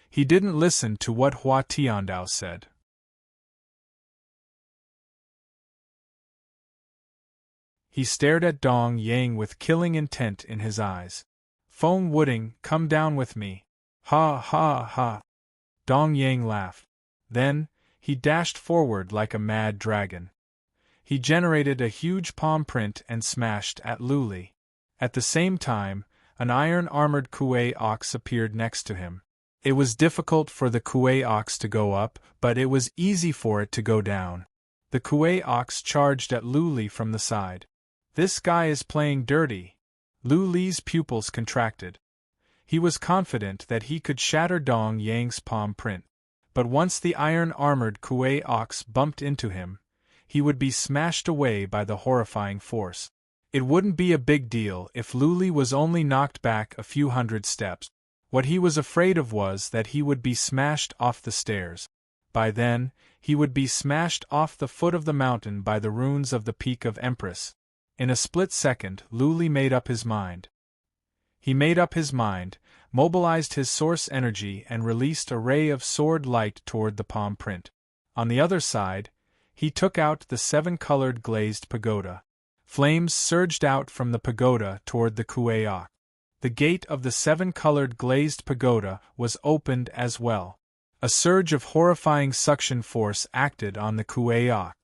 He didn't listen to what Hua Tiandao said. He stared at Dong Yang with killing intent in his eyes. Feng Wooding, come down with me. Ha ha ha. Dong Yang laughed. Then, he dashed forward like a mad dragon. He generated a huge palm print and smashed at Lu Li. At the same time, an iron-armored Kuei ox appeared next to him. It was difficult for the Kuei ox to go up, but it was easy for it to go down. The Kuei ox charged at Lu Li from the side. This guy is playing dirty. Lu Li's pupils contracted. He was confident that he could shatter Dong Yang's palm print. But once the iron-armored Kuei ox bumped into him, he would be smashed away by the horrifying force. It wouldn't be a big deal if Lu Li was only knocked back a few hundred steps. What he was afraid of was that he would be smashed off the stairs. By then, he would be smashed off the foot of the mountain by the ruins of the Peak of Empress. In a split second, Lu Li made up his mind. He made up his mind, mobilized his source energy and released a ray of sword light toward the palm print. On the other side, he took out the 7-colored glazed pagoda. Flames surged out from the pagoda toward the Kuei ox. The gate of the 7-colored glazed pagoda was opened as well. A surge of horrifying suction force acted on the Kuei ox.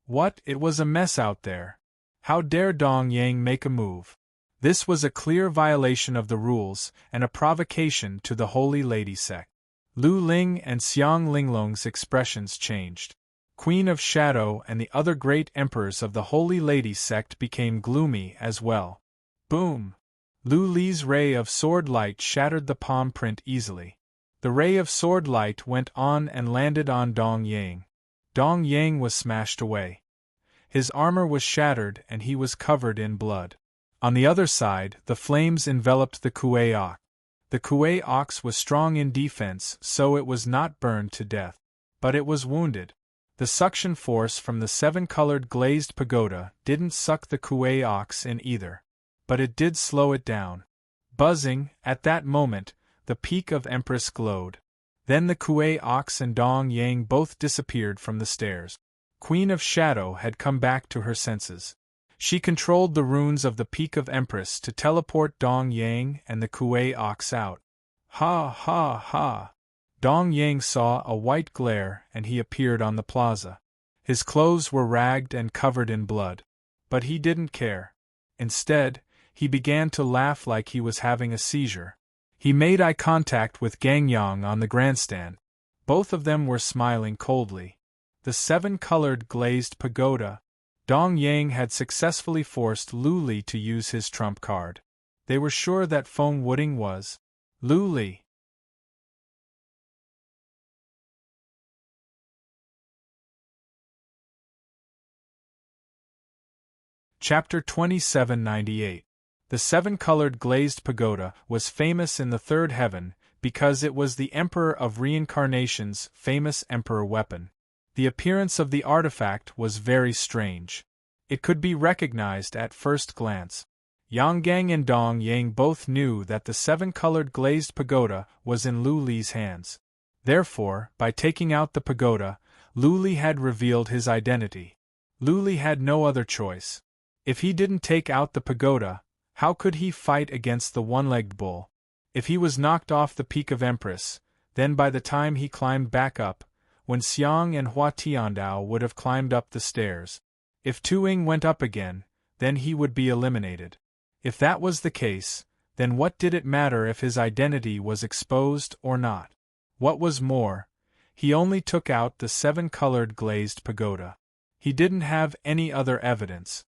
What? It was a mess out there. How dare Dong Yang make a move? This was a clear violation of the rules and a provocation to the Holy Lady sect. Lu Ling and Xiang Linglong's expressions changed. Queen of Shadow and the other great emperors of the Holy Lady sect became gloomy as well. Boom! Lu Li's ray of sword light shattered the palm print easily. The ray of sword light went on and landed on Dong Yang. Dong Yang was smashed away. His armor was shattered and he was covered in blood. On the other side, the flames enveloped the Kuei ox. The Kuei ox was strong in defense, so it was not burned to death. But it was wounded. The suction force from the 7-colored glazed pagoda didn't suck the Kuei ox in either. But it did slow it down. Buzzing, at that moment, the Peak of Empress glowed. Then the Kuei ox and Dong Yang both disappeared from the stairs. Queen of Shadow had come back to her senses. She controlled the runes of the Peak of Empress to teleport Dong Yang and the Kuei ox out. Ha ha ha! Dong Yang saw a white glare and he appeared on the plaza. His clothes were ragged and covered in blood. But he didn't care. Instead, he began to laugh like he was having a seizure. He made eye contact with Gang Yang on the grandstand. Both of them were smiling coldly. The 7-colored glazed pagoda. Dong Yang had successfully forced Lu Li to use his trump card. They were sure that Feng Wooding was Lu Li. Chapter 2798. The 7-colored glazed pagoda was famous in the third heaven because it was the Emperor of Reincarnation's famous emperor weapon. The appearance of the artifact was very strange. It could be recognized at first glance. Yang Gang and Dong Yang both knew that the 7-colored glazed pagoda was in Lu Li's hands. Therefore, by taking out the pagoda, Lu Li had revealed his identity. Lu Li had no other choice. If he didn't take out the pagoda, how could he fight against the one-legged bull? If he was knocked off the peak of Empress, then by the time he climbed back up, when Xiang and Hua Tiandao would have climbed up the stairs. If Tuing went up again, then he would be eliminated. If that was the case, then what did it matter if his identity was exposed or not? What was more, he only took out the 7-colored glazed pagoda. He didn't have any other evidence.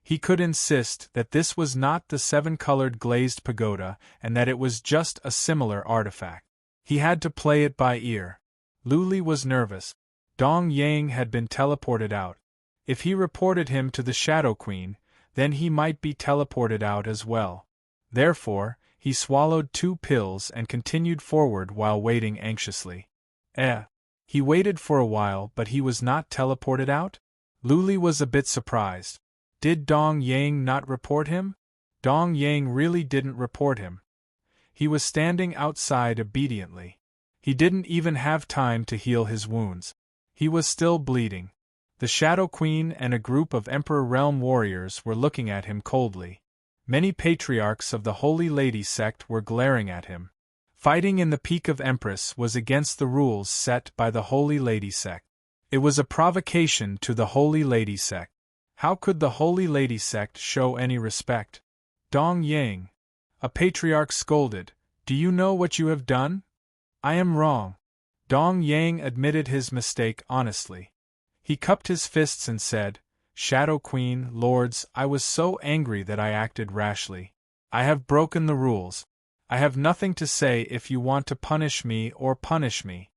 He could insist that this was not the 7-colored glazed pagoda and that it was just a similar artifact. He had to play it by ear. Lu Li was nervous. Dong Yang had been teleported out. If he reported him to the Shadow Queen, then he might be teleported out as well. Therefore, he swallowed 2 pills and continued forward while waiting anxiously. He waited for a while, but he was not teleported out? Lu Li was a bit surprised. Did Dong Yang not report him? Dong Yang really didn't report him. He was standing outside obediently. He didn't even have time to heal his wounds. He was still bleeding. The Shadow Queen and a group of Emperor Realm warriors were looking at him coldly. Many patriarchs of the Holy Lady sect were glaring at him. Fighting in the Peak of Empress was against the rules set by the Holy Lady sect. It was a provocation to the Holy Lady sect. How could the Holy Lady sect show any respect? Dong Yang, a patriarch scolded, "Do you know what you have done?" "I am wrong." Dong Yang admitted his mistake honestly. He cupped his fists and said, "Shadow Queen, lords, I was so angry that I acted rashly. I have broken the rules. I have nothing to say if you want to punish me or punish me."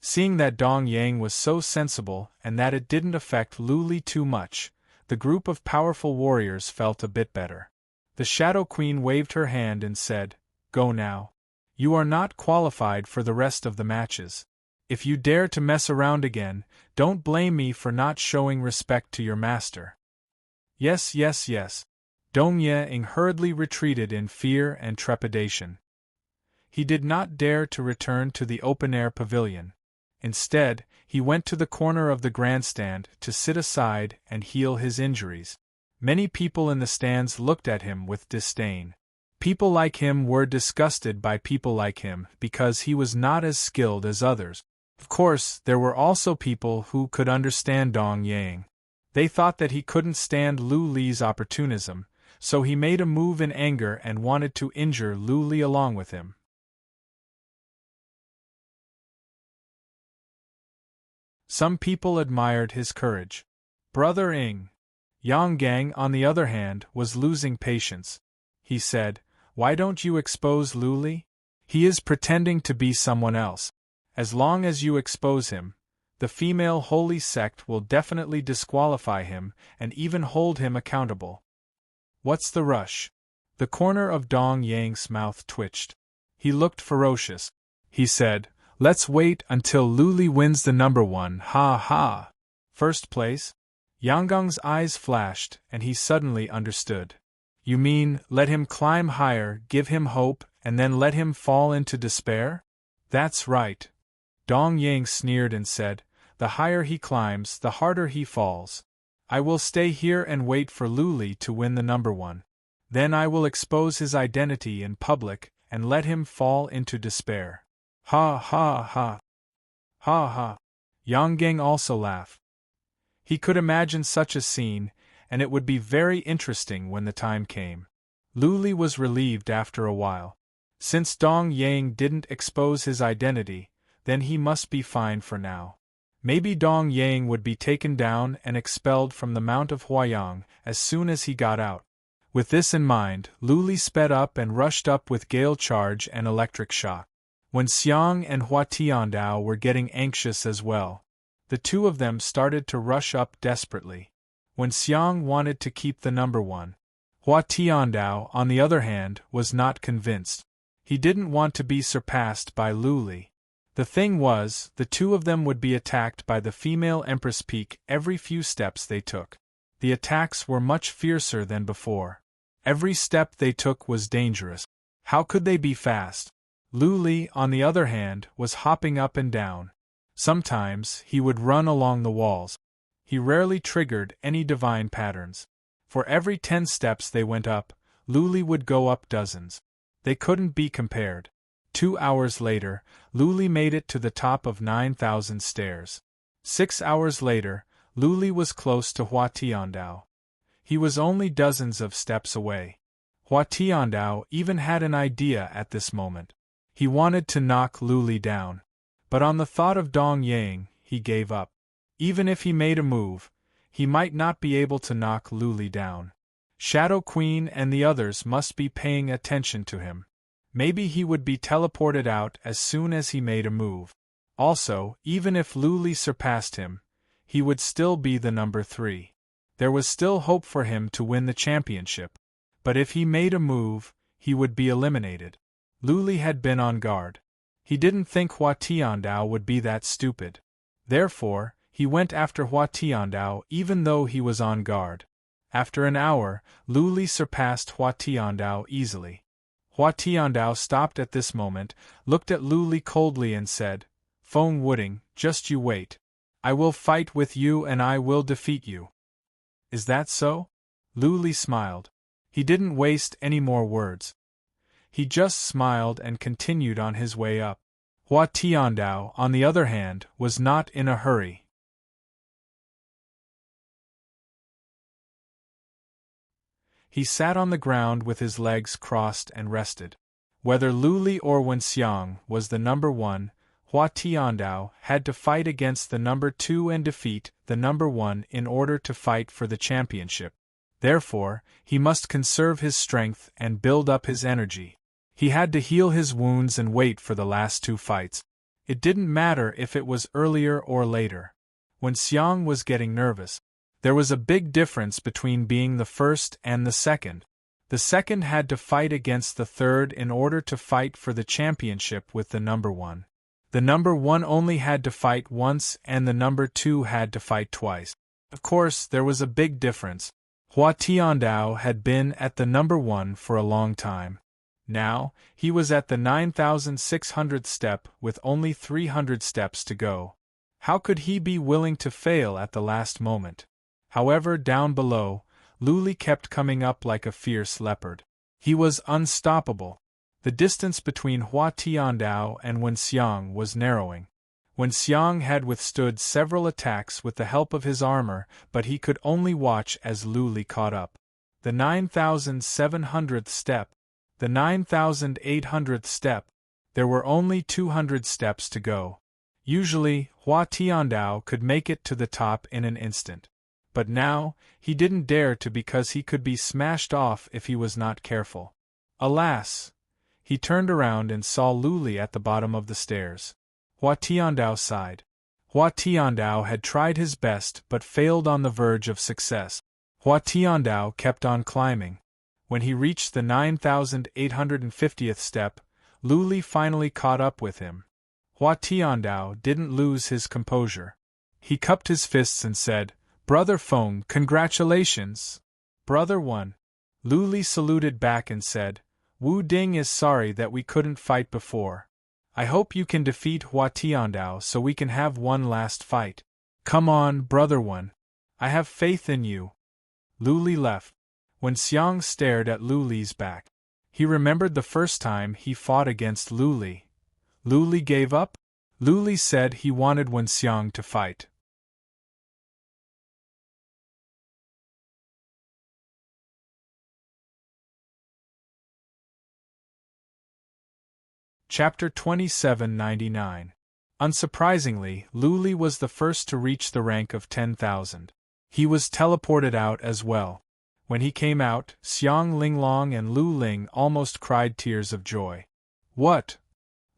Seeing that Dong Yang was so sensible and that it didn't affect Lu Li too much, the group of powerful warriors felt a bit better. The Shadow Queen waved her hand and said, "Go now. You are not qualified for the rest of the matches. If you dare to mess around again, don't blame me for not showing respect to your master." Yes. Dong Ying hurriedly retreated in fear and trepidation. He did not dare to return to the open-air pavilion. Instead, he went to the corner of the grandstand to sit aside and heal his injuries. Many people in the stands looked at him with disdain. People like him were disgusted by people like him because he was not as skilled as others. Of course, there were also people who could understand Dong Yang. They thought that he couldn't stand Lu Li's opportunism, so he made a move in anger and wanted to injure Lu Li along with him. Some people admired his courage. Brother Ing. Yang Gang, on the other hand, was losing patience. He said, "Why don't you expose Lu Li? He is pretending to be someone else. As long as you expose him, the female holy sect will definitely disqualify him and even hold him accountable." What's the rush? The corner of Dong Yang's mouth twitched. He looked ferocious. He said, "Let's wait until Lu Li wins the number 1, ha ha. First place?" Yang Gang's eyes flashed and he suddenly understood. "You mean, let him climb higher, give him hope, and then let him fall into despair?" "That's right." Dong Yang sneered and said, "The higher he climbs, the harder he falls. I will stay here and wait for Lu Li to win the number 1. Then I will expose his identity in public and let him fall into despair." Ha ha ha. Ha ha. Yang Gang also laughed. He could imagine such a scene, and it would be very interesting when the time came. Lu Li was relieved after a while. Since Dong Yang didn't expose his identity, then he must be fine for now. Maybe Dong Yang would be taken down and expelled from the Mount of Huayang as soon as he got out. With this in mind, Lu Li sped up and rushed up with Gale Charge and Electric Shock. When Xiang and Hua Tiandao were getting anxious as well, the two of them started to rush up desperately. When Xiang wanted to keep the number 1, Hua Tiandao, on the other hand, was not convinced. He didn't want to be surpassed by Lu Li. The thing was, the two of them would be attacked by the female Empress Peak every few steps they took. The attacks were much fiercer than before. Every step they took was dangerous. How could they be fast? Lu Li, on the other hand, was hopping up and down. Sometimes, he would run along the walls. He rarely triggered any divine patterns. For every 10 steps they went up, Luli would go up dozens. They couldn't be compared. 2 hours later, Luli made it to the top of 9,000 stairs. 6 hours later, Luli was close to Hua Tiandao. He was only dozens of steps away. Hua Tiandao even had an idea at this moment. He wanted to knock Luli down. But on the thought of Dong Yang, he gave up. Even if he made a move, he might not be able to knock Luli down. Shadow Queen and the others must be paying attention to him. Maybe he would be teleported out as soon as he made a move. Also, even if Luli surpassed him, he would still be the number 3. There was still hope for him to win the championship. But if he made a move, he would be eliminated. Luli had been on guard. He didn't think Hua Tiandao would be that stupid. Therefore, he went after Hua Tiandao even though he was on guard. After an hour, Luli surpassed Hua Tiandao easily. Hua Tiandao stopped at this moment, looked at Luli coldly and said, "Feng Wuding, just you wait. I will fight with you and I will defeat you." "Is that so?" Luli smiled. He didn't waste any more words. He just smiled and continued on his way up. Hua Tiandao, on the other hand, was not in a hurry. He sat on the ground with his legs crossed and rested. Whether Luli or Wenxiang was the number 1, Hua Tiandao had to fight against the number 2 and defeat the number 1 in order to fight for the championship. Therefore, he must conserve his strength and build up his energy. He had to heal his wounds and wait for the last 2 fights. It didn't matter if it was earlier or later. Wenxiang was getting nervous. There was a big difference between being the first and the second. The second had to fight against the third in order to fight for the championship with the number 1. The number 1 only had to fight once and the number 2 had to fight twice. Of course, there was a big difference. Hua Tiandao had been at the number 1 for a long time. Now, he was at the 9,600th step with only 300 steps to go. How could he be willing to fail at the last moment? However, down below, Luli kept coming up like a fierce leopard. He was unstoppable. The distance between Hua Tiandao and Wenxiang was narrowing. Wenxiang had withstood several attacks with the help of his armor, but he could only watch as Luli caught up. The 9,700th step. The 9,800th step. There were only 200 steps to go. Usually, Hua Tiandao could make it to the top in an instant. But now, he didn't dare to because he could be smashed off if he was not careful. Alas! He turned around and saw Luli at the bottom of the stairs. Hua Tiandao sighed. Hua Tiandao had tried his best but failed on the verge of success. Hua Tiandao kept on climbing. When he reached the 9,850th step, Luli finally caught up with him. Hua Tiandao didn't lose his composure. He cupped his fists and said, "Brother Feng, congratulations!" "Brother 1. Luli saluted back and said, "Wu Ding is sorry that we couldn't fight before. I hope you can defeat Hua Tiandao so we can have one last fight. Come on, Brother 1. I have faith in you." Luli left. Wenxiang stared at Luli's back. He remembered the first time he fought against Luli. Luli gave up? Luli said he wanted Wenxiang to fight. Chapter 2799. Unsurprisingly, Luli was the first to reach the rank of 10,000. He was teleported out as well. When he came out, Xiang Linglong and Lu Ling almost cried tears of joy. What?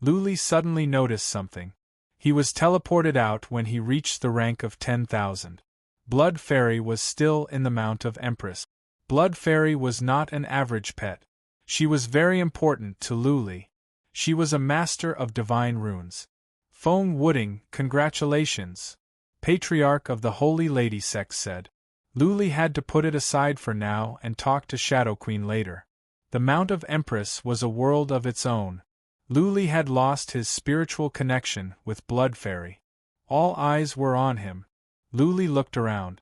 Luli suddenly noticed something. He was teleported out when he reached the rank of 10,000. Blood Fairy was still in the Mount of Empress. Blood Fairy was not an average pet. She was very important to Luli. She was a master of divine runes. Feng Wuding, congratulations! Patriarch of the Holy Lady sect said. Luli had to put it aside for now and talk to Shadow Queen later. The Mount of Empress was a world of its own. Luli had lost his spiritual connection with Blood Fairy. All eyes were on him. Luli looked around.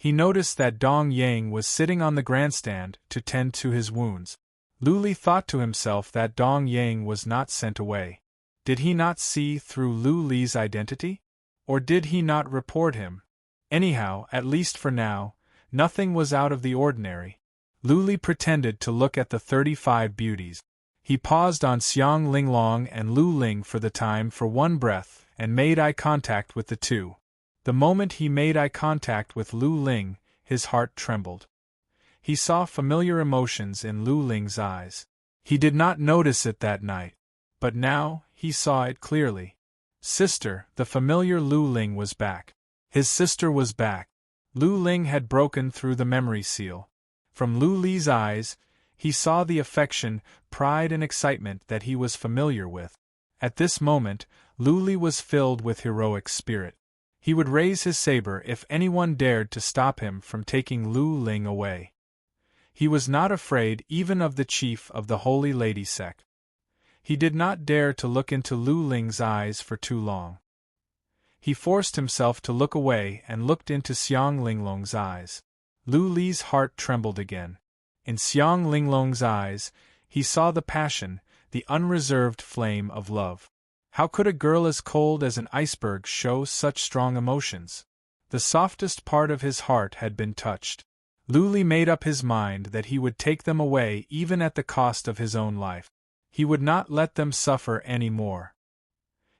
He noticed that Dong Yang was sitting on the grandstand to tend to his wounds. Lu Li thought to himself that Dong Yang was not sent away. Did he not see through Lu Li's identity? Or did he not report him? Anyhow, at least for now, nothing was out of the ordinary. Lu Li pretended to look at the 35 beauties. He paused on Xiang Linglong and Lu Ling for the time for one breath and made eye contact with the two. The moment he made eye contact with Lu Ling, his heart trembled. He saw familiar emotions in Lu Ling's eyes. He did not notice it that night, but now he saw it clearly. Sister, the familiar Lu Ling was back. His sister was back. Lu Ling had broken through the memory seal. From Lu Li's eyes, he saw the affection, pride and excitement that he was familiar with. At this moment, Lu Li was filled with heroic spirit. He would raise his saber if anyone dared to stop him from taking Lu Ling away. He was not afraid even of the chief of the Holy Lady sect. He did not dare to look into Lu Ling's eyes for too long. He forced himself to look away and looked into Xiang Linglong's eyes. Lu Li's heart trembled again. In Xiang Linglong's eyes, he saw the passion, the unreserved flame of love. How could a girl as cold as an iceberg show such strong emotions? The softest part of his heart had been touched. Lu Li made up his mind that he would take them away even at the cost of his own life. He would not let them suffer any more.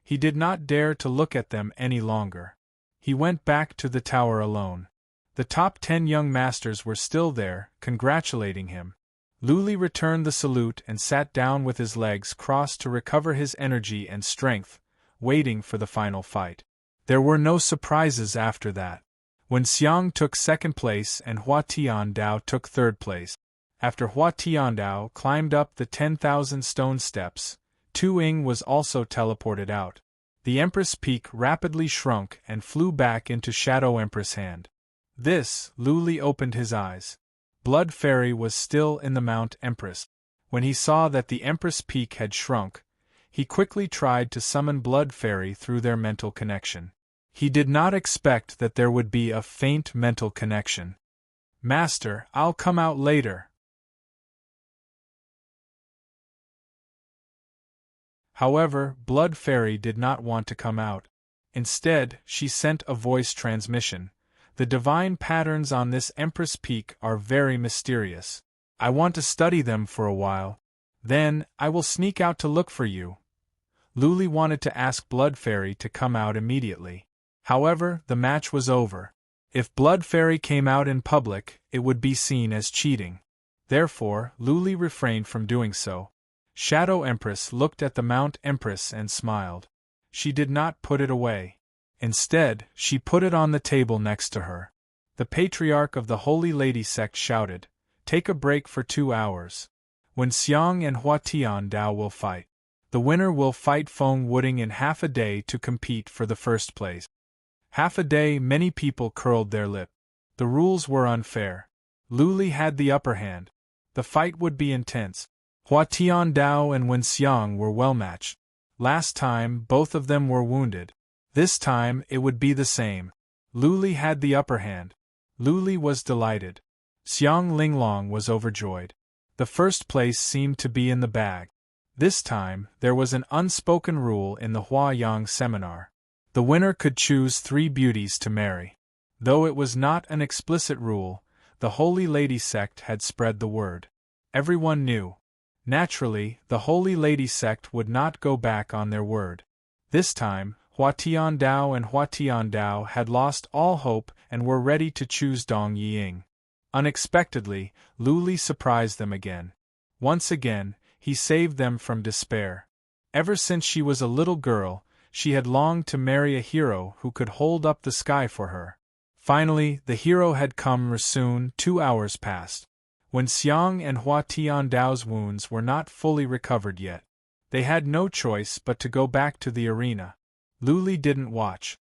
He did not dare to look at them any longer. He went back to the tower alone. The top 10 young masters were still there, congratulating him. Lu Li returned the salute and sat down with his legs crossed to recover his energy and strength, waiting for the final fight. There were no surprises after that. When Xiang took second place and Hua Tiandao took third place. After Hua Tiandao climbed up the 10,000 stone steps, Tu Ying was also teleported out. The Empress Peak rapidly shrunk and flew back into Shadow Empress' hand. This, Lu Li opened his eyes. Blood Fairy was still in the Mount Empress. When he saw that the Empress Peak had shrunk, he quickly tried to summon Blood Fairy through their mental connection. He did not expect that there would be a faint mental connection. Master, I'll come out later. However, Blood Fairy did not want to come out. Instead, she sent a voice transmission. The divine patterns on this Empress Peak are very mysterious. I want to study them for a while. Then, I will sneak out to look for you. Lu Li wanted to ask Blood Fairy to come out immediately. However, the match was over. If Blood Fairy came out in public, it would be seen as cheating. Therefore, Lu Li refrained from doing so. Shadow Empress looked at the Mount Empress and smiled. She did not put it away. Instead, she put it on the table next to her. The Patriarch of the Holy Lady sect shouted, "Take a break for 2 hours. When Xiang and Hua Tiandao will fight. The winner will fight Feng Wuding in half a day to compete for the first place." Half a day. Many people curled their lip. The rules were unfair. Lu Li had the upper hand. The fight would be intense. Hua Tiandao and Wen Xiang were well matched. Last time, both of them were wounded. This time, it would be the same. Lu Li had the upper hand. Lu Li was delighted. Xiang Linglong was overjoyed. The first place seemed to be in the bag. This time, there was an unspoken rule in the Huayang seminar. The winner could choose 3 beauties to marry. Though it was not an explicit rule, the Holy Lady sect had spread the word. Everyone knew. Naturally, the Holy Lady sect would not go back on their word. This time, Hua Tiandao and Hua Tiandao had lost all hope and were ready to choose Dong Yiying. Unexpectedly, Lu Li surprised them again. Once again, he saved them from despair. Ever since she was a little girl, she had longed to marry a hero who could hold up the sky for her. Finally, the hero had come. Soon 2 hours passed. When Xiang and Hua Tiandao's wounds were not fully recovered yet, they had no choice but to go back to the arena. Lu Li didn't watch.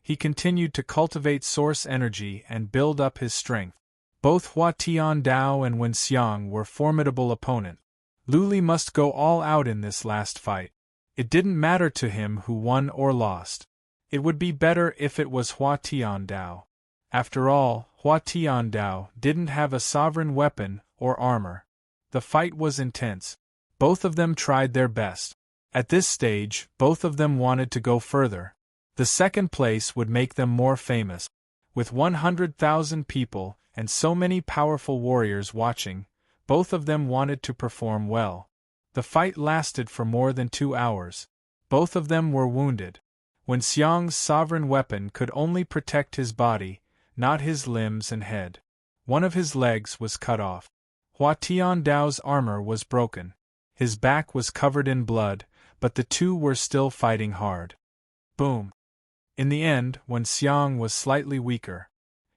He continued to cultivate source energy and build up his strength. Both Hua Tiandao and Wen Xiang were formidable opponents. Lu Li must go all out in this last fight. It didn't matter to him who won or lost. It would be better if it was Hua Tiandao. After all, Hua Tiandao didn't have a sovereign weapon or armor. The fight was intense. Both of them tried their best. At this stage, both of them wanted to go further. The second place would make them more famous. With 100,000 people and so many powerful warriors watching, both of them wanted to perform well. The fight lasted for more than 2 hours. Both of them were wounded. When Xiang's sovereign weapon could only protect his body, not his limbs and head. One of his legs was cut off. Hua Tiandao's armor was broken. His back was covered in blood, but the two were still fighting hard. Boom! In the end, when Xiang was slightly weaker,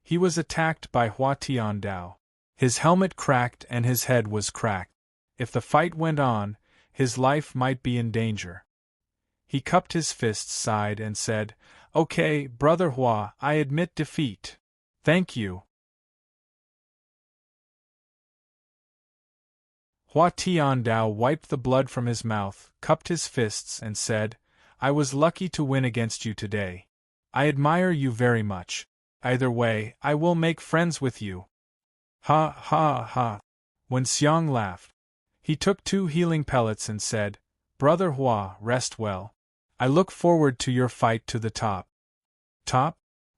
he was attacked by Hua Tiandao. His helmet cracked and his head was cracked. If the fight went on, his life might be in danger. He cupped his fists, sighed, and said, "Okay, Brother Hua, I admit defeat. Thank you." Hua Tiandao wiped the blood from his mouth, cupped his fists, and said, "I was lucky to win against you today. I admire you very much. Either way, I will make friends with you." Ha ha ha. When Xiang laughed, he took 2 healing pellets and said, "Brother Hua, rest well. I look forward to your fight to the top." Top?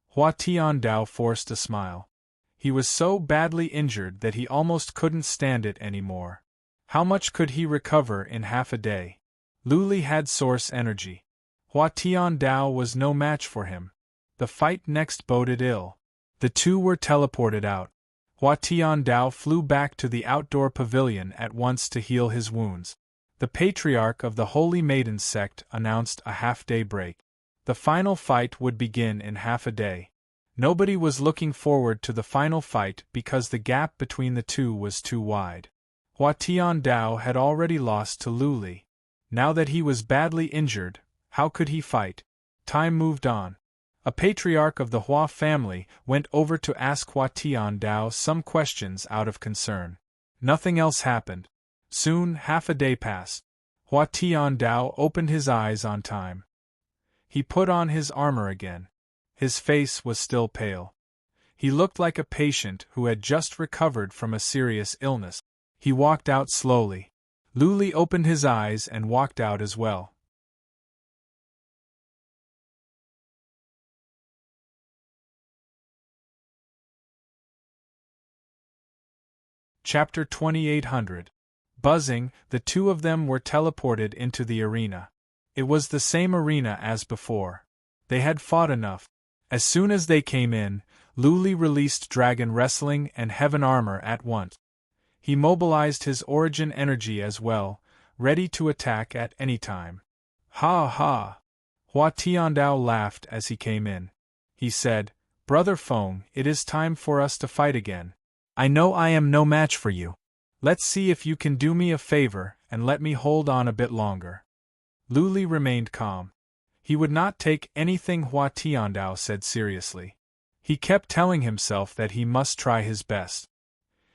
Hua Tiandao forced a smile. He was so badly injured that he almost couldn't stand it anymore. How much could he recover in half a day? Lu Li had source energy. Hua Tiandao was no match for him. The fight next boded ill. The two were teleported out. Hua Tiandao flew back to the outdoor pavilion at once to heal his wounds. The patriarch of the Holy Maidens sect announced a half-day break. The final fight would begin in half a day. Nobody was looking forward to the final fight because the gap between the two was too wide. Hua Tiandao had already lost to Lu Li. Now that he was badly injured, how could he fight? Time moved on. A patriarch of the Hua family went over to ask Hua Tiandao some questions out of concern. Nothing else happened. Soon, half a day passed. Hua Tiandao opened his eyes on time. He put on his armor again. His face was still pale. He looked like a patient who had just recovered from a serious illness. He walked out slowly. Lu Li opened his eyes and walked out as well. Chapter 2800. Buzzing, the two of them were teleported into the arena. It was the same arena as before. They had fought enough. As soon as they came in, Lu Li released Dragon Wrestling and Heaven Armor at once. He mobilized his origin energy as well, ready to attack at any time. Ha ha! Hua Tiandao laughed as he came in. He said, "Brother Feng, it is time for us to fight again. I know I am no match for you. Let's see if you can do me a favor and let me hold on a bit longer." Lu Li remained calm. He would not take anything Hua Tiandao said seriously. He kept telling himself that he must try his best.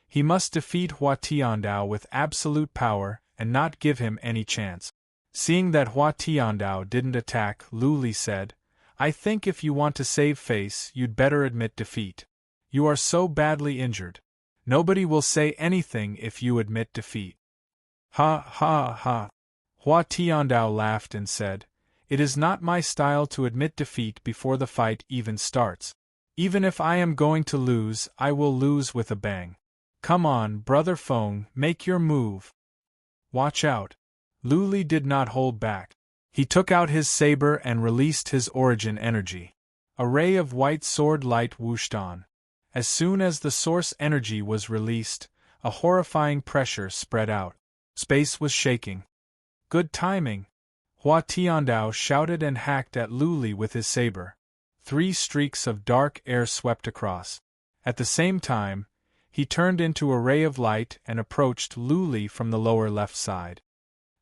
He must defeat Hua Tiandao with absolute power and not give him any chance. Seeing that Hua Tiandao didn't attack, Lu Li said, "I think if you want to save face, you'd better admit defeat. You are so badly injured. Nobody will say anything if you admit defeat." Ha ha ha. Hua Tiandao laughed and said, "It is not my style to admit defeat before the fight even starts. Even if I am going to lose, I will lose with a bang. Come on, Brother Feng, make your move. Watch out." Lu Li did not hold back. He took out his saber and released his origin energy. A ray of white sword light whooshed on. As soon as the source energy was released, a horrifying pressure spread out. Space was shaking. Good timing! Hua Tiandao shouted and hacked at Lu Li with his saber. 3 streaks of dark air swept across. At the same time, he turned into a ray of light and approached Lu Li from the lower left side.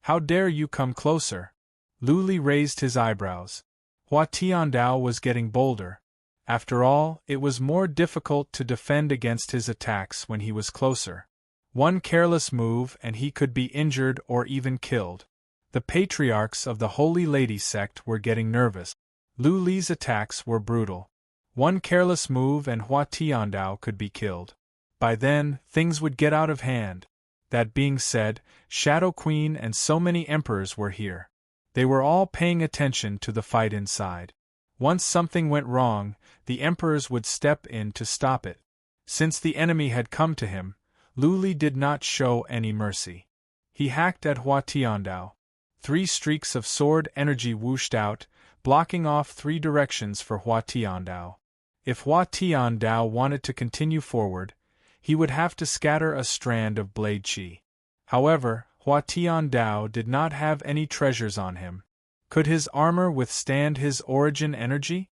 "How dare you come closer?" Lu Li raised his eyebrows. Hua Tiandao was getting bolder. After all, it was more difficult to defend against his attacks when he was closer. One careless move and he could be injured or even killed. The patriarchs of the Holy Lady sect were getting nervous. Lu Li's attacks were brutal. One careless move and Hua Tiandao could be killed. By then, things would get out of hand. That being said, Shadow Queen and so many emperors were here. They were all paying attention to the fight inside. Once something went wrong, the emperors would step in to stop it. Since the enemy had come to him, Lu Li did not show any mercy. He hacked at Hua Tiandao. 3 streaks of sword energy whooshed out, blocking off 3 directions for Hua Tiandao. If Hua Tiandao wanted to continue forward, he would have to scatter a strand of blade qi. However, Hua Tiandao did not have any treasures on him. Could his armor withstand his origin energy?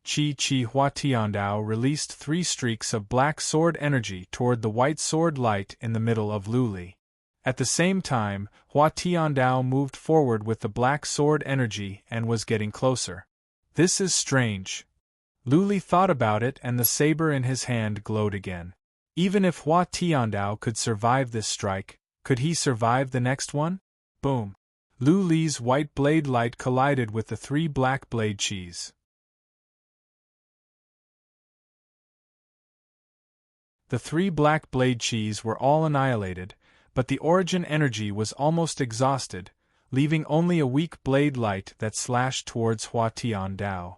Hua Tiandao released 3 streaks of black sword energy toward the white sword light in the middle of Lu Li. At the same time, Hua Tiandao moved forward with the black sword energy and was getting closer. This is strange. Lu Li thought about it and the saber in his hand glowed again. Even if Hua Tiandao could survive this strike, could he survive the next one? Boom! Lu Li's white blade light collided with the 3 black blade qis. The 3 black blade qis were all annihilated, but the origin energy was almost exhausted, leaving only a weak blade light that slashed towards Hua Tiandao.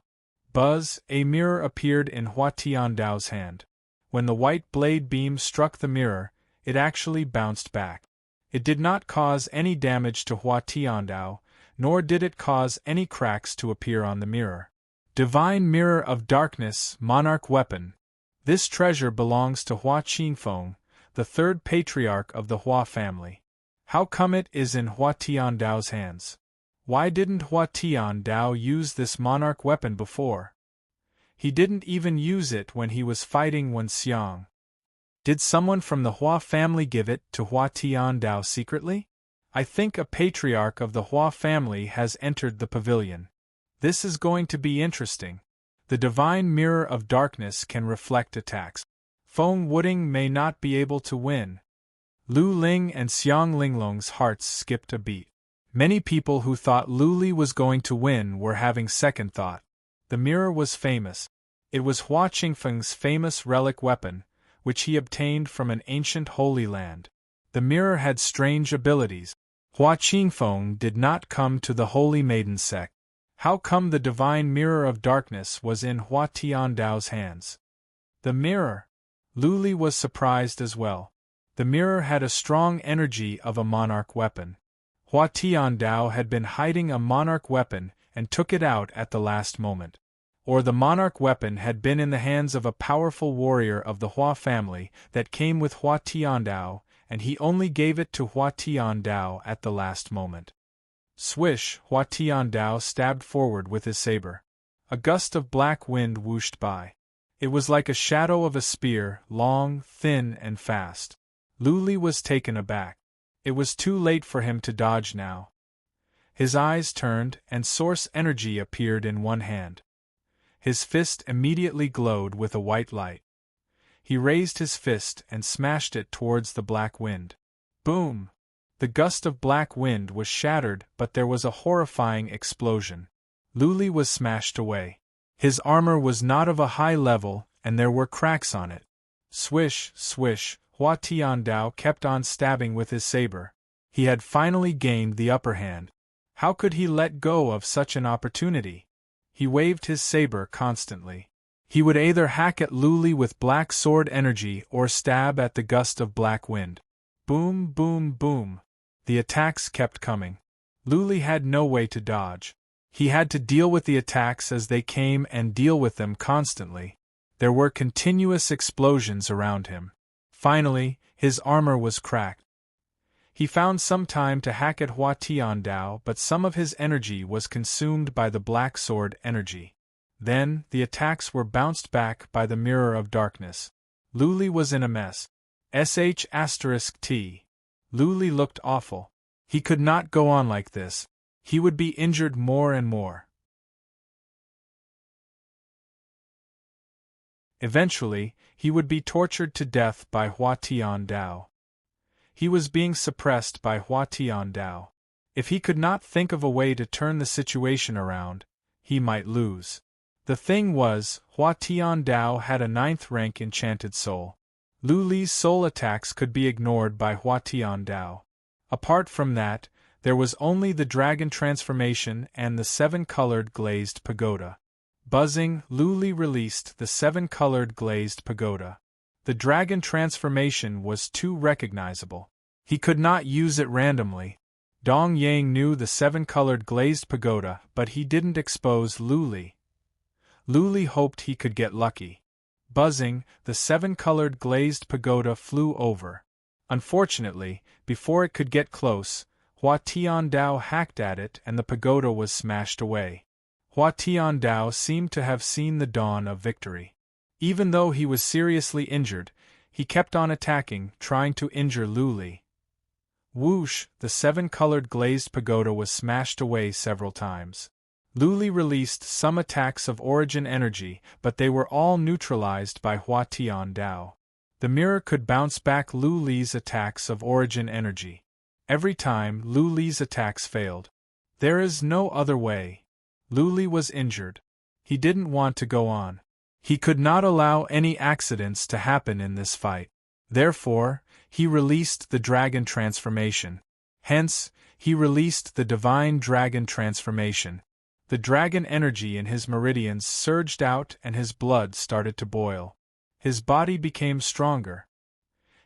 Buzz, a mirror appeared in Hua Tiandao's hand. When the white blade beam struck the mirror, it actually bounced back. It did not cause any damage to Hua Tiandao, nor did it cause any cracks to appear on the mirror. Divine Mirror of Darkness, Monarch Weapon. This treasure belongs to Hua Qingfeng, the 3rd patriarch of the Hua family. How come it is in Hua Tiandao's hands? Why didn't Hua Tiandao use this monarch weapon before? He didn't even use it when he was fighting Wen Xiang. Did someone from the Hua family give it to Hua Tiandao secretly? I think a patriarch of the Hua family has entered the pavilion. This is going to be interesting. The Divine Mirror of Darkness can reflect attacks. Feng Wuding may not be able to win. Lu Ling and Xiang Linglong's hearts skipped a beat. Many people who thought Lu Li was going to win were having second thought. The mirror was famous. It was Hua Qingfeng's famous relic weapon, which he obtained from an ancient holy land. The mirror had strange abilities. Hua Qingfeng did not come to the Holy Maiden sect. How come the Divine Mirror of Darkness was in Hua Tiandao's hands? The mirror. Lu Li was surprised as well. The mirror had a strong energy of a monarch weapon. Hua Tiandao had been hiding a monarch weapon and took it out at the last moment. Or the monarch weapon had been in the hands of a powerful warrior of the Hua family that came with Hua Tiandao, and he only gave it to Hua Tiandao at the last moment. Swish! Hua Tiandao stabbed forward with his saber. A gust of black wind whooshed by. It was like a shadow of a spear, long, thin, and fast. Lu Li was taken aback. It was too late for him to dodge now. His eyes turned, and source energy appeared in one hand. His fist immediately glowed with a white light. He raised his fist and smashed it towards the black wind. Boom! The gust of black wind was shattered, but there was a horrifying explosion. Lu Li was smashed away. His armor was not of a high level, and there were cracks on it. Swish, swish, Hua Tiandao kept on stabbing with his saber. He had finally gained the upper hand. How could he let go of such an opportunity? He waved his saber constantly. He would either hack at Lu Li with black sword energy or stab at the gust of black wind. Boom, boom, boom. The attacks kept coming. Lu Li had no way to dodge. He had to deal with the attacks as they came and deal with them constantly. There were continuous explosions around him. Finally, his armor was cracked. He found some time to hack at Hua Tiandao, but some of his energy was consumed by the black sword energy. Then, the attacks were bounced back by the Mirror of Darkness. Lu Li was in a mess. *T. Lu Li looked awful. He could not go on like this. He would be injured more and more. Eventually, he would be tortured to death by Hua Tiandao. He was being suppressed by Hua Tiandao. If he could not think of a way to turn the situation around, he might lose. The thing was, Hua Tian Dao had a 9th rank enchanted soul. Lu Li's soul attacks could be ignored by Hua Tian Dao. Apart from that, there was only the dragon transformation and the 7-colored glazed pagoda. Buzzing, Lu Li released the 7-colored glazed pagoda. The dragon transformation was too recognizable. He could not use it randomly. Dong Yang knew the 7-colored glazed pagoda, but he didn't expose Lu Li. Lu Li hoped he could get lucky. Buzzing, the 7-colored glazed pagoda flew over. Unfortunately, before it could get close, Hua Tian Dao hacked at it and the pagoda was smashed away. Hua Tian Dao seemed to have seen the dawn of victory. Even though he was seriously injured, he kept on attacking, trying to injure Lu Li. Whoosh, the 7-colored glazed pagoda was smashed away several times. Lu Li released some attacks of origin energy, but they were all neutralized by Hua Tian Dao. The mirror could bounce back Lu Li's attacks of origin energy. Every time Lu Li's attacks failed. There is no other way. Lu Li was injured. He didn't want to go on. He could not allow any accidents to happen in this fight. Therefore, he released the dragon transformation. Hence, he released the divine dragon transformation. The dragon energy in his meridians surged out and his blood started to boil. His body became stronger.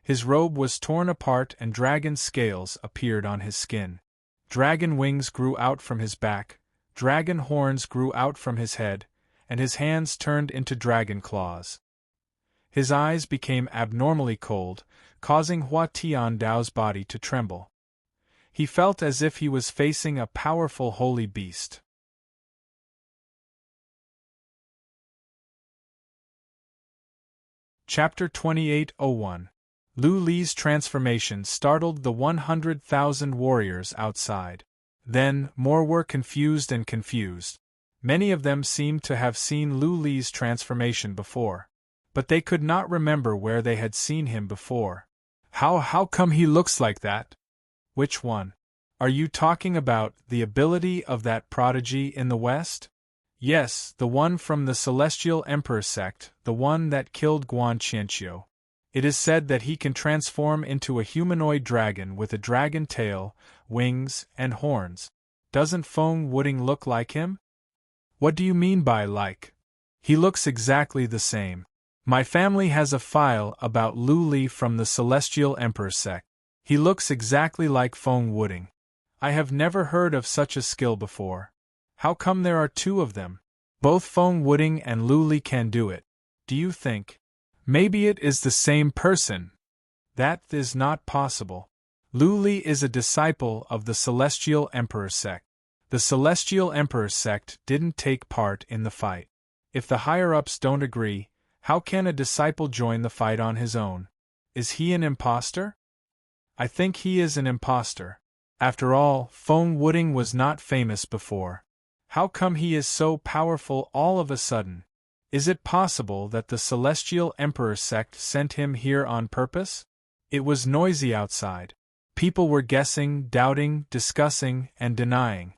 His robe was torn apart and dragon scales appeared on his skin. Dragon wings grew out from his back, dragon horns grew out from his head, and his hands turned into dragon claws. His eyes became abnormally cold, causing Hua Tian Dao's body to tremble. He felt as if he was facing a powerful holy beast. Chapter 2801. Lu Li's transformation startled the 100,000 warriors outside. Then, more were confused and confused. Many of them seemed to have seen Lu Li's transformation before. But they could not remember where they had seen him before. How come he looks like that? Which one? Are you talking about the ability of that prodigy in the West? Yes, the one from the Celestial Emperor sect, the one that killed Guan Qianqiu. It is said that he can transform into a humanoid dragon with a dragon tail, wings, and horns. Doesn't Feng Wuding look like him? What do you mean by like? He looks exactly the same. My family has a file about Lu Li from the Celestial Emperor sect. He looks exactly like Feng Wuding. I have never heard of such a skill before. How come there are 2 of them? Both Feng Wuding and Lu Li can do it. Do you think? Maybe it is the same person. That is not possible. Lu Li is a disciple of the Celestial Emperor sect. The Celestial Emperor sect didn't take part in the fight. If the higher-ups don't agree, how can a disciple join the fight on his own? Is he an imposter? I think he is an imposter. After all, Feng Wuding was not famous before. How come he is so powerful all of a sudden? Is it possible that the Celestial Emperor sect sent him here on purpose? It was noisy outside. People were guessing, doubting, discussing, and denying.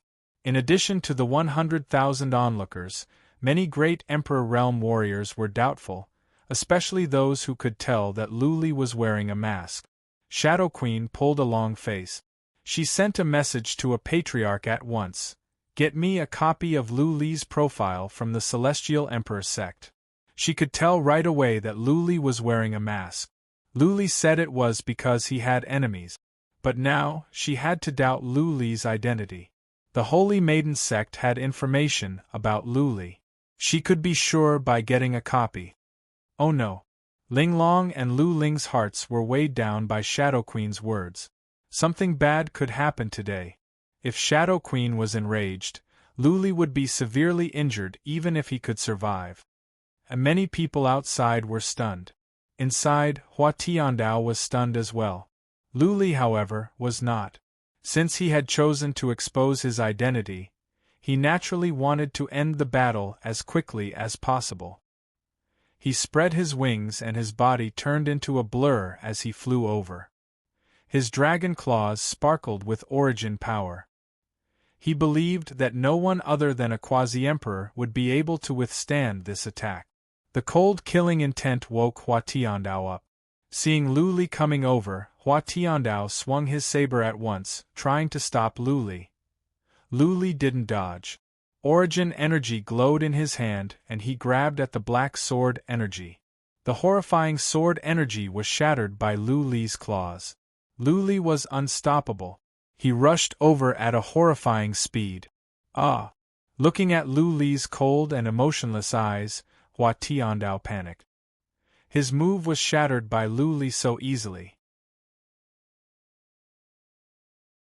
In addition to the 100,000 onlookers, many great Emperor Realm warriors were doubtful, especially those who could tell that Lu Li was wearing a mask. Shadow Queen pulled a long face. She sent a message to a patriarch at once. Get me a copy of Lu Li's profile from the Celestial Emperor sect. She could tell right away that Lu Li was wearing a mask. Lu Li said it was because he had enemies. But now, she had to doubt Lu Li's identity. The Holy Maiden sect had information about Lu Li. She could be sure by getting a copy. Oh no. Ling Long and Lu Ling's hearts were weighed down by Shadow Queen's words. Something bad could happen today. If Shadow Queen was enraged, Lu Li would be severely injured even if he could survive. And many people outside were stunned. Inside, Hua Tiandao was stunned as well. Lu Li, however, was not. Since he had chosen to expose his identity, he naturally wanted to end the battle as quickly as possible. He spread his wings and his body turned into a blur as he flew over. His dragon claws sparkled with origin power. He believed that no one other than a quasi-emperor would be able to withstand this attack. The cold killing intent woke Hua Tiandao up. Seeing Lu Li coming over, Hua Tiandao swung his saber at once, trying to stop Lu Li. Lu Li didn't dodge. Origin energy glowed in his hand, and he grabbed at the black sword energy. The horrifying sword energy was shattered by Lu Li's claws. Lu Li was unstoppable. He rushed over at a horrifying speed. Ah! Looking at Lu Li's cold and emotionless eyes, Hua Tiandao panicked. His move was shattered by Lu Li so easily.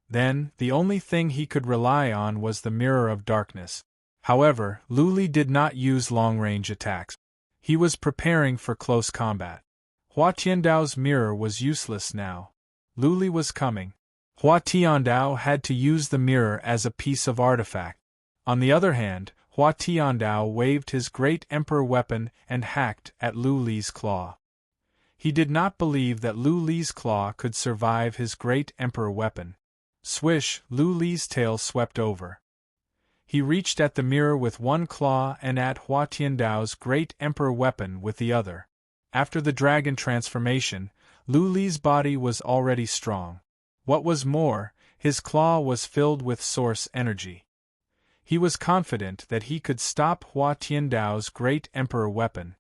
Then, the only thing he could rely on was the Mirror of Darkness. However, Lu Li did not use long-range attacks. He was preparing for close combat. Hua Tiandao's mirror was useless now. Lu Li was coming. Hua Tiandao had to use the mirror as a piece of artifact. On the other hand, Hua Tiandao waved his great emperor weapon and hacked at Lu Li's claw. He did not believe that Lu Li's claw could survive his great emperor weapon. Swish, Lu Li's tail swept over. He reached at the mirror with one claw and at Hua Tiandao's great emperor weapon with the other. After the dragon transformation, Lu Li's body was already strong. What was more, his claw was filled with source energy. He was confident that he could stop Hua Tiandao's great emperor weapon.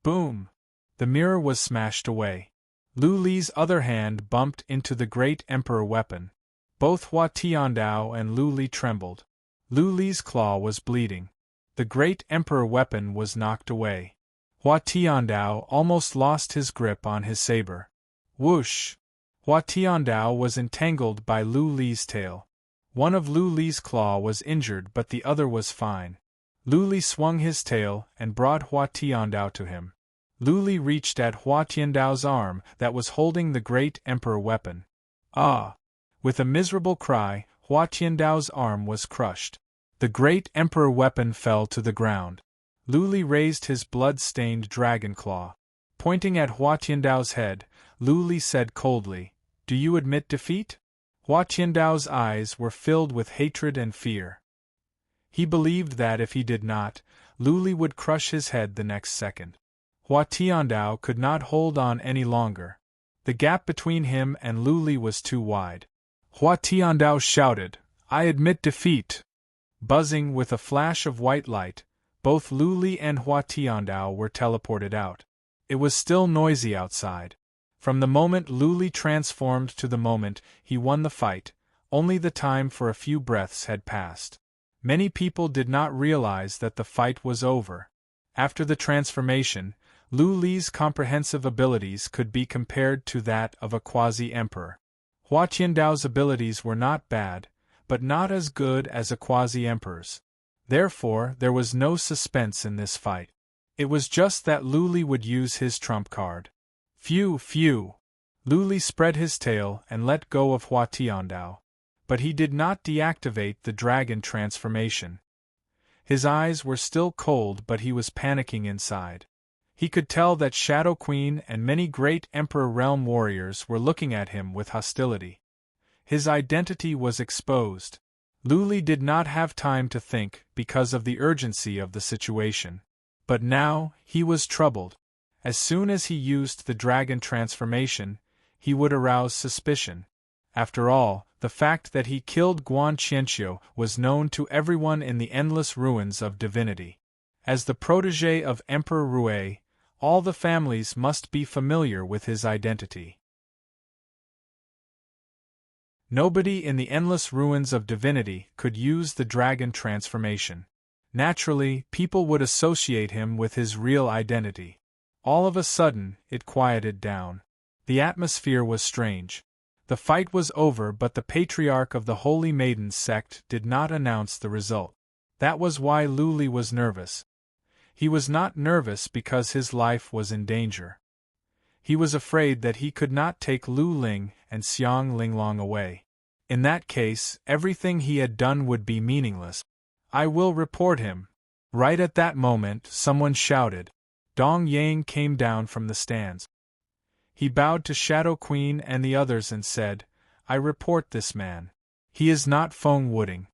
Boom! The mirror was smashed away. Lu Li's other hand bumped into the great emperor weapon. Both Hua Tiandao and Lu Li trembled. Lu Li's claw was bleeding. The great emperor weapon was knocked away. Hua Tiandao almost lost his grip on his saber. Whoosh! Hua Tiandao was entangled by Lu Li's tail. One of Lu Li's claw was injured but the other was fine. Lu Li swung his tail and brought Hua Tiandao to him. Lu Li reached at Hua Tiandao's arm that was holding the great emperor weapon. Ah! With a miserable cry, Hua Tiandao's arm was crushed. The great emperor weapon fell to the ground. Lu Li raised his blood-stained dragon claw. Pointing at Hua Tiandao's head, Lu Li said coldly, "Do you admit defeat?" Hua Tiandao's eyes were filled with hatred and fear. He believed that if he did not, Lu Li would crush his head the next second. Hua Tiandao could not hold on any longer. The gap between him and Lu Li was too wide. Hua Tiandao shouted, "I admit defeat!" Buzzing with a flash of white light, both Lu Li and Hua Tiandao were teleported out. It was still noisy outside. From the moment Lu Li transformed to the moment he won the fight, only the time for a few breaths had passed. Many people did not realize that the fight was over. After the transformation, Lu Li's comprehensive abilities could be compared to that of a quasi-emperor. Hua Tiandao's abilities were not bad, but not as good as a quasi-emperor's. Therefore, there was no suspense in this fight. It was just that Lu Li would use his trump card. Phew, phew! Lu Li spread his tail and let go of Hua Tiandao. But he did not deactivate the dragon transformation. His eyes were still cold but he was panicking inside. He could tell that Shadow Queen and many great Emperor Realm warriors were looking at him with hostility. His identity was exposed. Lu Li did not have time to think because of the urgency of the situation. But now, he was troubled. As soon as he used the dragon transformation, he would arouse suspicion. After all, the fact that he killed Guan Qianqiu was known to everyone in the endless ruins of divinity. As the protégé of Emperor Rui, all the families must be familiar with his identity. Nobody in the endless ruins of divinity could use the dragon transformation. Naturally, people would associate him with his real identity. All of a sudden, it quieted down. The atmosphere was strange. The fight was over but the patriarch of the Holy Maidens sect did not announce the result. That was why Lu Li was nervous. He was not nervous because his life was in danger. He was afraid that he could not take Lu Ling and Xiang Linglong away. In that case, everything he had done would be meaningless. "I will report him." Right at that moment, someone shouted. Dong Yang came down from the stands. He bowed to Shadow Queen and the others and said, "I report this man. He is not Feng Wuding.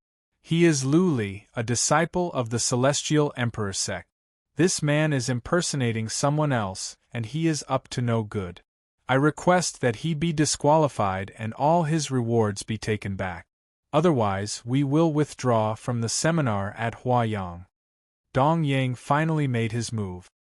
He is Lu Li, a disciple of the Celestial Emperor sect. This man is impersonating someone else, and he is up to no good. I request that he be disqualified and all his rewards be taken back. Otherwise, we will withdraw from the seminar at Huayang. Dong Yang finally made his move.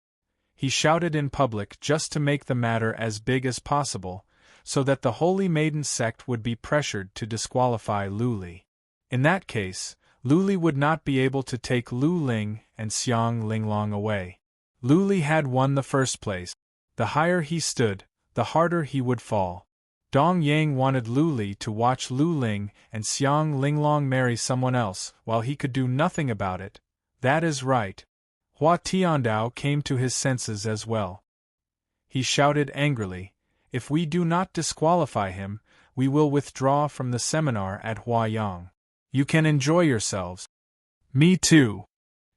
He shouted in public just to make the matter as big as possible, so that the Holy Maiden sect would be pressured to disqualify Lu Li. In that case, Lu Li would not be able to take Lu Ling and Xiang Linglong away. Lu Li had won the first place. The higher he stood, the harder he would fall. Dong Yang wanted Lu Li to watch Lu Ling and Xiang Linglong marry someone else, while he could do nothing about it. That is right. Hua Tiandao came to his senses as well. He shouted angrily, "If we do not disqualify him, we will withdraw from the seminar at Huayang. You can enjoy yourselves." "Me too."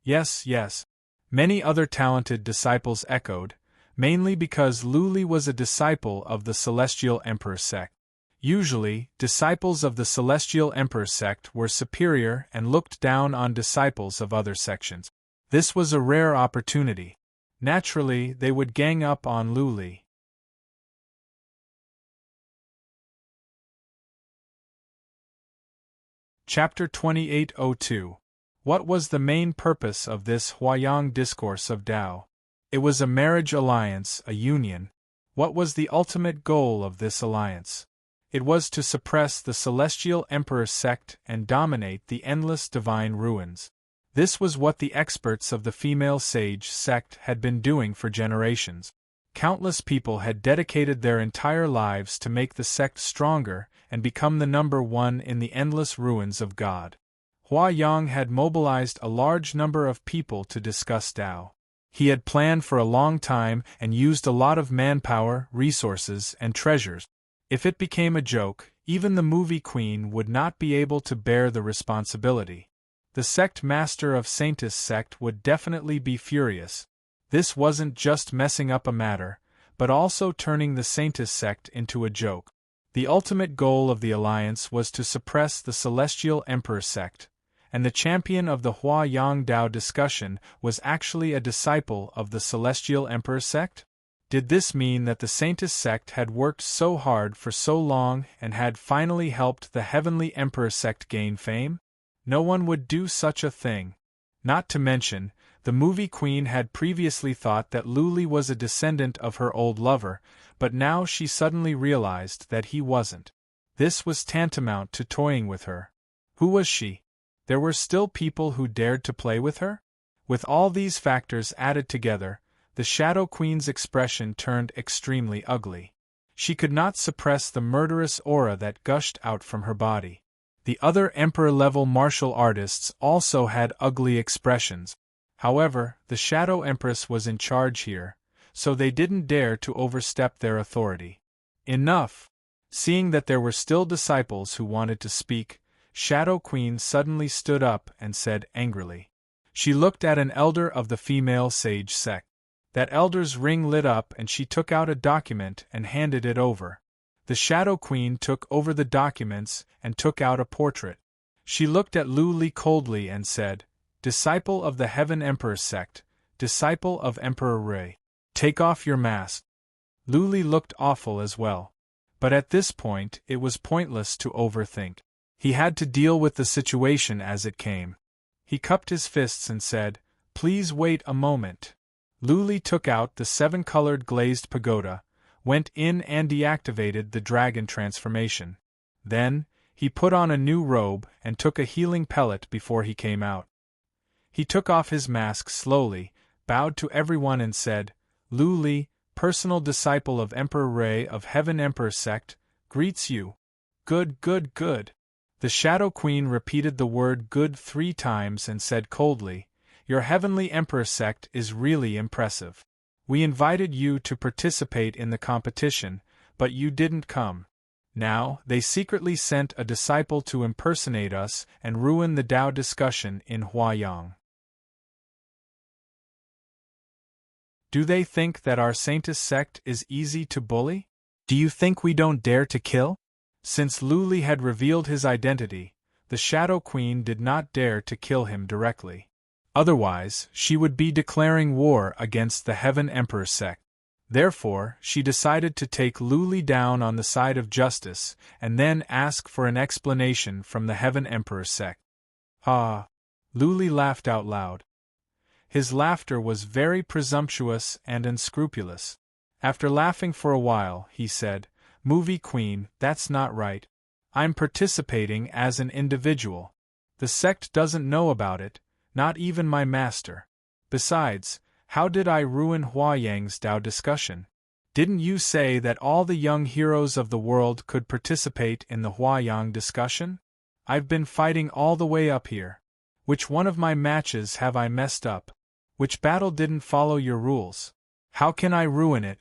"Yes, yes." Many other talented disciples echoed, mainly because Lu Li was a disciple of the Celestial Emperor sect. Usually, disciples of the Celestial Emperor sect were superior and looked down on disciples of other sections. This was a rare opportunity. Naturally, they would gang up on Lu Li. Chapter 2802. What was the main purpose of this Huayang discourse of Tao? It was a marriage alliance, a union. What was the ultimate goal of this alliance? It was to suppress the Celestial Emperor sect and dominate the endless divine ruins. This was what the experts of the female sage sect had been doing for generations. Countless people had dedicated their entire lives to make the sect stronger and become the number one in the endless ruins of God. Huayang had mobilized a large number of people to discuss Tao. He had planned for a long time and used a lot of manpower, resources, and treasures. If it became a joke, even the movie queen would not be able to bear the responsibility. The sect master of Saintis sect would definitely be furious. This wasn't just messing up a matter, but also turning the Saintis sect into a joke. The ultimate goal of the alliance was to suppress the Celestial Emperor sect, and the champion of the Huayang Dao discussion was actually a disciple of the Celestial Emperor sect? Did this mean that the Saintis sect had worked so hard for so long and had finally helped the Heavenly Emperor sect gain fame? No one would do such a thing. Not to mention, the movie queen had previously thought that Lu Li was a descendant of her old lover, but now she suddenly realized that he wasn't. This was tantamount to toying with her. Who was she? There were still people who dared to play with her? With all these factors added together, the Shadow Queen's expression turned extremely ugly. She could not suppress the murderous aura that gushed out from her body. The other Emperor-level martial artists also had ugly expressions. However, the Shadow Empress was in charge here, so they didn't dare to overstep their authority. Enough! Seeing that there were still disciples who wanted to speak, Shadow Queen suddenly stood up and said angrily. She looked at an elder of the female sage sect. That elder's ring lit up and she took out a document and handed it over. The Shadow Queen took over the documents and took out a portrait. She looked at Lu Li coldly and said, "Disciple of the Heaven Emperor sect, disciple of Emperor Rui, take off your mask." Lu Li looked awful as well. But at this point it was pointless to overthink. He had to deal with the situation as it came. He cupped his fists and said, "Please wait a moment." Lu Li took out the 7-colored glazed pagoda, went in and deactivated the dragon transformation. Then, he put on a new robe and took a healing pellet before he came out. He took off his mask slowly, bowed to everyone and said, "Lu Li, personal disciple of Emperor Rui of Heaven Emperor sect, greets you." "Good, good, good." The Shadow Queen repeated the word "good" 3 times and said coldly, "Your Heavenly Emperor sect is really impressive. We invited you to participate in the competition, but you didn't come. Now, they secretly sent a disciple to impersonate us and ruin the Tao discussion in Huayang. Do they think that our Saintis sect is easy to bully? Do you think we don't dare to kill?" Since Lu Li had revealed his identity, The Shadow Queen did not dare to kill him directly. Otherwise, she would be declaring war against the Heaven Emperor sect. Therefore, she decided to take Lu Li down on the side of justice, and then ask for an explanation from the Heaven Emperor sect. Ah! Lu Li laughed out loud. His laughter was very presumptuous and unscrupulous. After laughing for a while, he said, "Movie Queen, that's not right. I'm participating as an individual. The sect doesn't know about it, not even my master. Besides, how did I ruin Hua Yang's Dao discussion? Didn't you say that all the young heroes of the world could participate in the Hua Yang discussion? I've been fighting all the way up here. Which one of my matches have I messed up? Which battle didn't follow your rules? How can I ruin it?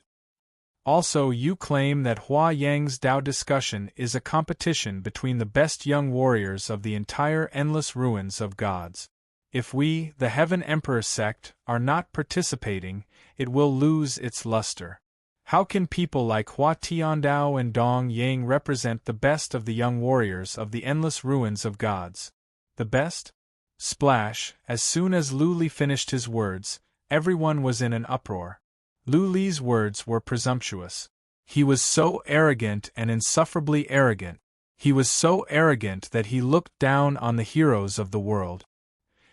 Also, you claim that Hua Yang's Dao discussion is a competition between the best young warriors of the entire endless ruins of gods. If we, the Heaven Emperor sect, are not participating, it will lose its luster. How can people like Hua Tiandao and Dong Yang represent the best of the young warriors of the endless ruins of gods? The best? Splash! As soon as Lu Li finished his words, everyone was in an uproar. Lu Li's words were presumptuous. He was so arrogant and insufferably arrogant. He was so arrogant that he looked down on the heroes of the world.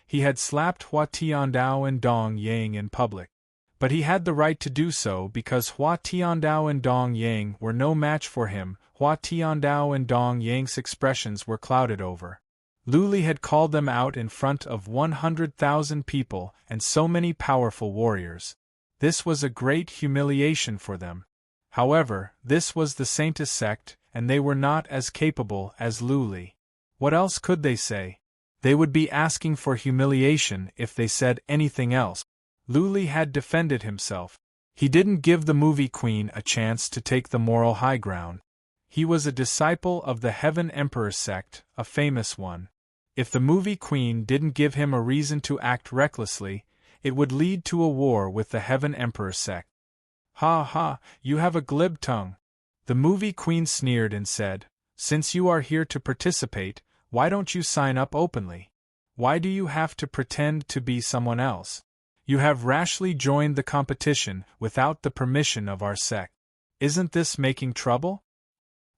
He had slapped Hua Tiandao and Dong Yang in public. But he had the right to do so because Hua Tiandao and Dong Yang were no match for him. Hua Tiandao and Dong Yang's expressions were clouded over. Lu Li had called them out in front of 100,000 people and so many powerful warriors. This was a great humiliation for them. However, this was the Saintess sect, and they were not as capable as Lu Li. What else could they say? They would be asking for humiliation if they said anything else. Lu Li had defended himself. He didn't give the Movie Queen a chance to take the moral high ground. He was a disciple of the Heaven Emperor sect, a famous one. If the Movie Queen didn't give him a reason to act recklessly, it would lead to a war with the Heaven Emperor sect. Ha ha, you have a glib tongue. The Movie Queen sneered and said, "Since you are here to participate, why don't you sign up openly? Why do you have to pretend to be someone else? You have rashly joined the competition without the permission of our sect. Isn't this making trouble?"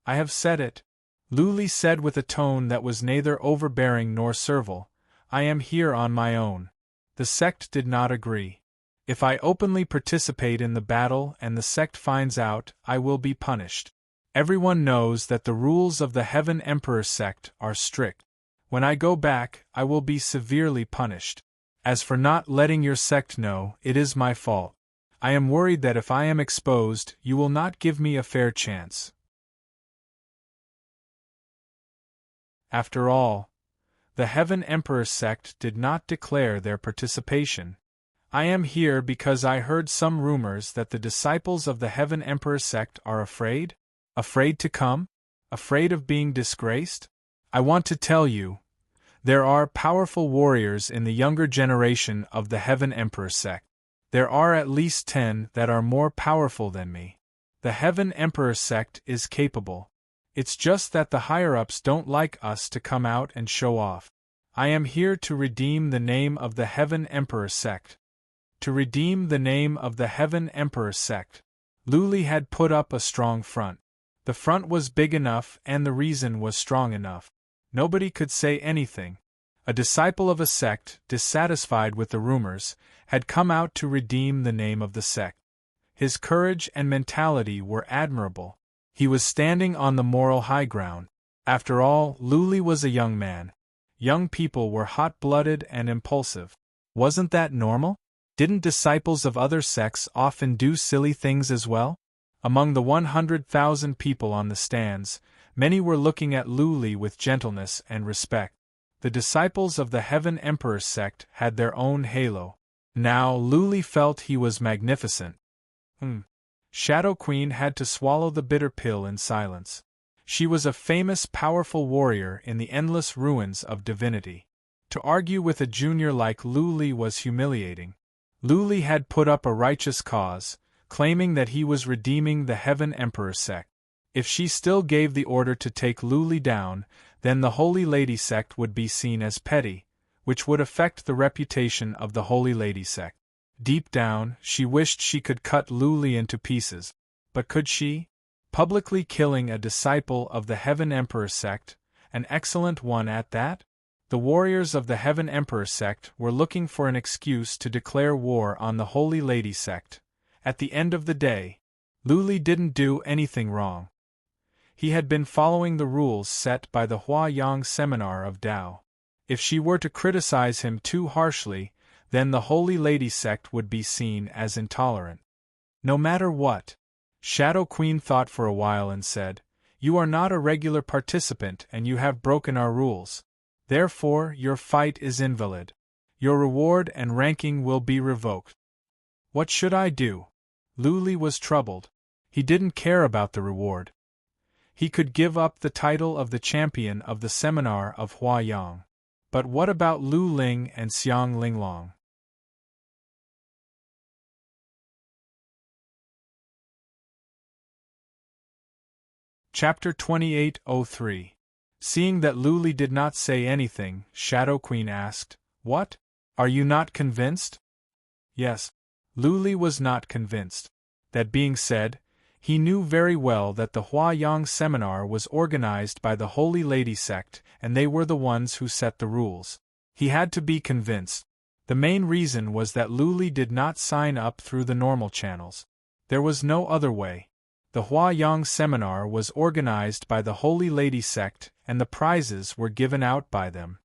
"I have said it," Lu Li said with a tone that was neither overbearing nor servile. "I am here on my own." The sect did not agree. "If I openly participate in the battle and the sect finds out, I will be punished. Everyone knows that the rules of the Heaven Emperor sect are strict. When I go back, I will be severely punished. As for not letting your sect know, it is my fault. I am worried that if I am exposed, you will not give me a fair chance." After all, the Heaven Emperor sect did not declare their participation. "I am here because I heard some rumors that the disciples of the Heaven Emperor sect are afraid? Afraid to come? Afraid of being disgraced? I want to tell you, there are powerful warriors in the younger generation of the Heaven Emperor sect. There are at least 10 that are more powerful than me. The Heaven Emperor sect is capable. It's just that the higher-ups don't like us to come out and show off. I am here to redeem the name of the Heaven Emperor sect. To redeem the name of the Heaven Emperor sect." Lu Li had put up a strong front. The front was big enough and the reason was strong enough. Nobody could say anything. A disciple of a sect, dissatisfied with the rumors, had come out to redeem the name of the sect. His courage and mentality were admirable. He was standing on the moral high ground. After all, Lu Li was a young man. Young people were hot-blooded and impulsive. Wasn't that normal? Didn't disciples of other sects often do silly things as well? Among the 100,000 people on the stands, many were looking at Lu Li with gentleness and respect. The disciples of the Heaven Emperor sect had their own halo. Now Lu Li felt he was magnificent. Shadow Queen had to swallow the bitter pill in silence. She was a famous, powerful warrior in the endless ruins of divinity. To argue with a junior like Lu Li was humiliating. Lu Li had put up a righteous cause, claiming that he was redeeming the Heaven Emperor sect. If she still gave the order to take Lu Li down, then the Holy Lady sect would be seen as petty, which would affect the reputation of the Holy Lady sect. Deep down, she wished she could cut Lu Li into pieces. But could she? Publicly killing a disciple of the Heaven Emperor sect, an excellent one at that? The warriors of the Heaven Emperor sect were looking for an excuse to declare war on the Holy Lady sect. At the end of the day, Lu Li didn't do anything wrong. He had been following the rules set by the Huayang Seminar of Tao. If she were to criticize him too harshly, then the Holy Lady sect would be seen as intolerant. No matter what, Shadow Queen thought for a while and said, "You are not a regular participant and you have broken our rules. Therefore, your fight is invalid. Your reward and ranking will be revoked." What should I do? Lu Li was troubled. He didn't care about the reward. He could give up the title of the champion of the seminar of Huayang. But what about Lu Ling and Xiang Linglong? Chapter 2803. Seeing that Lu Li did not say anything, Shadow Queen asked, "What? Are you not convinced?" Yes. Lu Li was not convinced. That being said, he knew very well that the Huayang seminar was organized by the Holy Lady sect and they were the ones who set the rules. He had to be convinced. The main reason was that Lu Li did not sign up through the normal channels. There was no other way. The Huayang seminar was organized by the Holy Lady sect and the prizes were given out by them.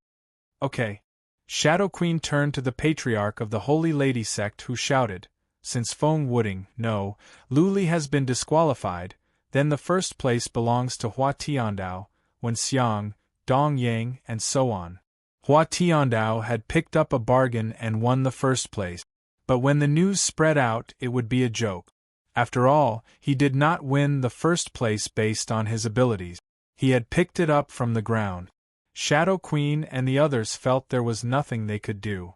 Okay. Shadow Queen turned to the patriarch of the Holy Lady sect who shouted, "Since Feng Wuding, no, Lu Li has been disqualified, then the first place belongs to Hua Tiandao, Wen Xiang, Dong Yang and so on." Hua Tiandao had picked up a bargain and won the first place. But when the news spread out, it would be a joke. After all, he did not win the first place based on his abilities. He had picked it up from the ground. Shadow Queen and the others felt there was nothing they could do.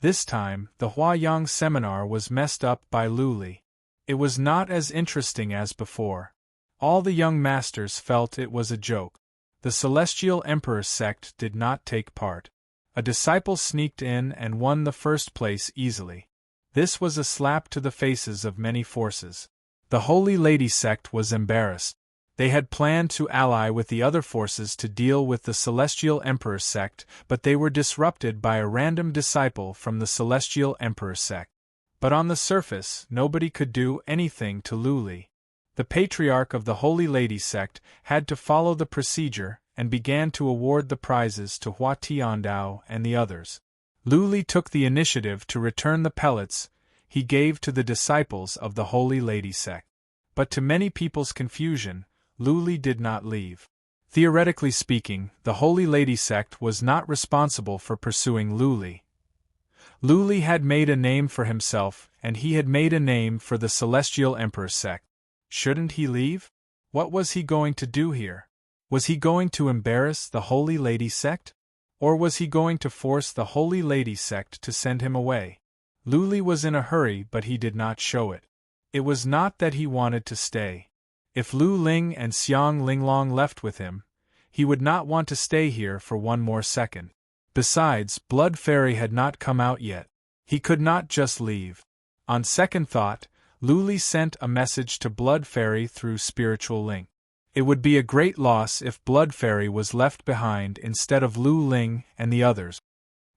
This time, the Huayang seminar was messed up by Lu Li. It was not as interesting as before. All the young masters felt it was a joke. The Celestial Emperor sect did not take part. A disciple sneaked in and won the first place easily. This was a slap to the faces of many forces. The Holy Lady sect was embarrassed. They had planned to ally with the other forces to deal with the Celestial Emperor sect, but they were disrupted by a random disciple from the Celestial Emperor sect. But on the surface, nobody could do anything to Lu Li. The patriarch of the Holy Lady sect had to follow the procedure and began to award the prizes to Hua Tiandao and the others. Lu Li took the initiative to return the pellets he gave to the disciples of the Holy Lady sect. But to many people's confusion, Lu Li did not leave. Theoretically speaking, the Holy Lady sect was not responsible for pursuing Lu Li. Lu Li had made a name for himself, and he had made a name for the Celestial Emperor sect. Shouldn't he leave? What was he going to do here? Was he going to embarrass the Holy Lady sect? Or was he going to force the Holy Lady sect to send him away? Lu Li was in a hurry, but he did not show it. It was not that he wanted to stay. If Lu Ling and Xiang Linglong left with him, he would not want to stay here for one more second. Besides, Blood Fairy had not come out yet. He could not just leave. On second thought, Lu Li sent a message to Blood Fairy through Spiritual Link. It would be a great loss if Blood Fairy was left behind instead of Lu Ling and the others.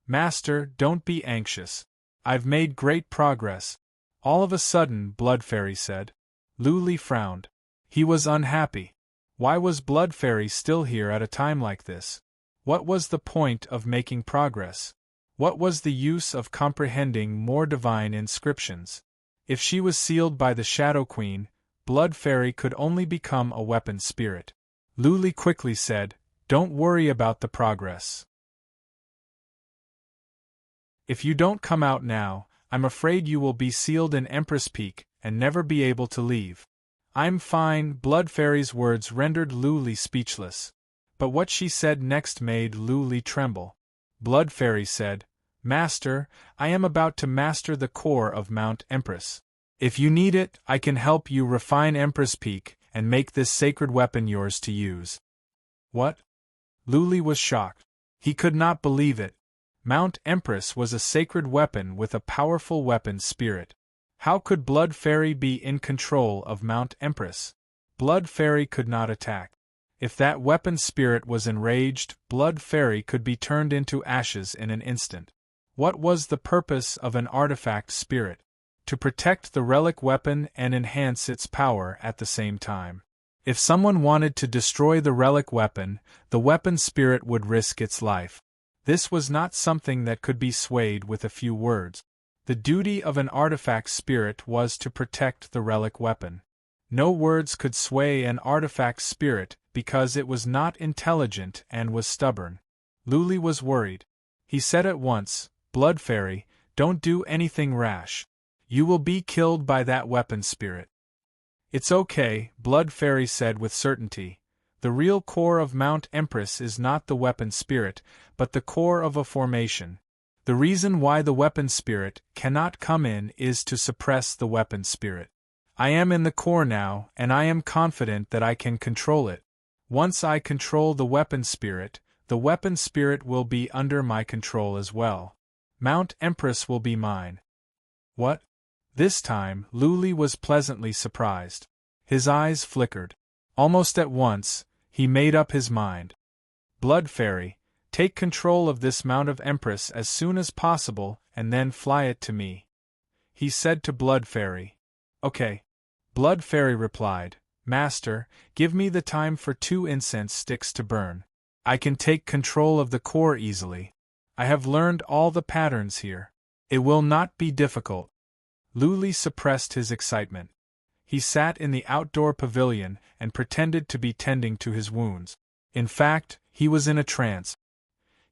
"Master, don't be anxious. I've made great progress." All of a sudden, Blood Fairy said. Lu Li frowned. He was unhappy. Why was Blood Fairy still here at a time like this? What was the point of making progress? What was the use of comprehending more divine inscriptions? If she was sealed by the Shadow Queen, Blood Fairy could only become a weapon spirit. Lu Li quickly said, "Don't worry about the progress. If you don't come out now, I'm afraid you will be sealed in Empress Peak and never be able to leave." "I'm fine." Blood Fairy's words rendered Lu Li speechless. But what she said next made Lu Li tremble. Blood Fairy said, "Master, I am about to master the core of Mount Empress. If you need it, I can help you refine Empress Peak and make this sacred weapon yours to use." "What?" Luli was shocked. He could not believe it. Mount Empress was a sacred weapon with a powerful weapon spirit. How could Blood Fairy be in control of Mount Empress? Blood Fairy could not attack. If that weapon spirit was enraged, Blood Fairy could be turned into ashes in an instant. What was the purpose of an artifact spirit? To protect the relic weapon and enhance its power at the same time. If someone wanted to destroy the relic weapon, the weapon spirit would risk its life. This was not something that could be swayed with a few words. The duty of an artifact spirit was to protect the relic weapon. No words could sway an artifact spirit because it was not intelligent and was stubborn. Luli was worried. He said at once, "Blood Fairy, don't do anything rash. You will be killed by that weapon spirit." "It's okay," Blood Fairy said with certainty. "The real core of Mount Empress is not the weapon spirit, but the core of a formation. The reason why the weapon spirit cannot come in is to suppress the weapon spirit. I am in the core now, and I am confident that I can control it. Once I control the weapon spirit will be under my control as well. Mount Empress will be mine." "What?" This time, Luli was pleasantly surprised. His eyes flickered. Almost at once, he made up his mind. "Blood Fairy, take control of this Mount of Empress as soon as possible and then fly it to me," he said to Blood Fairy. "Okay." Blood Fairy replied, "Master, give me the time for 2 incense sticks to burn. I can take control of the core easily. I have learned all the patterns here. It will not be difficult." Luli suppressed his excitement. He sat in the outdoor pavilion and pretended to be tending to his wounds. In fact, he was in a trance.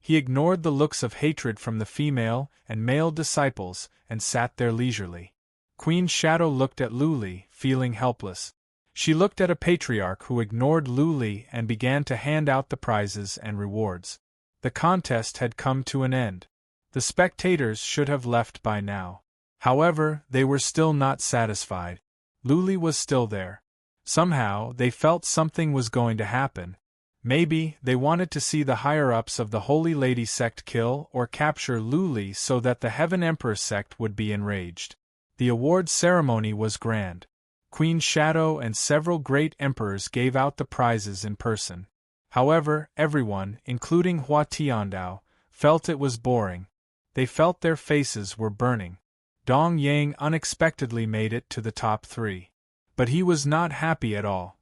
He ignored the looks of hatred from the female and male disciples and sat there leisurely. Queen Shadow looked at Luli, feeling helpless. She looked at a patriarch who ignored Luli and began to hand out the prizes and rewards. The contest had come to an end. The spectators should have left by now. However, they were still not satisfied. Luli was still there. Somehow, they felt something was going to happen. Maybe they wanted to see the higher-ups of the Holy Lady sect kill or capture Luli so that the Heaven Emperor sect would be enraged. The award ceremony was grand. Queen Shadow and several great emperors gave out the prizes in person. However, everyone, including Hua Tiandao, felt it was boring. They felt their faces were burning. Dong Yang unexpectedly made it to the top 3. But he was not happy at all.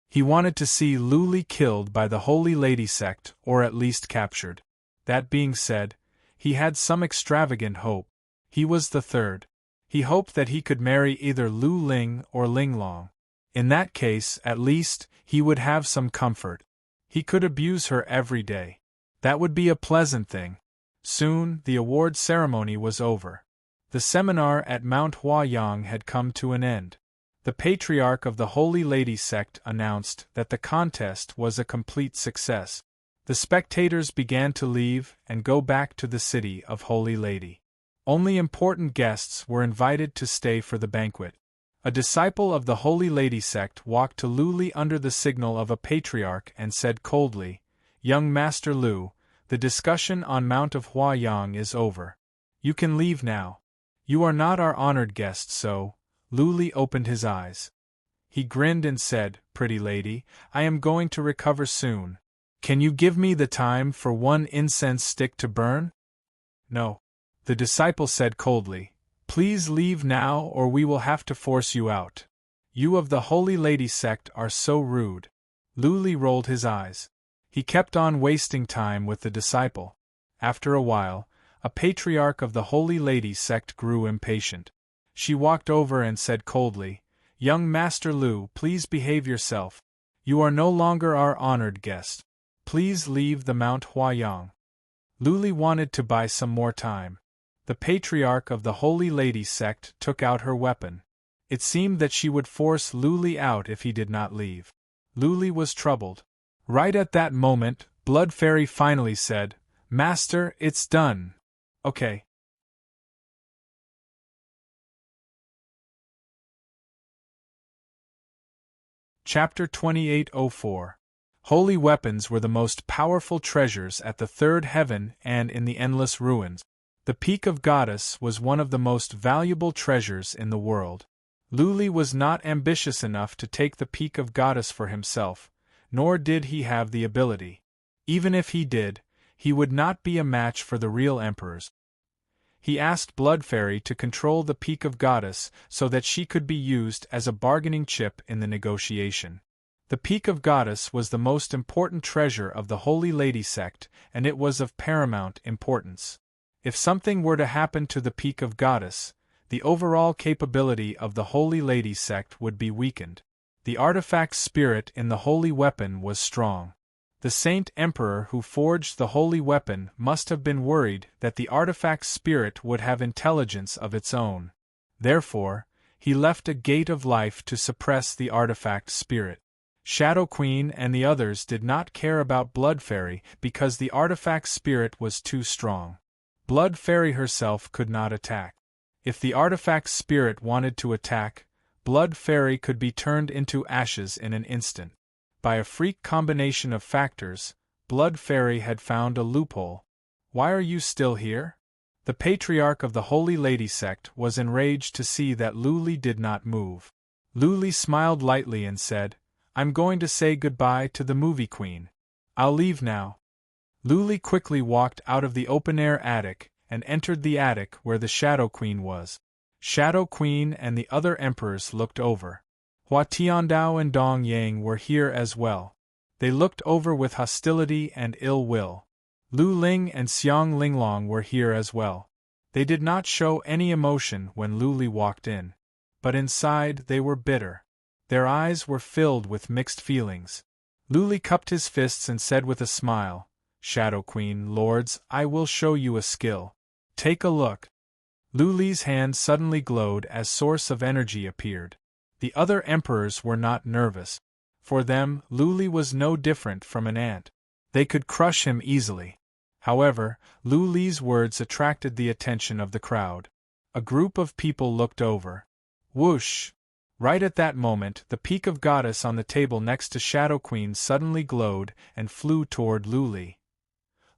He wanted to see Luli killed by the Holy Lady sect, or at least captured. That being said, he had some extravagant hope. He was the 3rd. He hoped that he could marry either Lu Ling or Ling Long. In that case, at least, he would have some comfort. He could abuse her every day. That would be a pleasant thing. Soon, the award ceremony was over. The seminar at Mount Huayang had come to an end. The Patriarch of the Holy Lady sect announced that the contest was a complete success. The spectators began to leave and go back to the city of Holy Lady. Only important guests were invited to stay for the banquet. A disciple of the Holy Lady sect walked to Luli under the signal of a patriarch and said coldly, "Young Master Lu, the discussion on Mount of Huayang is over. You can leave now. You are not our honored guest, so." Luli opened his eyes. He grinned and said, "Pretty lady, I am going to recover soon. Can you give me the time for 1 incense stick to burn?" "No." The disciple said coldly, "Please leave now or we will have to force you out. You of the Holy Lady sect are so rude." Luli rolled his eyes. He kept on wasting time with the disciple. After a while, a patriarch of the Holy Lady sect grew impatient. She walked over and said coldly, "Young Master Lu, please behave yourself. You are no longer our honored guest. Please leave the Mount Huayang." Luli wanted to buy some more time. The patriarch of the Holy Lady sect took out her weapon. It seemed that she would force Luli out if he did not leave. Luli was troubled. Right at that moment, Blood Fairy finally said, "Master, it's done." "Okay." Chapter 2804. Holy weapons were the most powerful treasures at the third heaven and in the endless ruins. The Peak of Goddess was one of the most valuable treasures in the world. Luli was not ambitious enough to take the Peak of Goddess for himself, nor did he have the ability. Even if he did, he would not be a match for the real emperors. He asked Blood Fairy to control the Peak of Goddess so that she could be used as a bargaining chip in the negotiation. The Peak of Goddess was the most important treasure of the Holy Lady sect, and it was of paramount importance. If something were to happen to the Peak of Goddess, the overall capability of the Holy Lady sect would be weakened. The artifact spirit in the holy weapon was strong. The Saint Emperor who forged the holy weapon must have been worried that the artifact spirit would have intelligence of its own. Therefore, he left a gate of life to suppress the artifact spirit. Shadow Queen and the others did not care about Blood Fairy because the artifact spirit was too strong. Blood Fairy herself could not attack. If the artifact spirit wanted to attack, Blood Fairy could be turned into ashes in an instant. By a freak combination of factors, Blood Fairy had found a loophole. "Why are you still here?" The patriarch of the Holy Lady sect was enraged to see that Luli did not move. Luli smiled lightly and said, "I'm going to say goodbye to the movie queen. I'll leave now." Luli quickly walked out of the open-air attic and entered the attic where the Shadow Queen was. Shadow Queen and the other emperors looked over. Hua Tiandao and Dong Yang were here as well. They looked over with hostility and ill will. Lu Ling and Xiang Linglong were here as well. They did not show any emotion when Luli walked in. But inside they were bitter. Their eyes were filled with mixed feelings. Luli cupped his fists and said with a smile, "Shadow Queen, lords, I will show you a skill. Take a look." Luli's hand suddenly glowed as source of energy appeared. The other emperors were not nervous. For them, Luli was no different from an ant. They could crush him easily. However, Luli's words attracted the attention of the crowd. A group of people looked over. Whoosh! Right at that moment, the Peak of Goddess on the table next to Shadow Queen suddenly glowed and flew toward Luli.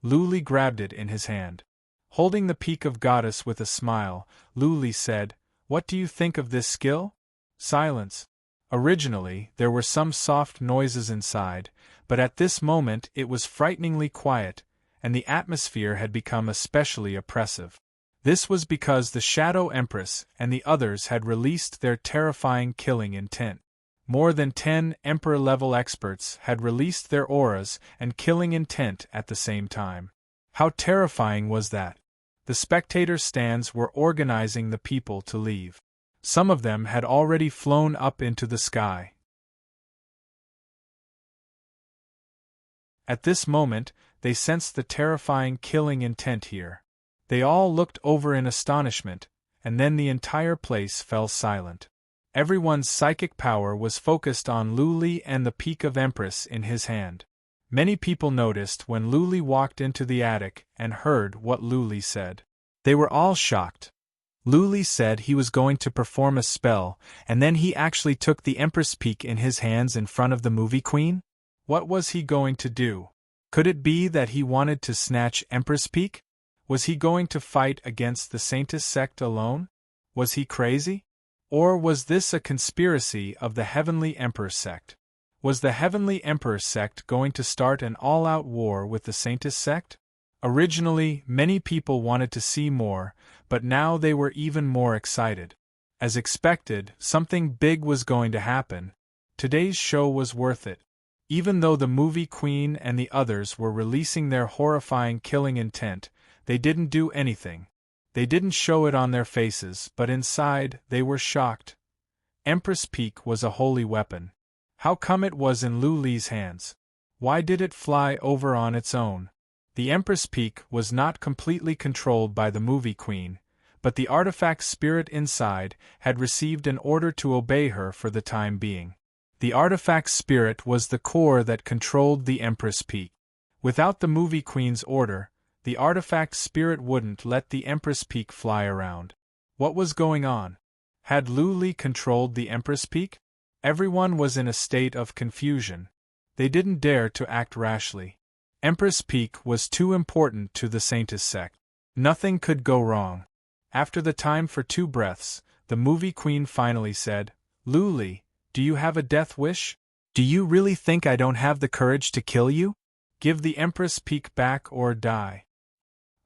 Luli grabbed it in his hand. Holding the Peak of Goddess with a smile, Luli said, "What do you think of this skill?" Silence. Originally, there were some soft noises inside, but at this moment it was frighteningly quiet, and the atmosphere had become especially oppressive. This was because the Shadow Empress and the others had released their terrifying killing intent. More than 10 Emperor-level experts had released their auras and killing intent at the same time. How terrifying was that? The spectator stands were organizing the people to leave. Some of them had already flown up into the sky. At this moment, they sensed the terrifying killing intent here. They all looked over in astonishment, and then the entire place fell silent. Everyone's psychic power was focused on Luli and the Peak of Empress in his hand. Many people noticed when Luli walked into the attic and heard what Luli said. They were all shocked. Luli said he was going to perform a spell, and then he actually took the Empress Peak in his hands in front of the movie queen? What was he going to do? Could it be that he wanted to snatch Empress Peak? Was he going to fight against the Saintess sect alone? Was he crazy? Or was this a conspiracy of the Heavenly Emperor sect? Was the Heavenly Emperor sect going to start an all-out war with the Saintess sect? Originally, many people wanted to see more, but now they were even more excited. As expected, something big was going to happen. Today's show was worth it. Even though the movie queen and the others were releasing their horrifying killing intent, they didn't do anything. They didn't show it on their faces, but inside, they were shocked. Empress Peak was a holy weapon. How come it was in Luli's hands? Why did it fly over on its own? The Empress Peak was not completely controlled by the movie queen, but the artifact spirit inside had received an order to obey her for the time being. The artifact spirit was the core that controlled the Empress Peak. Without the movie queen's order, the artifact spirit wouldn't let the Empress Peak fly around. What was going on? Had Luli controlled the Empress Peak? Everyone was in a state of confusion. They didn't dare to act rashly. Empress Peak was too important to the Saintess sect. Nothing could go wrong. After the time for 2 breaths, the movie queen finally said, "Luli, do you have a death wish? Do you really think I don't have the courage to kill you? Give the Empress Peak back or die."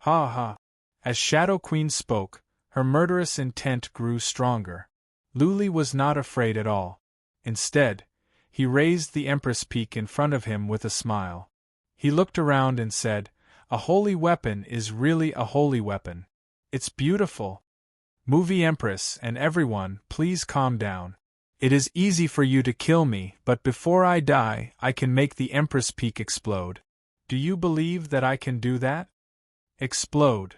Ha ha. As Shadow Queen spoke, her murderous intent grew stronger. Luli was not afraid at all. Instead, he raised the Empress Peak in front of him with a smile. He looked around and said, "A holy weapon is really a holy weapon. It's beautiful. Movie Empress and everyone, please calm down. It is easy for you to kill me, but before I die, I can make the Empress Peak explode. Do you believe that I can do that?" Explode.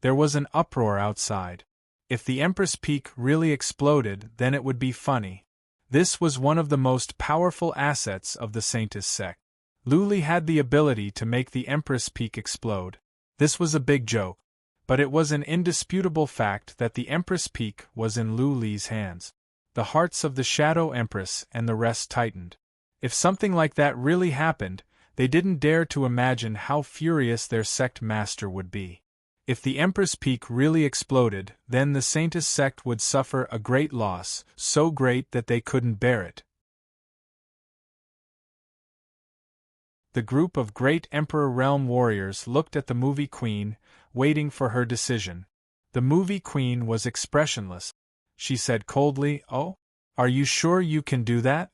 There was an uproar outside. If the Empress Peak really exploded, then it would be funny. This was one of the most powerful assets of the Saintess sect. Luli had the ability to make the Empress Peak explode. This was a big joke. But it was an indisputable fact that the Empress Peak was in Luli's hands. The hearts of the Shadow Empress and the rest tightened. If something like that really happened, they didn't dare to imagine how furious their sect master would be. If the Empress Peak really exploded, then the Saintess sect would suffer a great loss, so great that they couldn't bear it. The group of great Emperor Realm warriors looked at the movie queen, waiting for her decision. The movie queen was expressionless. She said coldly, "Oh? Are you sure you can do that?"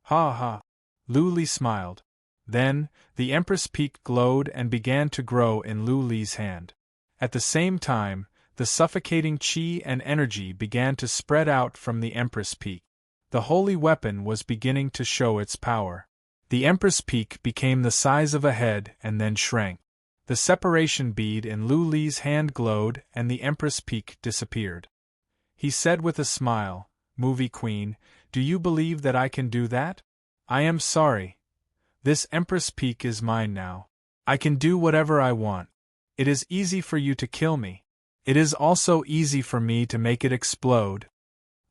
Ha ha. Luli smiled. Then, the Empress Peak glowed and began to grow in Luli's hand. At the same time, the suffocating chi and energy began to spread out from the Empress Peak. The holy weapon was beginning to show its power. The Empress Peak became the size of a head and then shrank. The separation bead in Luli's hand glowed and the Empress Peak disappeared. He said with a smile, "Movie Queen, do you believe that I can do that? I am sorry. This Empress Peak is mine now. I can do whatever I want. It is easy for you to kill me. It is also easy for me to make it explode."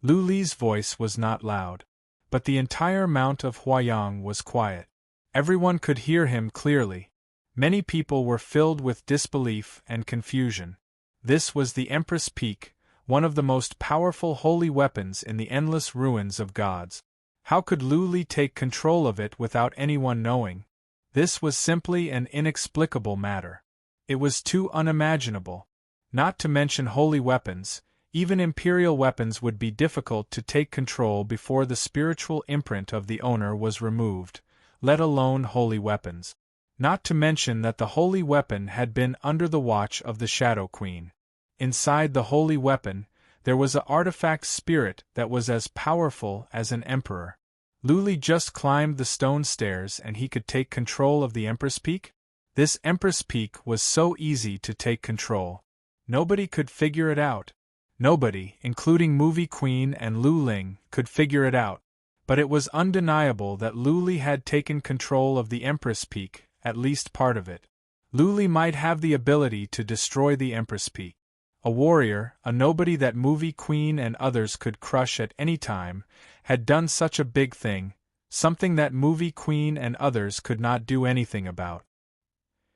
Luli's voice was not loud. But the entire Mount of Huayang was quiet. Everyone could hear him clearly. Many people were filled with disbelief and confusion. This was the Empress Peak, one of the most powerful holy weapons in the endless ruins of gods. How could Luli take control of it without anyone knowing? This was simply an inexplicable matter. It was too unimaginable. Not to mention holy weapons, even imperial weapons would be difficult to take control before the spiritual imprint of the owner was removed, let alone holy weapons. Not to mention that the holy weapon had been under the watch of the Shadow Queen. Inside the holy weapon, there was an artifact spirit that was as powerful as an emperor. Luli just climbed the stone stairs and he could take control of the Empress Peak? This Empress Peak was so easy to take control. Nobody could figure it out. Nobody, including Movie Queen and Lu Ling, could figure it out. But it was undeniable that Luli had taken control of the Empress Peak, at least part of it. Luli might have the ability to destroy the Empress Peak. A warrior, a nobody that Movie Queen and others could crush at any time, had done such a big thing, something that Movie Queen and others could not do anything about.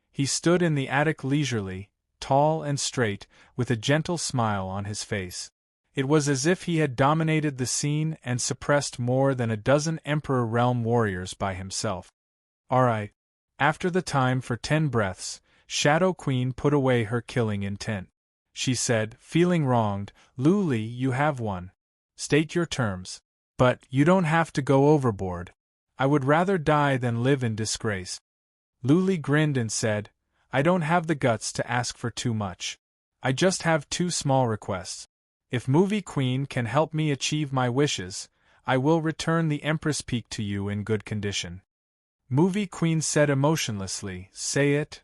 He stood in the attic leisurely, tall and straight, with a gentle smile on his face. It was as if he had dominated the scene and suppressed more than a dozen Emperor Realm warriors by himself. "All right." After the time for 10 breaths, Shadow Queen put away her killing intent. She said, feeling wronged, "Luli, you have won. State your terms. But you don't have to go overboard. I would rather die than live in disgrace." Luli grinned and said, "I don't have the guts to ask for too much. I just have 2 small requests. If Movie Queen can help me achieve my wishes, I will return the Empress Peak to you in good condition." Movie Queen said emotionlessly, "Say it."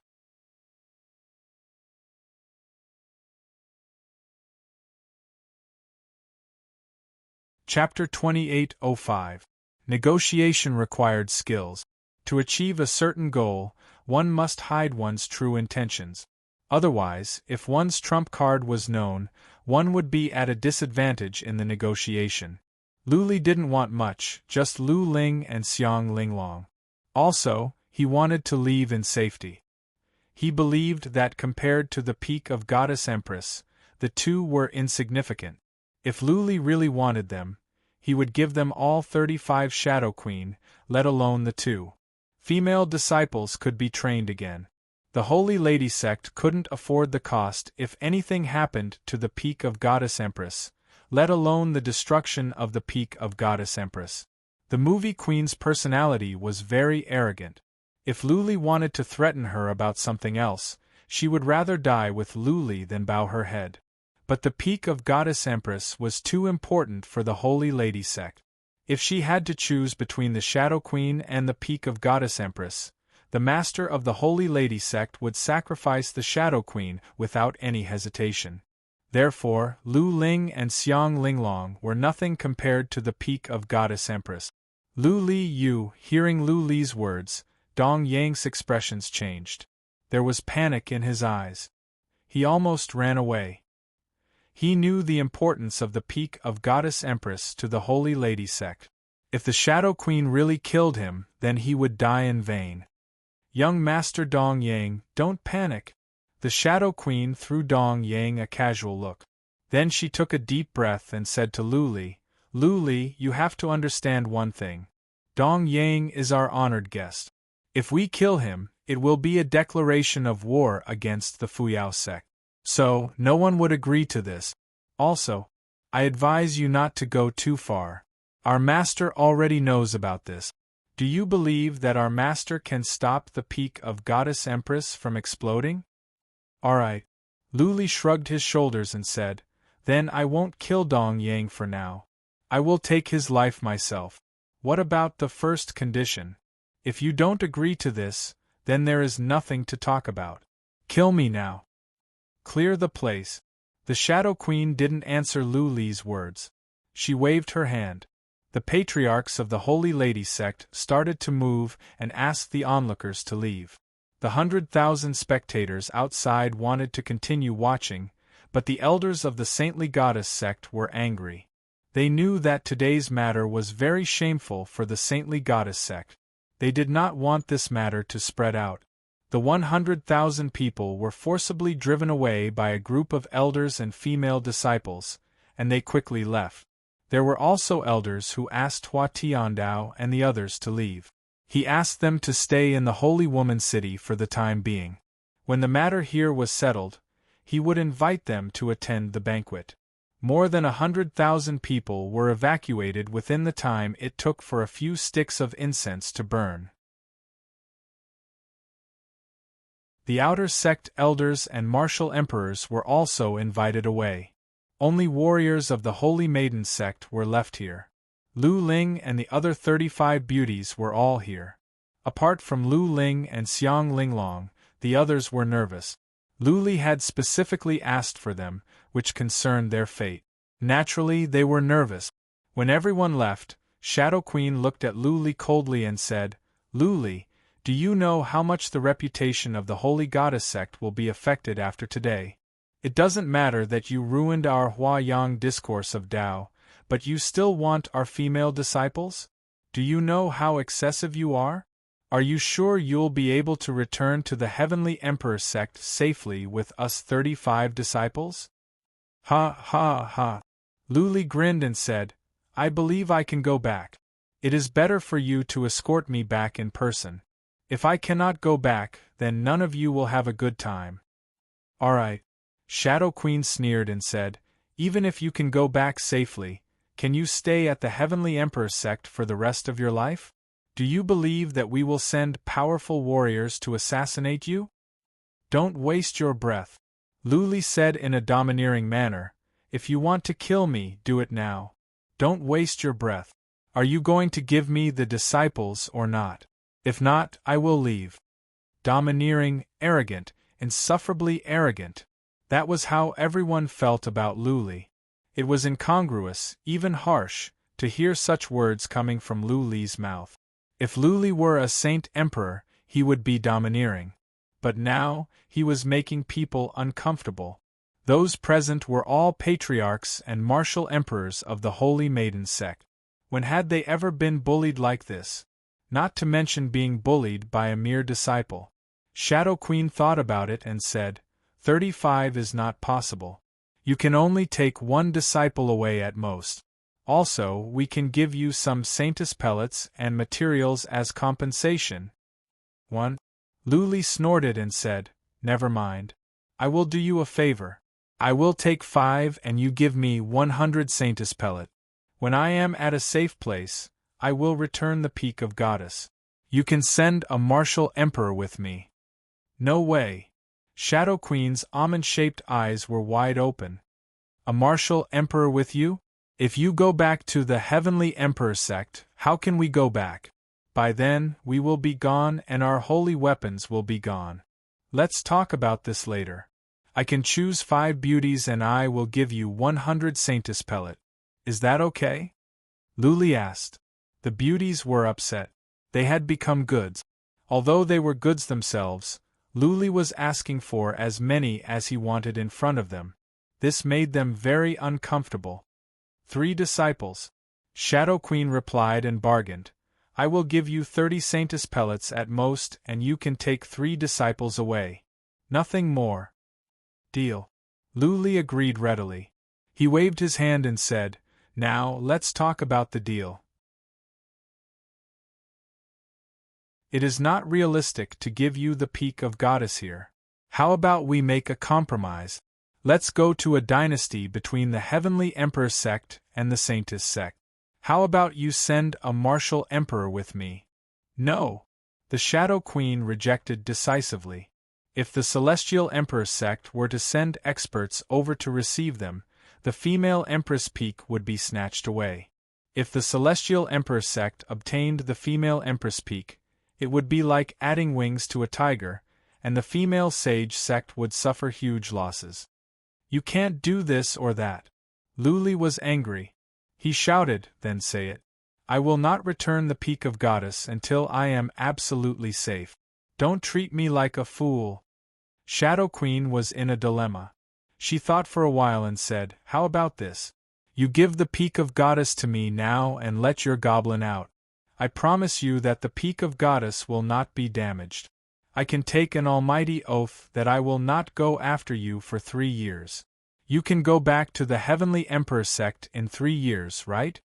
Chapter 2805. Negotiation required skills. To achieve a certain goal, one must hide one's true intentions. Otherwise, if one's trump card was known, one would be at a disadvantage in the negotiation. Lu Li didn't want much, just Lu Ling and Xiang Linglong. Also, he wanted to leave in safety. He believed that compared to the peak of Goddess Empress, the two were insignificant. If Lu Li really wanted them, he would give them all 35 Shadow Queen, let alone the 2 female disciples could be trained again. The Holy Lady sect couldn't afford the cost if anything happened to the peak of Goddess Empress, let alone the destruction of the peak of Goddess Empress. The movie queen's personality was very arrogant. If Lu Li wanted to threaten her about something else, she would rather die with Lu Li than bow her head. But the peak of Goddess Empress was too important for the Holy Lady sect. If she had to choose between the Shadow Queen and the peak of Goddess Empress, the master of the Holy Lady sect would sacrifice the Shadow Queen without any hesitation. Therefore, Lu Ling and Xiang Linglong were nothing compared to the peak of Goddess Empress. Lu Li Yu, hearing Lu Li's words, Dong Yang's expressions changed. There was panic in his eyes. He almost ran away. He knew the importance of the peak of Goddess Empress to the Holy Lady sect. If the Shadow Queen really killed him, then he would die in vain. Young Master Dong Yang, don't panic. The Shadow Queen threw Dong Yang a casual look. Then she took a deep breath and said to Lu Li, Lu Li, you have to understand one thing. Dong Yang is our honored guest. If we kill him, it will be a declaration of war against the Fuyao sect. So, no one would agree to this. Also, I advise you not to go too far. Our master already knows about this. Do you believe that our master can stop the peak of Goddess Empress from exploding? Alright. Lu Li shrugged his shoulders and said, Then I won't kill Dong Yang for now. I will take his life myself. What about the first condition? If you don't agree to this, then there is nothing to talk about. Kill me now. Clear the place. The Shadow Queen didn't answer Lu Li's words. She waved her hand. The patriarchs of the Holy Lady sect started to move and asked the onlookers to leave. The 100,000 spectators outside wanted to continue watching, but the elders of the Saintly Goddess sect were angry. They knew that today's matter was very shameful for the Saintly Goddess sect. They did not want this matter to spread out. The 100,000 people were forcibly driven away by a group of elders and female disciples, and they quickly left. There were also elders who asked Hua Tiandao and the others to leave. He asked them to stay in the Holy Woman City for the time being. When the matter here was settled, he would invite them to attend the banquet. More than 100,000 people were evacuated within the time it took for a few sticks of incense to burn. The outer sect elders and martial emperors were also invited away. Only warriors of the Holy Maiden sect were left here. Lu Ling and the other 35 beauties were all here. Apart from Lu Ling and Xiang Linglong, the others were nervous. Lu Li had specifically asked for them, which concerned their fate. Naturally, they were nervous. When everyone left, Shadow Queen looked at Lu Li coldly and said, Lu Li, do you know how much the reputation of the Holy Goddess sect will be affected after today? It doesn't matter that you ruined our Hua Yang discourse of Tao, but you still want our female disciples? Do you know how excessive you are? Are you sure you'll be able to return to the Heavenly Emperor sect safely with us 35 disciples? Ha ha ha. Lu Li grinned and said, I believe I can go back. It is better for you to escort me back in person. If I cannot go back, then none of you will have a good time. Alright. Shadow Queen sneered and said, Even if you can go back safely, can you stay at the Heavenly Emperor sect for the rest of your life? Do you believe that we will send powerful warriors to assassinate you? Don't waste your breath. Lu Li said in a domineering manner, If you want to kill me, do it now. Don't waste your breath. Are you going to give me the disciples or not? If not, I will leave. Domineering, arrogant, insufferably arrogant. That was how everyone felt about Lu Li. It was incongruous, even harsh, to hear such words coming from Lu Li's mouth. If Lu Li were a saint emperor, he would be domineering. But now, he was making people uncomfortable. Those present were all patriarchs and martial emperors of the Holy Maiden sect. When had they ever been bullied like this? Not to mention being bullied by a mere disciple. Shadow Queen thought about it and said, 35 is not possible. You can only take one disciple away at most. Also, we can give you some Saintus pellets and materials as compensation. 1. Luli snorted and said, never mind. I will do you a favor. I will take 5 and you give me 100 Saintus pellet. When I am at a safe place, I will return the Peak of Goddess. You can send a martial emperor with me. No way. Shadow Queen's almond-shaped eyes were wide open. A martial emperor with you? If you go back to the Heavenly Emperor sect, how can we go back? By then, we will be gone and our holy weapons will be gone. Let's talk about this later. I can choose 5 beauties and I will give you 100 Saintus pellet. Is that okay? Luli asked. The beauties were upset. They had become goods. Although they were goods themselves, Luli was asking for as many as he wanted in front of them. This made them very uncomfortable. 3 disciples. Shadow Queen replied and bargained. I will give you 30 Saintus pellets at most and you can take 3 disciples away. Nothing more. Deal. Luli agreed readily. He waved his hand and said, now let's talk about the deal. It is not realistic to give you the Peak of Goddess here. How about we make a compromise? Let's go to a dynasty between the Heavenly Emperor sect and the Saintus sect. How about you send a martial emperor with me? No. The Shadow Queen rejected decisively. If the Celestial Emperor sect were to send experts over to receive them, the female Empress Peak would be snatched away. If the Celestial Emperor sect obtained the female Empress Peak, it would be like adding wings to a tiger, and the female Sage sect would suffer huge losses. You can't do this or that. Luli was angry. He shouted, then say it. I will not return the Peak of Goddess until I am absolutely safe. Don't treat me like a fool. Shadow Queen was in a dilemma. She thought for a while and said, how about this? You give the Peak of Goddess to me now and let your goblin out. I promise you that the Peak of Goddess will not be damaged. I can take an almighty oath that I will not go after you for 3 years. You can go back to the Heavenly Emperor sect in 3 years, right?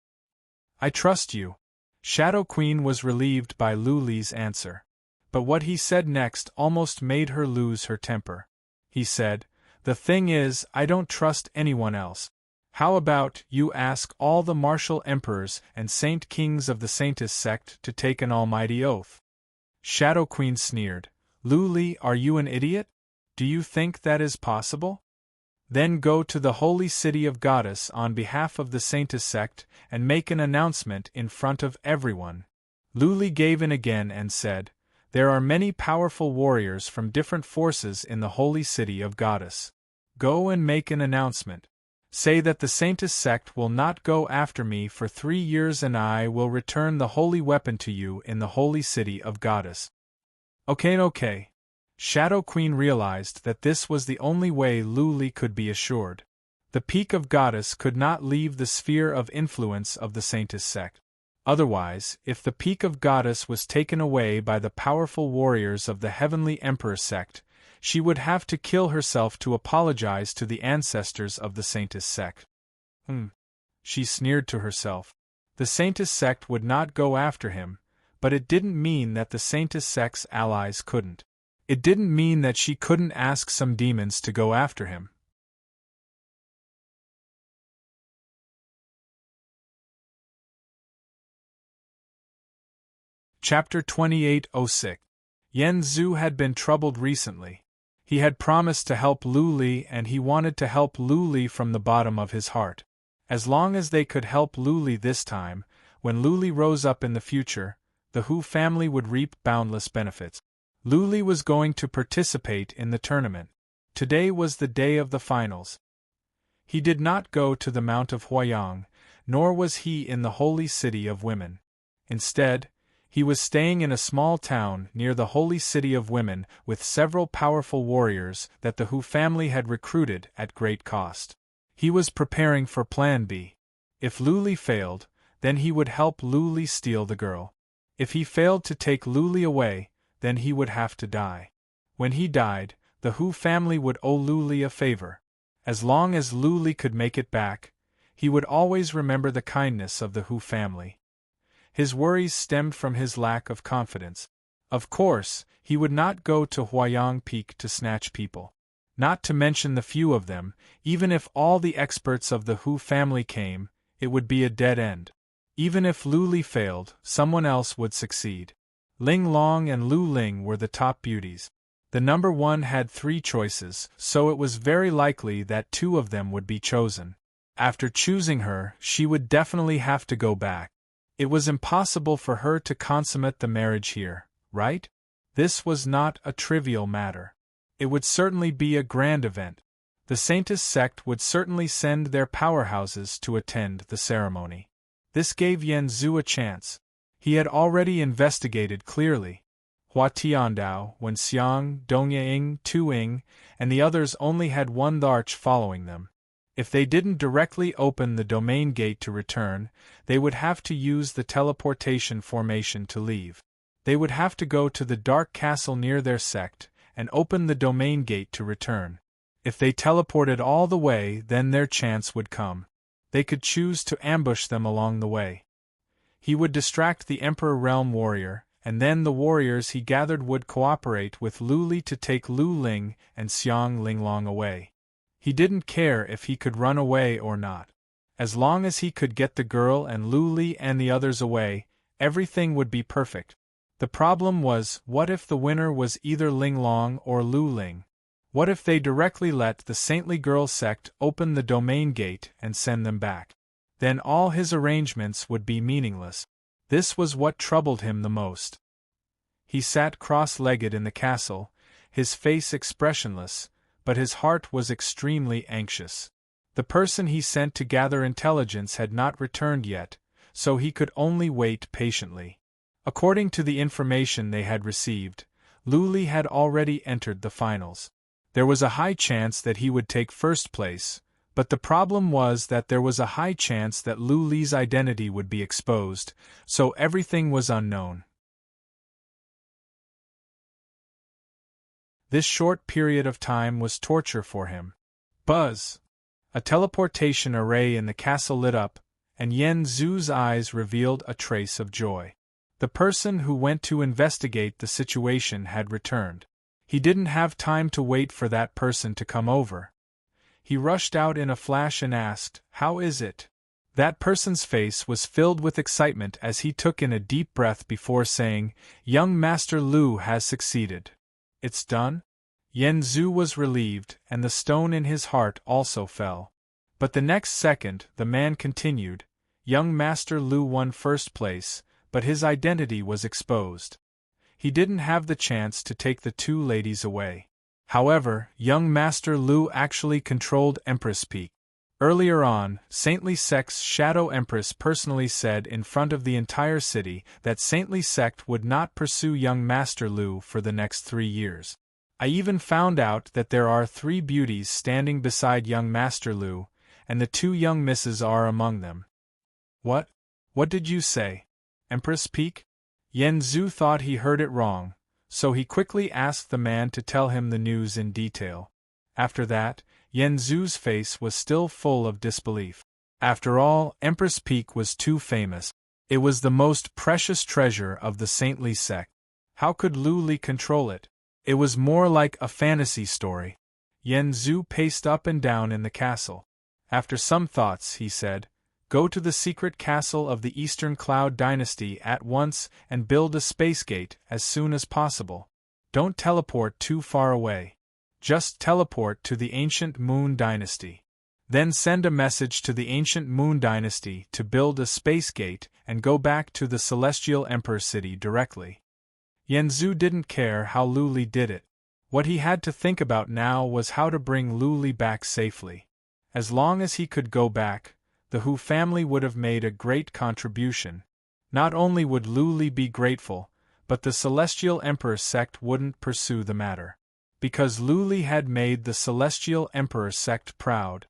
I trust you. Shadow Queen was relieved by Luli's answer. But what he said next almost made her lose her temper. He said, the thing is, I don't trust anyone else. How about you ask all the martial emperors and saint kings of the Saintus sect to take an almighty oath? Shadow Queen sneered. Luli, are you an idiot? Do you think that is possible? Then go to the holy city of Goddess on behalf of the Saintus sect and make an announcement in front of everyone. Luli gave in again and said, there are many powerful warriors from different forces in the holy city of Goddess. Go and make an announcement. Say that the Saintus sect will not go after me for 3 years and I will return the holy weapon to you in the holy city of Goddess. Okay. Shadow Queen realized that this was the only way Luli could be assured. The Peak of Goddess could not leave the sphere of influence of the Saintus sect. Otherwise, if the Peak of Goddess was taken away by the powerful warriors of the Heavenly Emperor sect, she would have to kill herself to apologize to the ancestors of the Saintus sect. She sneered to herself. The Saintus sect would not go after him, but it didn't mean that the Saintus sect's allies couldn't. It didn't mean that she couldn't ask some demons to go after him. Chapter 2806. Yen Zhu had been troubled recently. He had promised to help Luli and he wanted to help Luli from the bottom of his heart. As long as they could help Luli this time, when Luli rose up in the future, the Hu family would reap boundless benefits. Luli was going to participate in the tournament. Today was the day of the finals. He did not go to the Mount of Huayang, nor was he in the holy city of women. Instead, he was staying in a small town near the holy city of women with several powerful warriors that the Hu family had recruited at great cost. He was preparing for Plan B. If Luli failed, then he would help Lu Li steal the girl. If he failed to take Lu Li away, then he would have to die. When he died, the Hu family would owe Lu Li a favor. As long as Lu Li could make it back, he would always remember the kindness of the Hu family. His worries stemmed from his lack of confidence. Of course, he would not go to Huayang Peak to snatch people. Not to mention the few of them, even if all the experts of the Hu family came, it would be a dead end. Even if Lu Li failed, someone else would succeed. Ling Long and Lu Ling were the top beauties. The number one had 3 choices, so it was very likely that 2 of them would be chosen. After choosing her, she would definitely have to go back. It was impossible for her to consummate the marriage here, right? This was not a trivial matter. It would certainly be a grand event. The Saintess sect would certainly send their powerhouses to attend the ceremony. This gave Yan Zhu a chance. He had already investigated clearly. Hua Tiandao, Wen Xiang, Dong Ying, Tu Ying, and the others only had one arch following them. If they didn't directly open the domain gate to return, they would have to use the teleportation formation to leave. They would have to go to the dark castle near their sect, and open the domain gate to return. If they teleported all the way, then their chance would come. They could choose to ambush them along the way. He would distract the Emperor Realm Warrior, and then the warriors he gathered would cooperate with Lu Li to take Lu Ling and Xiang Linglong away. He didn't care if he could run away or not. As long as he could get the girl and Lu Li and the others away, everything would be perfect. The problem was, what if the winner was either Linglong or Lu Ling? What if they directly let the saintly girl sect open the domain gate and send them back? Then all his arrangements would be meaningless. This was what troubled him the most. He sat cross-legged in the castle, his face expressionless, but his heart was extremely anxious. The person he sent to gather intelligence had not returned yet, so he could only wait patiently. According to the information they had received, Lu Li had already entered the finals. There was a high chance that he would take first place, but the problem was that there was a high chance that Lu Li's identity would be exposed, so everything was unknown. This short period of time was torture for him. Buzz! A teleportation array in the castle lit up, and Yan Zhu's eyes revealed a trace of joy. The person who went to investigate the situation had returned. He didn't have time to wait for that person to come over. He rushed out in a flash and asked, "How is it?" That person's face was filled with excitement as he took in a deep breath before saying, "Young Master Lu has succeeded. It's done?" Yan Zhu was relieved, and the stone in his heart also fell. But the next second, the man continued, "Young Master Lu won first place, but his identity was exposed. He didn't have the chance to take the 2 ladies away. However, young Master Lu actually controlled Empress Peak. Earlier on, Saintly Sect's Shadow Empress personally said in front of the entire city that Saintly Sect would not pursue young Master Lu for the next 3 years. I even found out that there are 3 beauties standing beside young Master Lu, and the 2 young misses are among them." "What? What did you say? Empress Peak?" Yan Zhu thought he heard it wrong, so he quickly asked the man to tell him the news in detail. After that, Yan Zhu's face was still full of disbelief. After all, Empress Peak was too famous. It was the most precious treasure of the saintly sect. How could Lu Li control it? It was more like a fantasy story. Yan Zhu paced up and down in the castle. After some thoughts, he said, "Go to the secret castle of the Eastern Cloud Dynasty at once and build a space gate as soon as possible. Don't teleport too far away. Just teleport to the Ancient Moon Dynasty. Then send a message to the Ancient Moon Dynasty to build a space gate and go back to the Celestial Emperor City directly." Yan Zhu didn't care how Lu Li did it. What he had to think about now was how to bring Lu Li back safely. As long as he could go back, the Hu family would have made a great contribution. Not only would Lu Li be grateful, but the Celestial Emperor sect wouldn't pursue the matter. Because Lu Li had made the Celestial Emperor sect proud.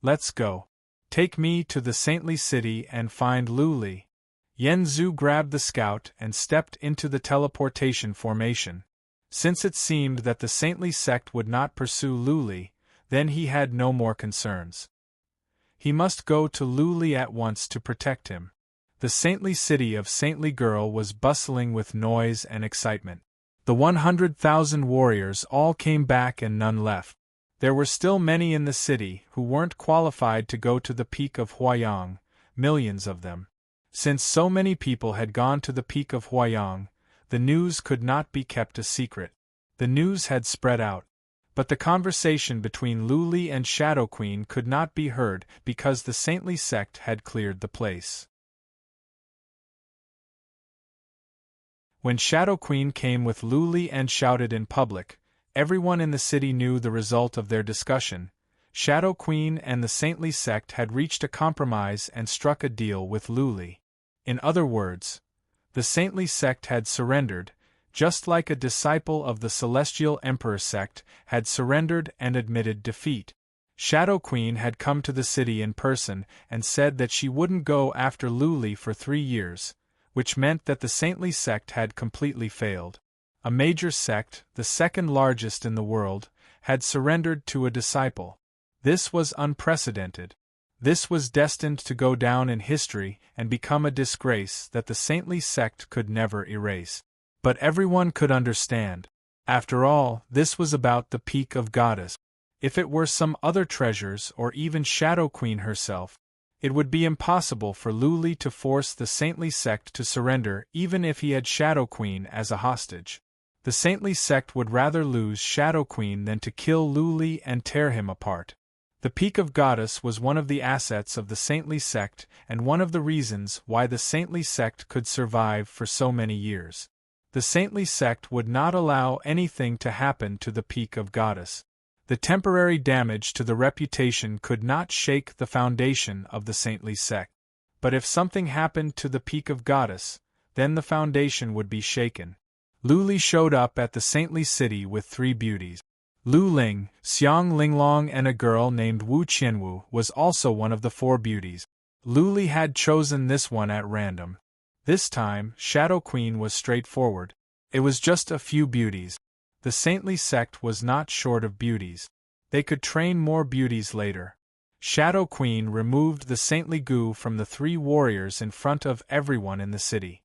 "Let's go." Take me to the saintly city and find Lu Li. Yen Zhu grabbed the scout and stepped into the teleportation formation. Since it seemed that the saintly sect would not pursue Lu Li, then he had no more concerns. He must go to Lu Li at once to protect him. The saintly city of Saintly Girl was bustling with noise and excitement. The 100,000 warriors all came back and none left. There were still many in the city who weren't qualified to go to the peak of Huayang, millions of them. Since so many people had gone to the peak of Huayang, the news could not be kept a secret. The news had spread out. But the conversation between Lu Li and Shadow Queen could not be heard because the saintly sect had cleared the place. When Shadow Queen came with Lu Li and shouted in public, everyone in the city knew the result of their discussion. Shadow Queen and the saintly sect had reached a compromise and struck a deal with Lu Li. In other words, the saintly sect had surrendered, just like a disciple of the Celestial Emperor sect had surrendered and admitted defeat. Shadow Queen had come to the city in person and said that she wouldn't go after Lu Li for 3 years, which meant that the saintly sect had completely failed. A major sect, the second largest in the world, had surrendered to a disciple. This was unprecedented. This was destined to go down in history and become a disgrace that the saintly sect could never erase. But everyone could understand. After all, this was about the peak of Goddess. If it were some other treasures or even Shadow Queen herself, it would be impossible for Lu Li to force the saintly sect to surrender even if he had Shadow Queen as a hostage. The saintly sect would rather lose Shadow Queen than to kill Lu Li and tear him apart. The Peak of Goddess was one of the assets of the saintly sect and one of the reasons why the saintly sect could survive for so many years. The saintly sect would not allow anything to happen to the Peak of Goddess. The temporary damage to the reputation could not shake the foundation of the saintly sect. But if something happened to the Peak of Goddess, then the foundation would be shaken. Lu Li showed up at the saintly city with 3 beauties. Lu Ling, Xiang Linglong and a girl named Wu Qianwu was also one of the 4 beauties. Lu Li had chosen this one at random. This time, Shadow Queen was straightforward. It was just a few beauties. The saintly sect was not short of beauties. They could train more beauties later. Shadow Queen removed the saintly goo from the 3 warriors in front of everyone in the city.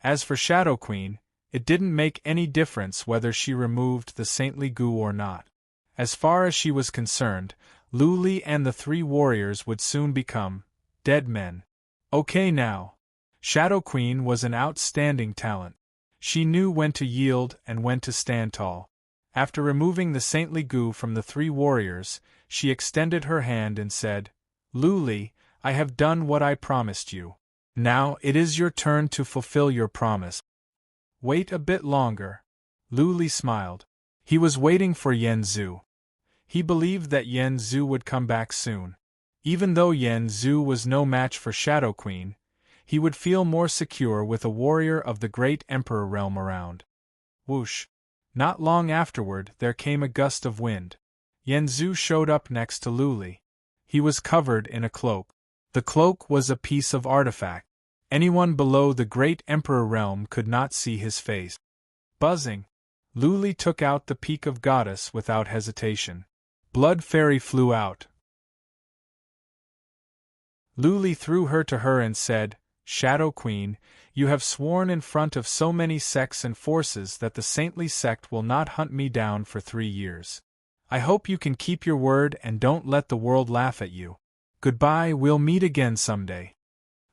As for Shadow Queen, it didn't make any difference whether she removed the saintly goo or not. As far as she was concerned, Lu Li and the 3 warriors would soon become dead men. Okay now. Shadow Queen was an outstanding talent. She knew when to yield and when to stand tall. After removing the saintly goo from the 3 warriors, she extended her hand and said, "Lu Li, I have done what I promised you. Now it is your turn to fulfill your promise." Wait a bit longer. Lu Li smiled. He was waiting for Yen Zhu. He believed that Yen Zhu would come back soon. Even though Yen Zhu was no match for Shadow Queen, he would feel more secure with a warrior of the great Emperor realm around. Whoosh! Not long afterward there came a gust of wind. Yen Zhu showed up next to Lu Li. He was covered in a cloak. The cloak was a piece of artifact. Anyone below the great Emperor realm could not see his face. Buzzing, Lu Li took out the Peak of Goddess without hesitation. Blood Fairy flew out. Lu Li threw her to her and said, "Shadow Queen, you have sworn in front of so many sects and forces that the saintly sect will not hunt me down for 3 years. I hope you can keep your word and don't let the world laugh at you. Goodbye, we'll meet again someday."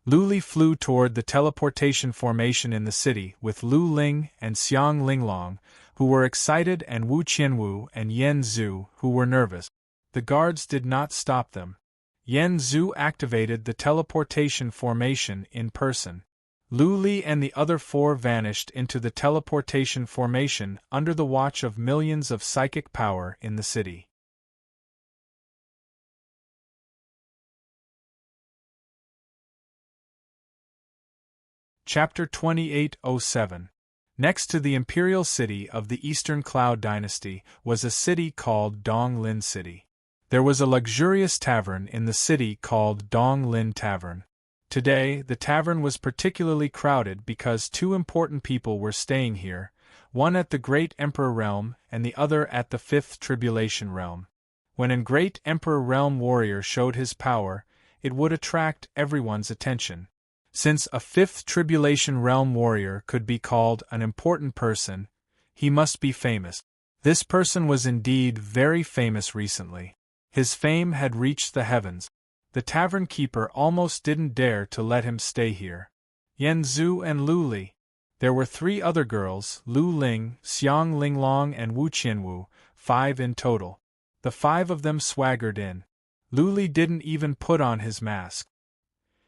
Lu Li flew toward the teleportation formation in the city with Lu Ling and Xiang Linglong, who were excited, and Wu Qianwu and Yen Zhu, who were nervous. The guards did not stop them. Yen Zhu activated the teleportation formation in person. Lu Li and the other 4 vanished into the teleportation formation under the watch of millions of psychic power in the city. Chapter 2807. Next to the imperial city of the Eastern Cloud Dynasty was a city called Donglin City. There was a luxurious tavern in the city called Dong Lin Tavern. Today, the tavern was particularly crowded because two important people were staying here, one at the Great Emperor Realm and the other at the Fifth Tribulation Realm. When a Great Emperor Realm warrior showed his power, it would attract everyone's attention. Since a Fifth Tribulation Realm warrior could be called an important person, he must be famous. This person was indeed very famous recently. His fame had reached the heavens. The tavern keeper almost didn't dare to let him stay here. Yan Zhu and Lu Li. There were 3 other girls, Lu Ling, Xiang Linglong and Wu Qianwu, 5 in total. The 5 of them swaggered in. Lu Li didn't even put on his mask.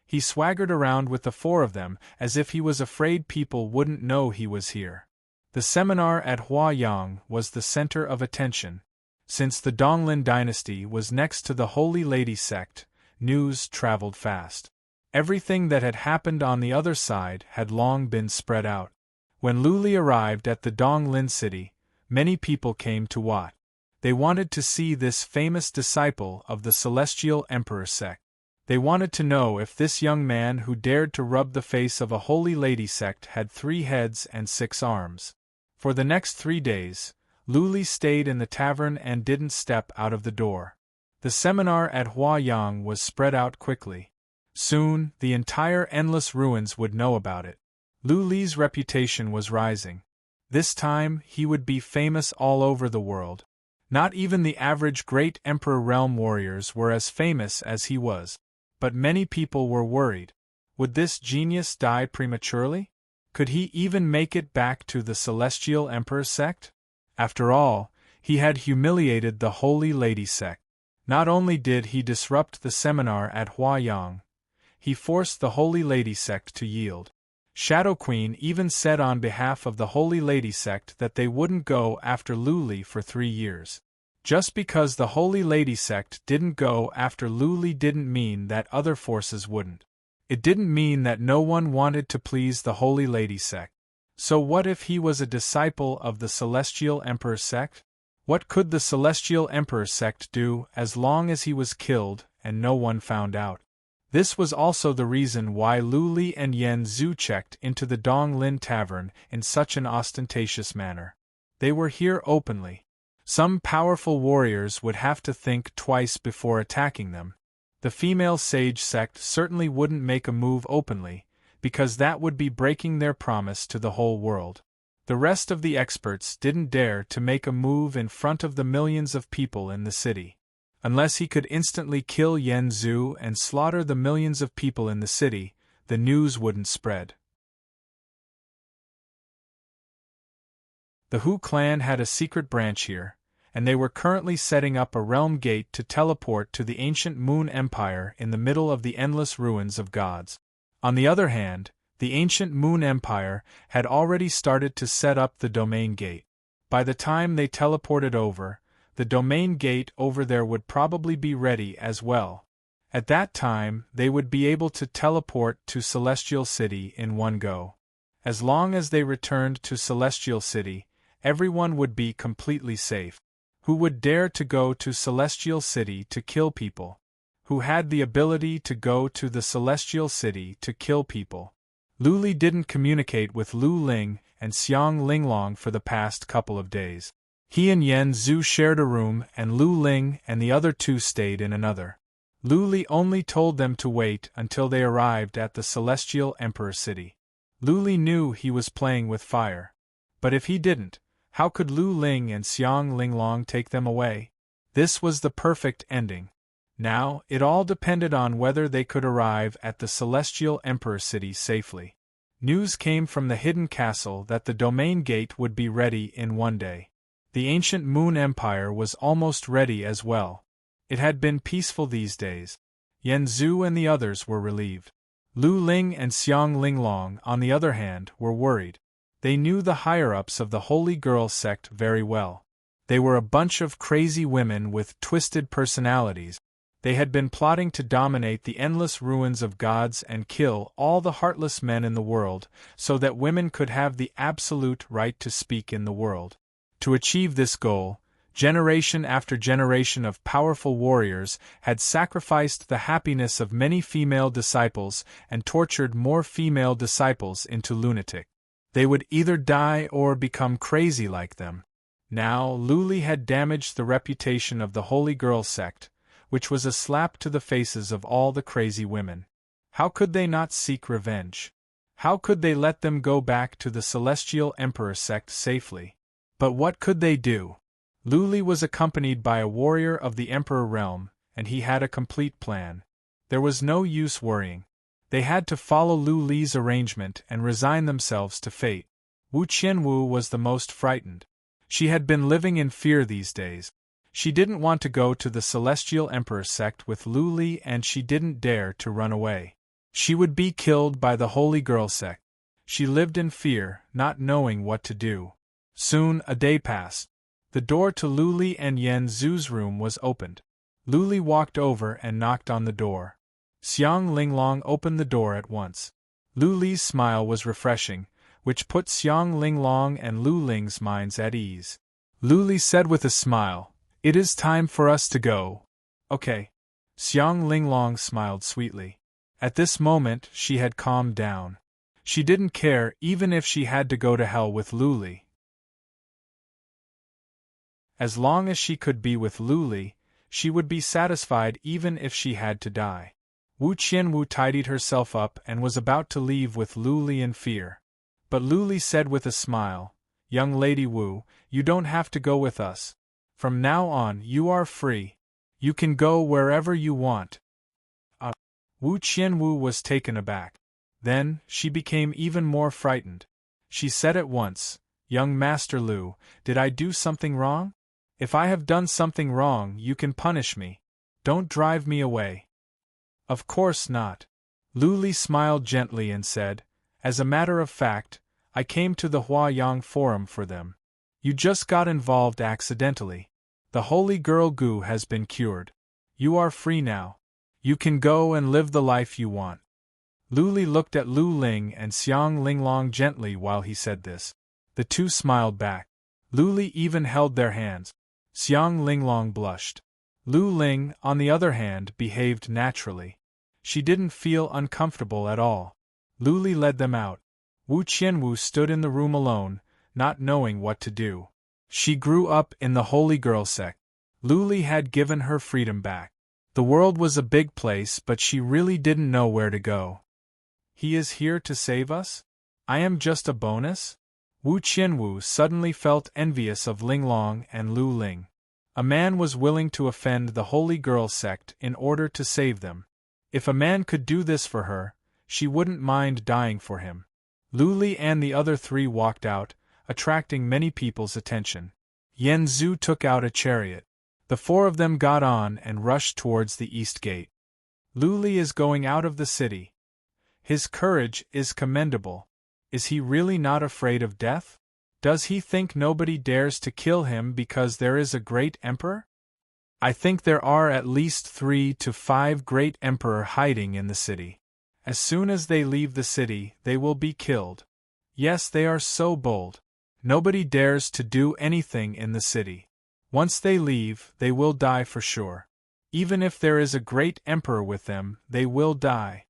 He swaggered around with the 4 of them as if he was afraid people wouldn't know he was here. The seminar at Huayang was the center of attention. Since the Donglin dynasty was next to the Holy Lady sect, news traveled fast. Everything that had happened on the other side had long been spread out. When Lu Li arrived at the Donglin city, many people came to watch. They wanted to see this famous disciple of the Celestial Emperor sect. They wanted to know if this young man who dared to rub the face of a Holy Lady sect had 3 heads and 6 arms. For the next 3 days, Lu Li stayed in the tavern and didn't step out of the door. The seminar at Huayang was spread out quickly. Soon, the entire Endless Ruins would know about it. Lu Li's reputation was rising. This time, he would be famous all over the world. Not even the average Great Emperor Realm warriors were as famous as he was. But many people were worried. Would this genius die prematurely? Could he even make it back to the Celestial Emperor sect? After all, he had humiliated the Holy Lady sect. Not only did he disrupt the seminar at Huayang, he forced the Holy Lady sect to yield. Shadow Queen even said on behalf of the Holy Lady sect that they wouldn't go after Lu Li for 3 years. Just because the Holy Lady sect didn't go after Lu Li didn't mean that other forces wouldn't. It didn't mean that no one wanted to please the Holy Lady sect. So what if he was a disciple of the Celestial Emperor sect? What could the Celestial Emperor sect do as long as he was killed and no one found out? This was also the reason why Lu Li and Yan Zhu checked into the Donglin Tavern in such an ostentatious manner. They were here openly. Some powerful warriors would have to think twice before attacking them. The female sage sect certainly wouldn't make a move openly, because that would be breaking their promise to the whole world. The rest of the experts didn't dare to make a move in front of the millions of people in the city. Unless he could instantly kill Yan Zhu and slaughter the millions of people in the city, the news wouldn't spread. The Hu clan had a secret branch here, and they were currently setting up a realm gate to teleport to the ancient Moon Empire in the middle of the endless ruins of gods. On the other hand, the ancient Moon Empire had already started to set up the domain gate. By the time they teleported over, the domain gate over there would probably be ready as well. At that time, they would be able to teleport to Celestial City in one go. As long as they returned to Celestial City, everyone would be completely safe. Who would dare to go to Celestial City to kill people? Who had the ability to go to the Celestial City to kill people? Lu Li didn't communicate with Lu Ling and Xiang Linglong for the past couple of days. He and Yan Zhu shared a room and Lu Ling and the other 2 stayed in another. Lu Li only told them to wait until they arrived at the Celestial Emperor City. Lu Li knew he was playing with fire. But if he didn't, how could Lu Ling and Xiang Linglong take them away? This was the perfect ending. Now, it all depended on whether they could arrive at the Celestial Emperor City safely. News came from the hidden castle that the domain gate would be ready in one day. The ancient Moon Empire was almost ready as well. It had been peaceful these days. Yan Zhu and the others were relieved. Lu Ling and Xiang Linglong, on the other hand, were worried. They knew the higher-ups of the Holy Girl sect very well. They were a bunch of crazy women with twisted personalities. They had been plotting to dominate the endless ruins of gods and kill all the heartless men in the world, so that women could have the absolute right to speak in the world. To achieve this goal, Generation after generation of powerful warriors had sacrificed the happiness of many female disciples and tortured more female disciples into lunatic. They would either die or become crazy like them. Now, Luli had damaged the reputation of the Holy Girl sect, which was a slap to the faces of all the crazy women. How could they not seek revenge? How could they let them go back to the Celestial Emperor sect safely? But what could they do? Luli was accompanied by a warrior of the Emperor realm, and he had a complete plan. There was no use worrying. They had to follow Luli's arrangement and resign themselves to fate. Wu Qianwu was the most frightened. She had been living in fear these days. She didn't want to go to the Celestial Emperor sect with Luli, and she didn't dare to run away. She would be killed by the Holy Girl sect. She lived in fear, not knowing what to do. Soon a day passed. The door to Luli and Yan Zhu's room was opened. Luli walked over and knocked on the door. Xiang Linglong opened the door at once. Luli's smile was refreshing, which put Xiang Linglong and Lu Ling's minds at ease. Luli said with a smile, "It is time for us to go." "Okay." Xiang Linglong smiled sweetly. At this moment she had calmed down. She didn't care even if she had to go to hell with Luli. As long as she could be with Luli, she would be satisfied even if she had to die. Wu Qianwu tidied herself up and was about to leave with Luli in fear. But Luli said with a smile, "Young Lady Wu, you don't have to go with us. From now on you are free. You can go wherever you want." Wu Qianwu was taken aback. Then, she became even more frightened. She said at once, "Young Master Lu, did I do something wrong? If I have done something wrong, you can punish me. Don't drive me away." "Of course not." Luli smiled gently and said, "As a matter of fact, I came to the Huayang Forum for them. You just got involved accidentally. The Holy Girl Gu has been cured. You are free now. You can go and live the life you want." Luli looked at Lu Ling and Xiang Linglong gently while he said this. The two smiled back. Luli even held their hands. Xiang Linglong blushed. Lu Ling, on the other hand, behaved naturally. She didn't feel uncomfortable at all. Luli led them out. Wu Qianwu stood in the room alone, not knowing what to do. She grew up in the Holy Girl sect. Luli had given her freedom back. The world was a big place, but she really didn't know where to go. "He is here to save us? I am just a bonus?" Wu Qianwu suddenly felt envious of Linglong and Lu Ling. A man was willing to offend the Holy Girl sect in order to save them. If a man could do this for her, she wouldn't mind dying for him. Luli and the other three walked out, attracting many people's attention. Yan Zhu took out a chariot. The four of them got on and rushed towards the east gate. Luli is going out of the city. His courage is commendable. Is he really not afraid of death? Does he think nobody dares to kill him because there is a great emperor? I think there are at least 3 to 5 great emperor hiding in the city. As soon as they leave the city, they will be killed. Yes, they are so bold. Nobody dares to do anything in the city. Once they leave, they will die for sure. Even if there is a great emperor with them, they will die.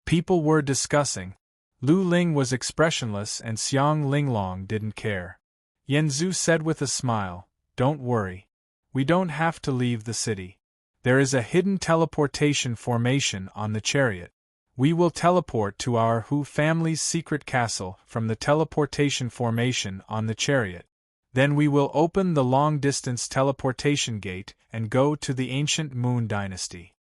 People were discussing. Lu Ling was expressionless and Xiang Linglong didn't care. Yan Zhu said with a smile, "Don't worry. We don't have to leave the city. There is a hidden teleportation formation on the chariot. We will teleport to our Hu family's secret castle from the teleportation formation on the chariot. Then we will open the long-distance teleportation gate and go to the ancient Moon Dynasty."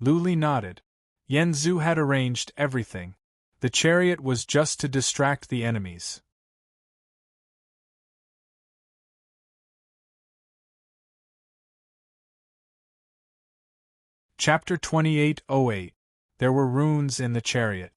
Luli nodded. Yan Zhu had arranged everything. The chariot was just to distract the enemies. Chapter 28:08. There were runes in the chariot.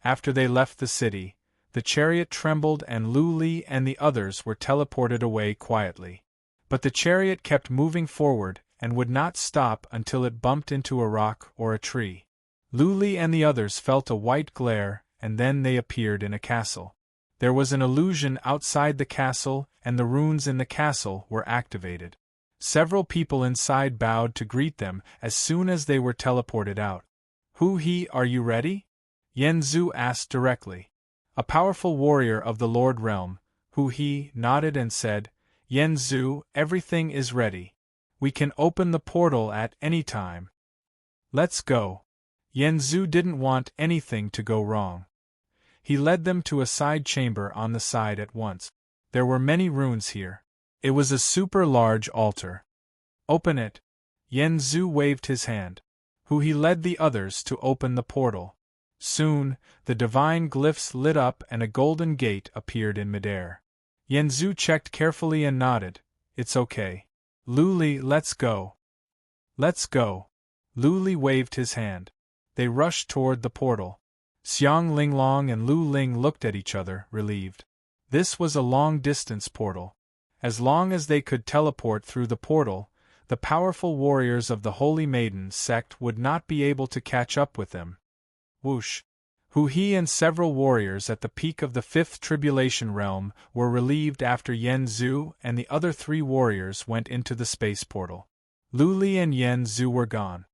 After they left the city, the chariot trembled and Luli and the others were teleported away quietly. But the chariot kept moving forward and would not stop until it bumped into a rock or a tree. Luli and the others felt a white glare, and then they appeared in a castle. There was an illusion outside the castle, and the runes in the castle were activated. Several people inside bowed to greet them as soon as they were teleported out. Are you ready? Yen Zhu asked directly. A powerful warrior of the Lord Realm, nodded and said, Yen Zhu, everything is ready. We can open the portal at any time. Let's go. Yen Zhu didn't want anything to go wrong. He led them to a side chamber on the side at once. There were many runes here. It was a super large altar. Open it. Yen Zhu waved his hand. He led the others to open the portal. Soon, the divine glyphs lit up and a golden gate appeared in midair. Yen Zhu checked carefully and nodded. It's okay. Lu Li, let's go. Let's go. Lu Li waved his hand. They rushed toward the portal. Xiang Linglong and Lu Ling looked at each other, relieved. This was a long-distance portal. As long as they could teleport through the portal, the powerful warriors of the Holy Maiden sect would not be able to catch up with them. Whoosh! He and several warriors at the peak of the fifth tribulation realm were relieved after Yen Zhu and the other 3 warriors went into the space portal. Lu Li and Yen Zhu were gone.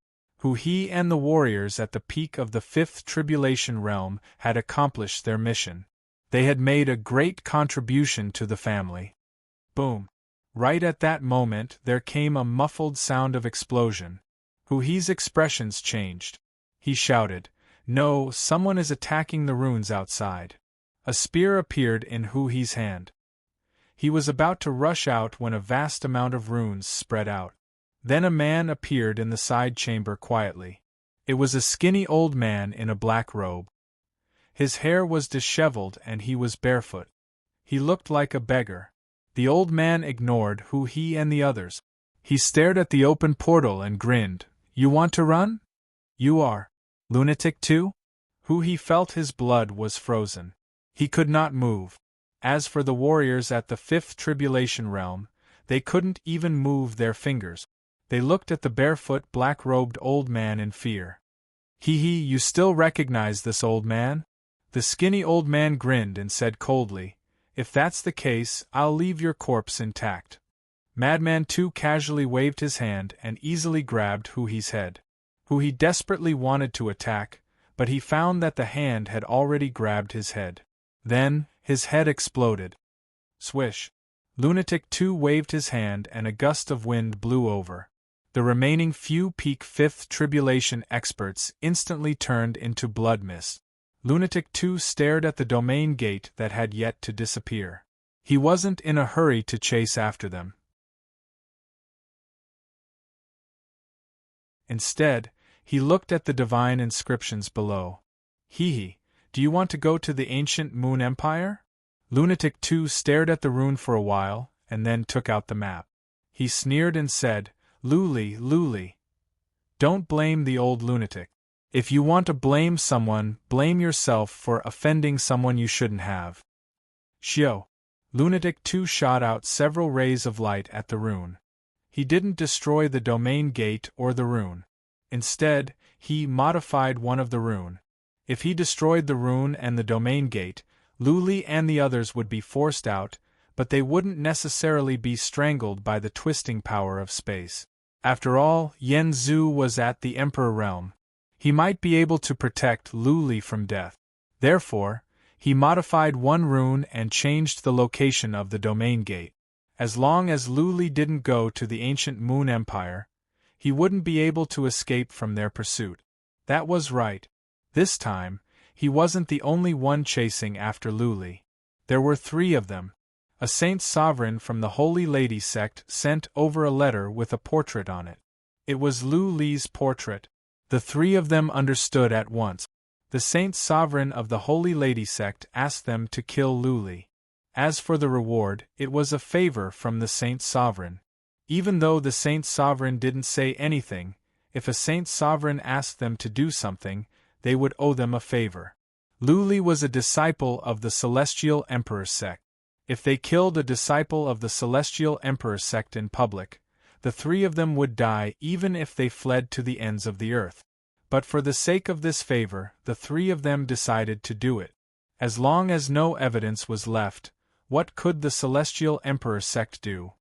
He and the warriors at the peak of the fifth tribulation realm had accomplished their mission. They had made a great contribution to the family. Boom! Right at that moment there came a muffled sound of explosion. He's expressions changed. He shouted, No, someone is attacking the runes outside. A spear appeared in He's hand. He was about to rush out when a vast amount of runes spread out. Then a man appeared in the side chamber quietly. It was a skinny old man in a black robe. His hair was disheveled and he was barefoot. He looked like a beggar. The old man ignored He and the others. He stared at the open portal and grinned. You want to run? You are. Lunatic too? He felt his blood was frozen. He could not move. As for the warriors at the fifth tribulation realm, they couldn't even move their fingers. They looked at the barefoot, black-robed old man in fear. You still recognize this old man? The skinny old man grinned and said coldly, If that's the case, I'll leave your corpse intact. Madman 2 casually waved his hand and easily grabbed He's head. He desperately wanted to attack, but he found that the hand had already grabbed his head. Then, his head exploded. Swish! Lunatic 2 waved his hand and a gust of wind blew over. The remaining few peak fifth tribulation experts instantly turned into blood mist. Lunatic 2 stared at the domain gate that had yet to disappear. He wasn't in a hurry to chase after them. Instead, he looked at the divine inscriptions below. Do you want to go to the ancient Moon Empire? Lunatic 2 stared at the rune for a while, and then took out the map. He sneered and said, Lu Li. Don't blame the old lunatic. If you want to blame someone, blame yourself for offending someone you shouldn't have. Xiao. Lunatic 2 shot out several rays of light at the rune. He didn't destroy the domain gate or the rune. Instead, he modified one of the rune. If he destroyed the rune and the domain gate, Lu Li and the others would be forced out, but they wouldn't necessarily be strangled by the twisting power of space. After all, Yen Zhu was at the Emperor realm. He might be able to protect Lu Li from death. Therefore, he modified one rune and changed the location of the domain gate. As long as Lu Li didn't go to the ancient Moon Empire, he wouldn't be able to escape from their pursuit. That was right. This time, he wasn't the only one chasing after Lu Li. There were 3 of them. A saint sovereign from the Holy Lady sect sent over a letter with a portrait on it. It was Lu Li's portrait. The 3 of them understood at once. The saint sovereign of the Holy Lady sect asked them to kill Lu Li. As for the reward, it was a favor from the saint sovereign. Even though the saint sovereign didn't say anything, if a saint sovereign asked them to do something, they would owe them a favor. Lu Li was a disciple of the Celestial Emperor sect. If they killed a disciple of the Celestial Emperor sect in public, the 3 of them would die even if they fled to the ends of the earth. But for the sake of this favor, the 3 of them decided to do it. As long as no evidence was left, what could the Celestial Emperor sect do?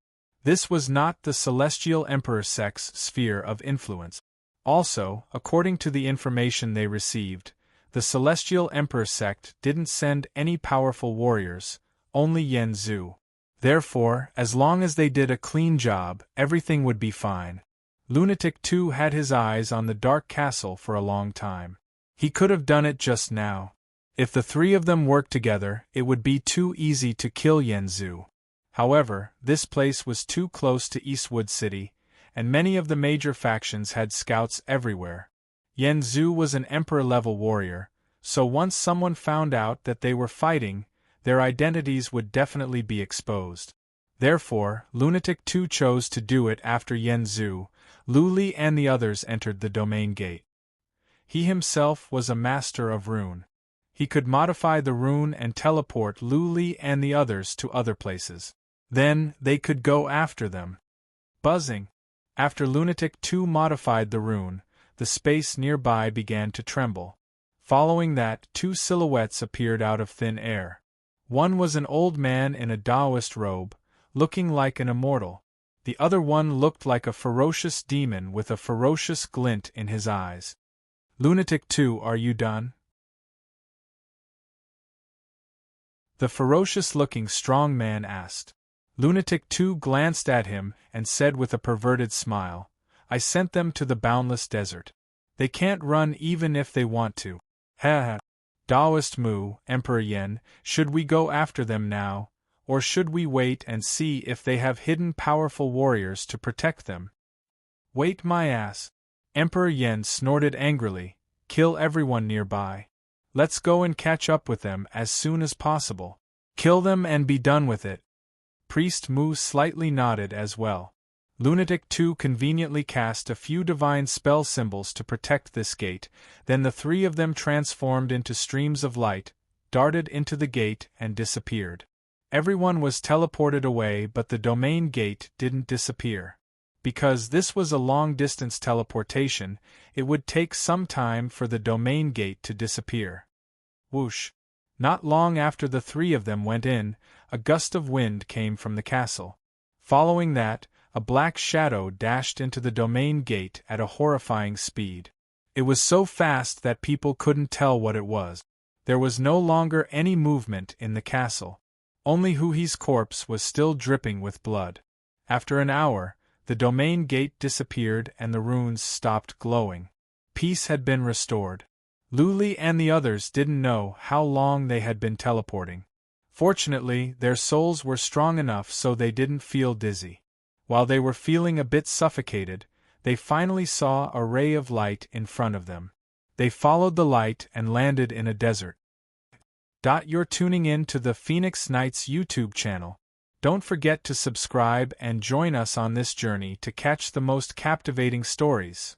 This was not the Celestial Emperor sect's sphere of influence. Also, according to the information they received, the Celestial Emperor sect didn't send any powerful warriors, only Yen Zhu. Therefore, as long as they did a clean job, everything would be fine. Lunatic 2 had his eyes on the Dark Castle for a long time. He could have done it just now. If the three of them worked together, it would be too easy to kill Yen Zhu. However, this place was too close to Eastwood City, and many of the major factions had scouts everywhere. Yen Zhu was an Emperor-level warrior, so once someone found out that they were fighting, their identities would definitely be exposed. Therefore, Lunatic 2 chose to do it after Yen Zhu, Lu Li and the others entered the domain gate. He himself was a master of rune. He could modify the rune and teleport Lu Li and the others to other places. Then, they could go after them. Buzzing. After Lunatic 2 modified the rune, the space nearby began to tremble. Following that, two silhouettes appeared out of thin air. One was an old man in a Taoist robe, looking like an immortal. The other one looked like a ferocious demon with a ferocious glint in his eyes. Lunatic 2, are you done? The ferocious-looking strong man asked. Lunatic 2 glanced at him and said with a perverted smile, I sent them to the boundless desert. They can't run even if they want to. Ha ha. Taoist Mu, Emperor Yen, should we go after them now, or should we wait and see if they have hidden powerful warriors to protect them? Wait my ass. Emperor Yen snorted angrily, kill everyone nearby. Let's go and catch up with them as soon as possible. Kill them and be done with it. Priest Mu slightly nodded as well. Lunatic 2 conveniently cast a few divine spell symbols to protect this gate, then the three of them transformed into streams of light, darted into the gate and disappeared. Everyone was teleported away, but the domain gate didn't disappear. Because this was a long-distance teleportation, it would take some time for the domain gate to disappear. Whoosh! Not long after the three of them went in, a gust of wind came from the castle. Following that, a black shadow dashed into the domain gate at a horrifying speed. It was so fast that people couldn't tell what it was. There was no longer any movement in the castle. Only Huhi's corpse was still dripping with blood. After an hour, the domain gate disappeared and the runes stopped glowing. Peace had been restored. Lu Li and the others didn't know how long they had been teleporting. Fortunately, their souls were strong enough so they didn't feel dizzy. While they were feeling a bit suffocated, they finally saw a ray of light in front of them. They followed the light and landed in a desert. You're tuning in to the Phoenix Knights YouTube channel. Don't forget to subscribe and join us on this journey to catch the most captivating stories.